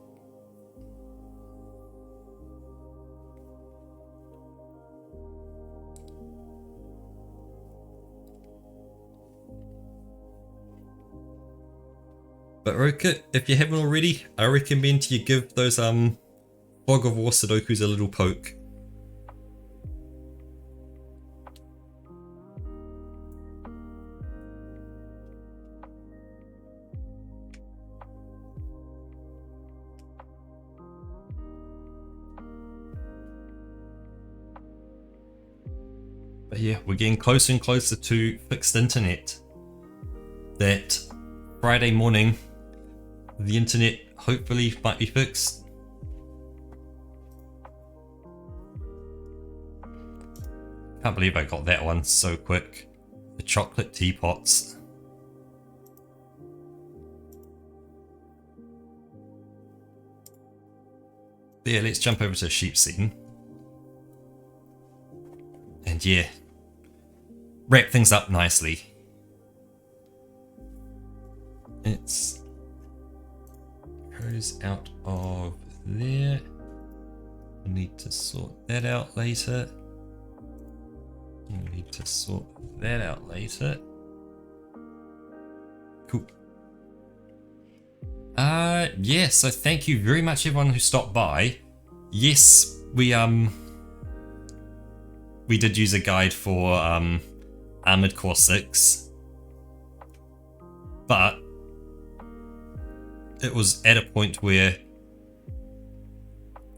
But Roka, if you haven't already, I recommend you give those Fog of War Sudokus a little poke. But yeah, we're getting closer and closer to fixed internet. That Friday morning, the internet hopefully might be fixed. Can't believe I got that one so quick. The chocolate teapots. But yeah, let's jump over to the sheep scene. And yeah, wrap things up nicely. It's goes out of there. We need to sort that out later. We need to sort that out later. Cool. Yeah, so thank you very much everyone who stopped by. Yes, we did use a guide for Armored Core 6. But it was at a point where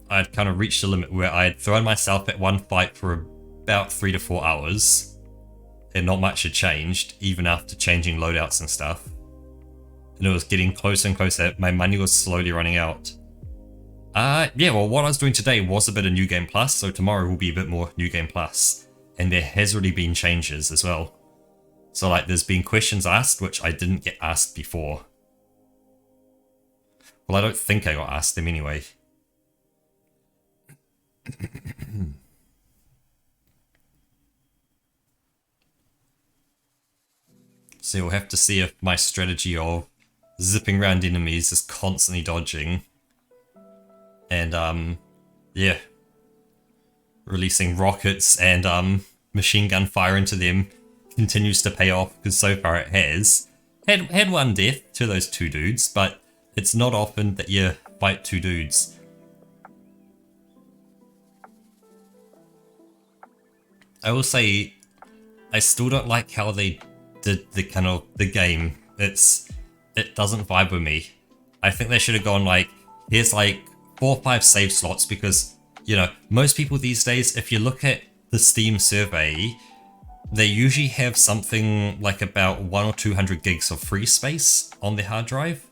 I'd kind of reached a limit where I had thrown myself at one fight for about 3 to 4 hours, and not much had changed, even after changing loadouts and stuff. And it was getting closer and closer, my money was slowly running out. Yeah, well what I was doing today was a bit of New Game Plus, so tomorrow will be a bit more New Game Plus. And there has already been changes as well. So like there's been questions asked which I didn't get asked before. Well, I don't think I got asked them anyway. So you'll have to see if my strategy of zipping around enemies is constantly dodging. And yeah. Releasing rockets and machine gun fire into them continues to pay off, because so far it has. Had one death to those 2 dudes, but it's not often that you fight 2 dudes. I will say, I still don't like how they did the game. It doesn't vibe with me. I think they should have gone like, here's like 4 or 5 save slots, because, you know, most people these days, if you look at the Steam survey, they usually have something like about 100 or 200 gigs of free space on their hard drive.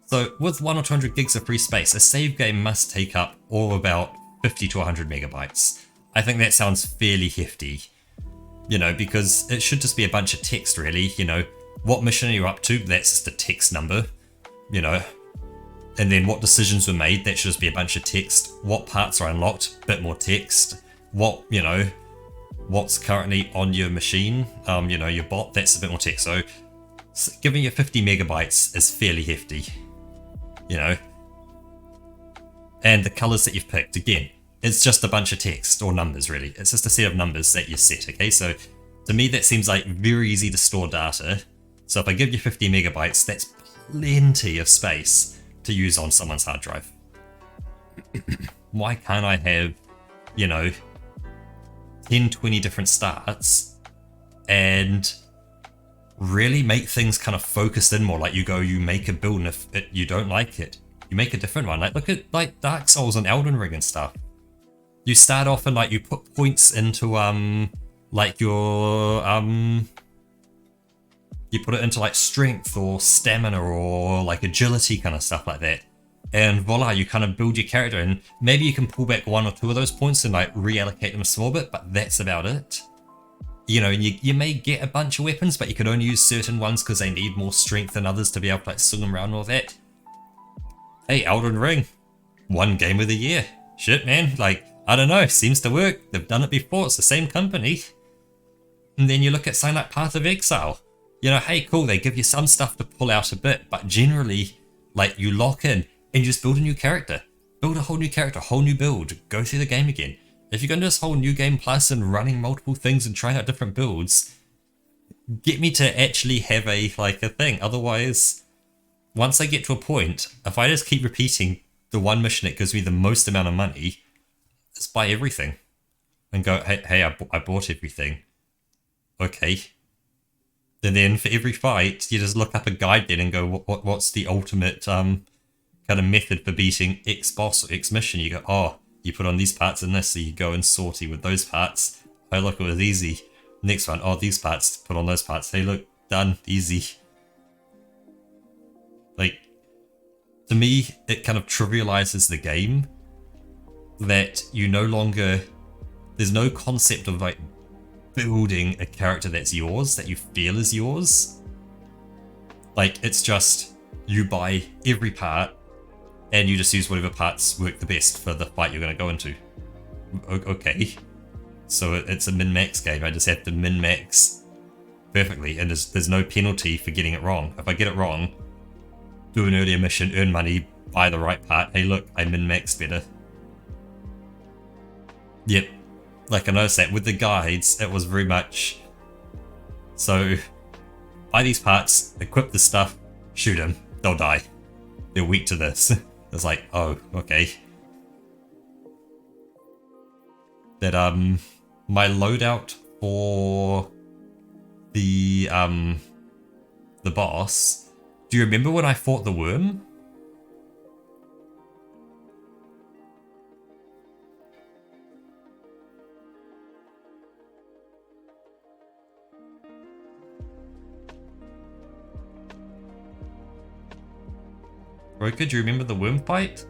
So with 100 or 200 gigs of free space, a save game must take up all about 50 to 100 megabytes. I think that sounds fairly hefty, you know, because it should just be a bunch of text really, you know, What mission are you up to? That's just a text number, you know. And then what decisions were made? That should just be a bunch of text. What parts are unlocked? Bit more text. What, you know, what's currently on your machine? You know, your bot. That's a bit more text. So giving you 50 megabytes is fairly hefty, you know. And the colors that you've picked, again, it's just a bunch of text or numbers, really. It's just a set of numbers that you set, okay? So to me, that seems like very easy to store data. So if I give you 50 megabytes, that's plenty of space to use on someone's hard drive. Why can't I have, you know, 10, 20 different starts and really make things kind of focused in more? Like you make a build, and if you don't like it, you make a different one. Like look at like Dark Souls and Elden Ring and stuff. You start off and like you put points into like your you put it into like strength or stamina or like agility kind of stuff like that. And voila, you kind of build your character, and maybe you can pull back 1 or 2 of those points and like reallocate them a small bit, but that's about it. You know, and you may get a bunch of weapons, but you can only use certain ones because they need more strength than others to be able to like swing them around and all that. Hey, Elden Ring, 1 game of the year. Shit, man, like, I don't know, seems to work. They've done it before, it's the same company. And then you look at something like Path of Exile. You know, hey, cool, they give you some stuff to pull out a bit, but generally, like, you lock in and you just build a new character. Build a whole new character, whole new build, go through the game again. If you're going to do this whole new game plus and running multiple things and trying out different builds, get me to actually have a thing. Otherwise, once I get to a point, if I just keep repeating the one mission that gives me the most amount of money, just buy everything. And go, hey, I bought everything. Okay. And then for every fight, you just look up a guide then and go, what's the ultimate kind of method for beating X boss or X mission? You go, oh, you put on these parts in this, so you go and sortie with those parts. Oh, look, it was easy. Next one, oh, these parts, put on those parts. Hey, look, done, easy. Like, to me, it kind of trivializes the game that you no longer, there's no concept of like building a character that's yours, that you feel is yours. Like, it's just, you buy every part and you just use whatever parts work the best for the fight you're going to go into. Okay. So it's a min-max game. I just have to min-max perfectly, and there's no penalty for getting it wrong. If I get it wrong, do an earlier mission, earn money, buy the right part. Hey look, I min-maxed better. Yep. Like, I noticed that with the guides, it was very much, so buy these parts, equip the stuff, shoot them, they'll die. They're weak to this. It's like, oh, okay. That my loadout for the boss. Do you remember when I fought the worm? Roker, do you remember the worm fight?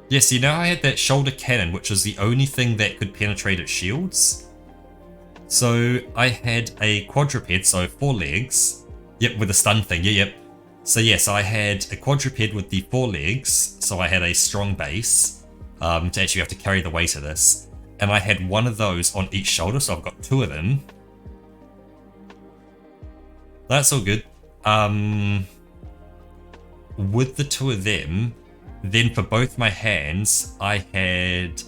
Yes, you know I had that shoulder cannon, which was the only thing that could penetrate its shields. So I had a quadruped, so 4 legs. Yep, with a stun thing, yep. So yes, I had a quadruped with the 4 legs, so I had a strong base to actually have to carry the weight of this. And I had one of those on each shoulder, so I've got 2 of them. That's all good. With the 2 of them, then for both my hands, I had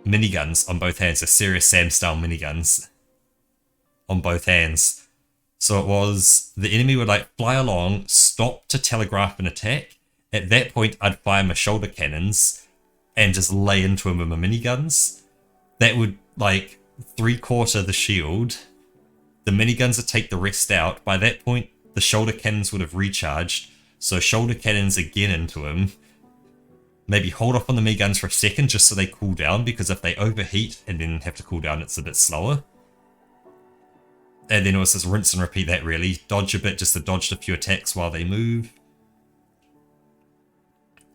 miniguns on both hands, so Serious Sam style miniguns on both hands. So it was, the enemy would like fly along, stop to telegraph an attack. At that point, I'd fire my shoulder cannons and just lay into him with my miniguns. That would like 3/4 the shield. The miniguns would take the rest out. By that point, the shoulder cannons would have recharged. So shoulder cannons again into him. Maybe hold off on the miniguns for a second just so they cool down, because if they overheat and then have to cool down, it's a bit slower. And then it was just rinse and repeat that really. Dodge a bit just to dodge a few attacks while they move.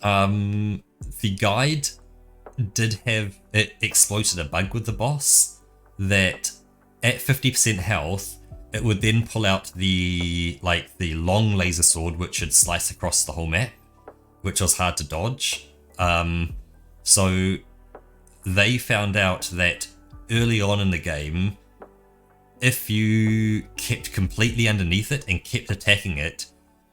The guide did have, it exploited a bug with the boss that at 50% health, it would then pull out the long laser sword, which would slice across the whole map, which was hard to dodge. So they found out that early on in the game, if you kept completely underneath it and kept attacking it,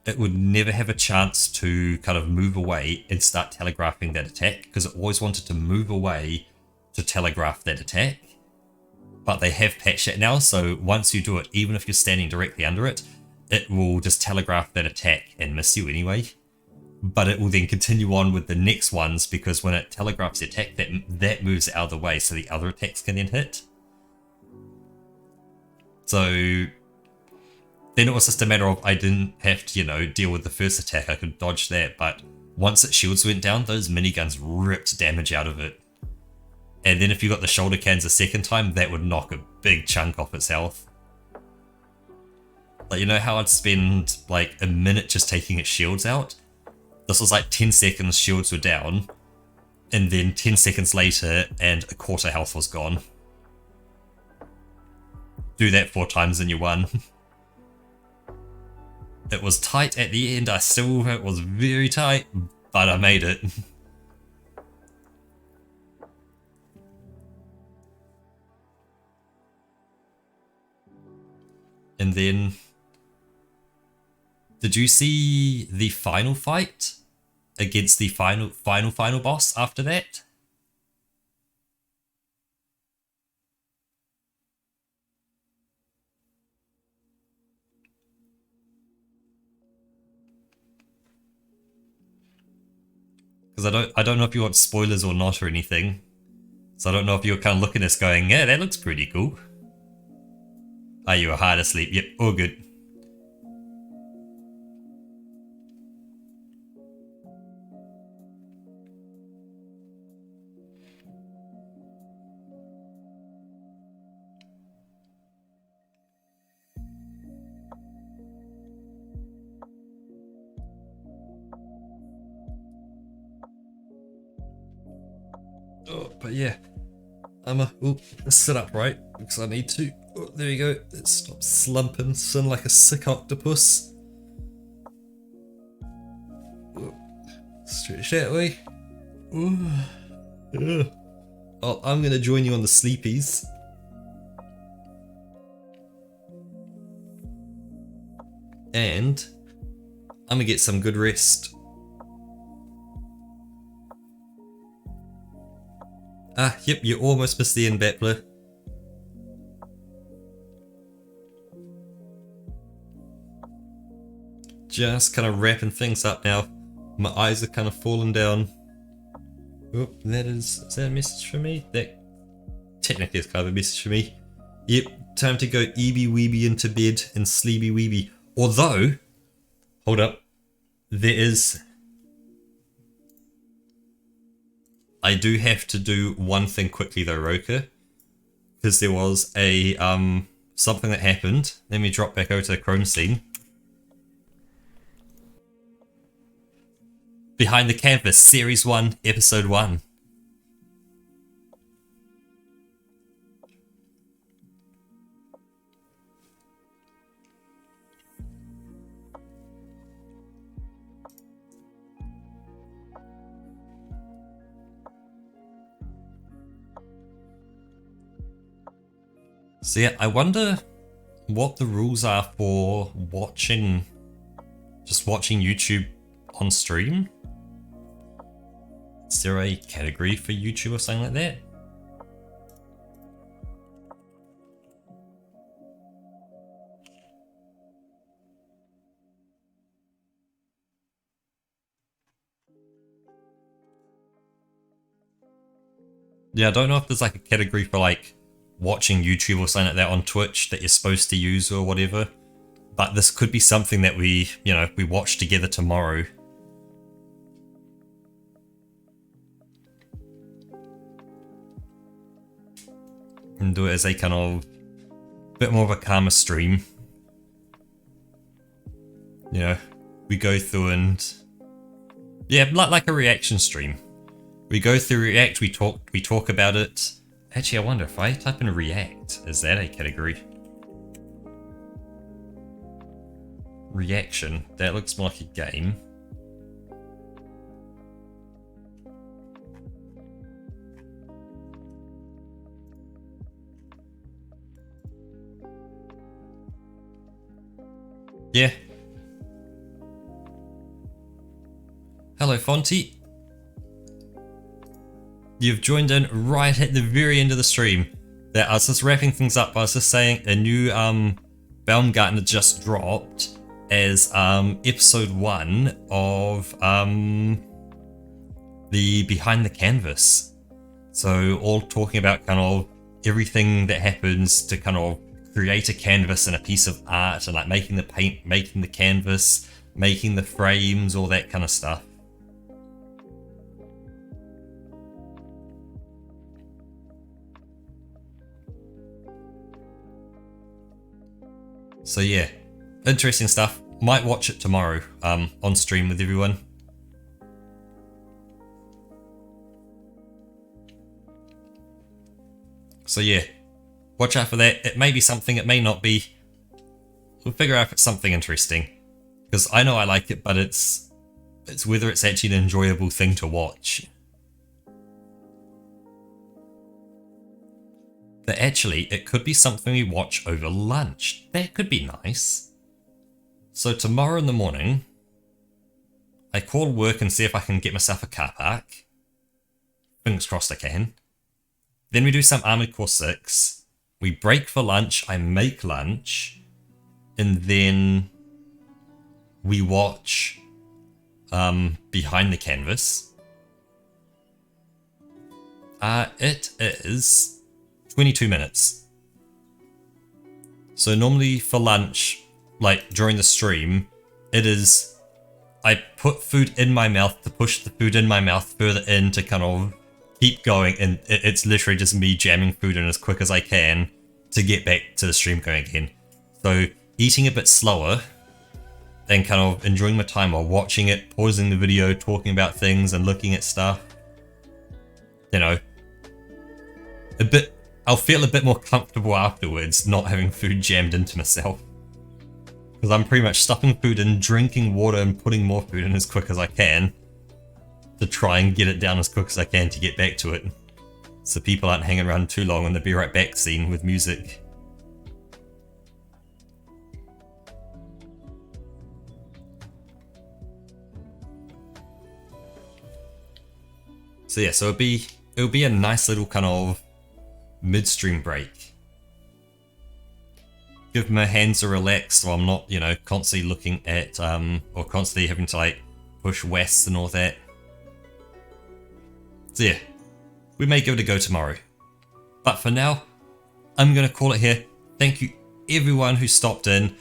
it would never have a chance to kind of move away and start telegraphing that attack, because it always wanted to move away to telegraph that attack. But they have patched it now, so once you do it, even if you're standing directly under it, it will just telegraph that attack and miss you anyway. But it will then continue on with the next ones, because when it telegraphs the attack, that moves out of the way so the other attacks can then hit. So then it was just a matter of, I didn't have to, you know, deal with the first attack, I could dodge that, but once its shields went down, those miniguns ripped damage out of it. And then if you got the shoulder cans a second time, that would knock a big chunk off its health. Like, you know how I'd spend like a minute just taking its shields out? This was like 10 seconds, shields were down, and then 10 seconds later, and a quarter health was gone. Do that 4 times and you won. It was tight at the end, it was very tight, but I made it. And then, did you see the final fight against the final boss after that? Because I don't know if you want spoilers or not or anything. So I don't know if you're kind of looking at this going, yeah, that looks pretty cool. Are you hard asleep? Yep, all good. Oh, but yeah, let's sit up right because I need to. Oh, there you go. Let's stop slumping, sin like a sick octopus. Oh, stretch that way. Oh, I'm gonna join you on the sleepies. And I'm gonna get some good rest. Ah, yep, you almost missed the end, Battler. Just kind of wrapping things up now. My eyes are kind of falling down. Oh, is that a message for me? That technically is kind of a message for me. Yep, time to go eeby weeby into bed and sleepy weeby. Although, hold up, I do have to do one thing quickly though, Roka, because there was a something that happened. Let me drop back over to the Chrome scene. Behind the Canvas, Series 1, Episode 1. So yeah, I wonder what the rules are for just watching YouTube on stream. Is there a category for YouTube or something like that? Yeah, I don't know if there's like a category for like watching YouTube or something like that on Twitch that you're supposed to use or whatever. But this could be something that we watch together tomorrow. And do it as a kind of bit more of a calmer stream. You know, we go through and yeah, like a reaction stream. We go through React, we talk about it. Actually, I wonder if I type in React, is that a category? Reaction, that looks more like a game. Yeah. Hello, Fonty. You've joined in right at the very end of the stream. That I was just wrapping things up. I was just saying a new Baumgartner just dropped as episode 1 of the Behind the Canvas. So all talking about kind of everything that happens to kind of create a canvas and a piece of art, and like making the paint, making the canvas, making the frames, all that kind of stuff. So yeah, interesting stuff. Might watch it tomorrow on stream with everyone. So yeah, watch out for that. It may be something, it may not be. We'll figure out if it's something interesting. Because I know I like it, but it's whether it's actually an enjoyable thing to watch. But actually, it could be something we watch over lunch. That could be nice. So tomorrow in the morning, I call work and see if I can get myself a car park. Fingers crossed I can. Then we do some Armored Core 6. We break for lunch, I make lunch. And then we watch Behind the Canvas. It is 22 minutes. So normally for lunch, like during the stream, it is, I put food in my mouth to push the food in my mouth further in to kind of keep going, and it's literally just me jamming food in as quick as I can to get back to the stream going again. So eating a bit slower and kind of enjoying my time while watching it, pausing the video, talking about things and looking at stuff. You know, I'll feel a bit more comfortable afterwards not having food jammed into myself. Because I'm pretty much stuffing food in, drinking water and putting more food in as quick as I can to try and get it down as quick as I can to get back to it. So people aren't hanging around too long on the be right back scene with music. So yeah, so it'll be a nice little kind of midstream break. Give my hands a relax so I'm not, you know, constantly looking at, or constantly having to like push west and all that. So yeah, we may give it a go tomorrow. But for now, I'm going to call it here. Thank you everyone who stopped in.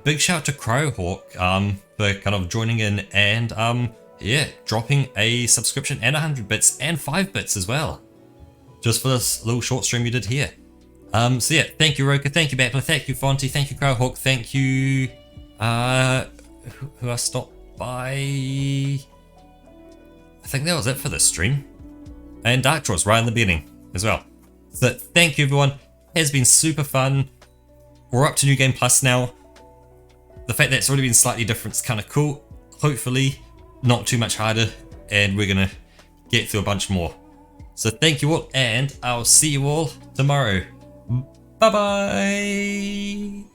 Big shout out to Crowhawk for kind of joining in and yeah, dropping a subscription and 100 bits and 5 bits as well. Just for this little short stream you did here. So yeah, thank you Roka, thank you Battler, thank you Fonty, thank you Crowhawk, thank you who I stopped by. I think that was it for this stream. And Dark Draws right in the beginning as well. So thank you everyone, it has been super fun. We're up to New Game Plus now. The fact that it's already been slightly different is kind of cool. Hopefully not too much harder, and we're gonna get through a bunch more. So thank you all, and I'll see you all tomorrow. Bye bye!